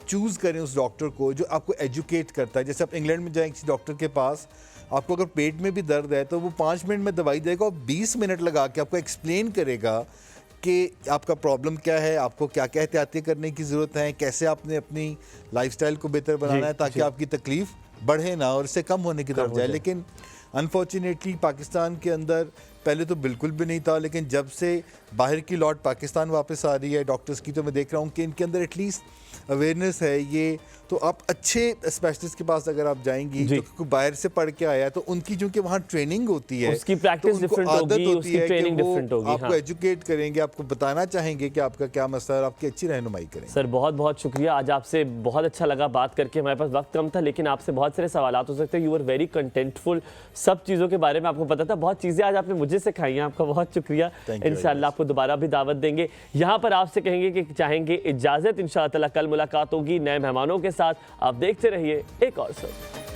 चूज़ करें उस डॉक्टर को जो आपको एजुकेट करता है। जैसे आप इंग्लैंड में जाएं किसी डॉक्टर के पास, आपको अगर पेट में भी दर्द है तो वो 5 मिनट में दवाई देगा और 20 मिनट लगा के आपको एक्सप्लेन करेगा कि आपका प्रॉब्लम क्या है, आपको क्या क्या एहतियातें करने की ज़रूरत है, कैसे आपने अपनी लाइफस्टाइल को बेहतर बनाना है ताकि आपकी तकलीफ़ बढ़े ना और इससे कम होने की तरफ जाए। लेकिन अनफॉर्चुनेटली पाकिस्तान के अंदर पहले तो बिल्कुल भी नहीं था, लेकिन जब से बाहर की लॉट पाकिस्तान वापस आ रही है डॉक्टर्स की, तो मैं देख रहा हूँ कि इनके अंदर एटलीस्ट अवेयरनेस है ये। तो आप अच्छे स्पेशलिस्ट के पास अगर आप जाएंगी जो बाहर से पढ़ के आया है तो उनकी चूंकि वहाँ ट्रेनिंग होती है, उसकी प्रैक्टिस डिफरेंट होगी, उसकी ट्रेनिंग डिफरेंट होगी, आपको एजुकेट करेंगे, आपको बताना चाहेंगे कि आपका क्या मसला है और आपकी अच्छी रहनुमाई करेंगे। सर बहुत बहुत शुक्रिया, आज आपसे बहुत अच्छा लगा बात करके। हमारे पास वक्त कम था लेकिन आपसे बहुत सारे सवाल हो सकते हैं। यू आर वेरी कंटेंटफुल, सब चीज़ों के बारे में आपको पता था, बहुत चीज़ें आज आपने मुझे सिखाई हैं, आपका बहुत शुक्रिया। इंशाल्लाह आपको दोबारा भी दावत देंगे। यहाँ पर आपसे कहेंगे कि चाहेंगे इजाज़त, इंशाअल्लाह कल मुलाकात होगी नए मेहमानों के साथ। आप देखते रहिए एक और सब।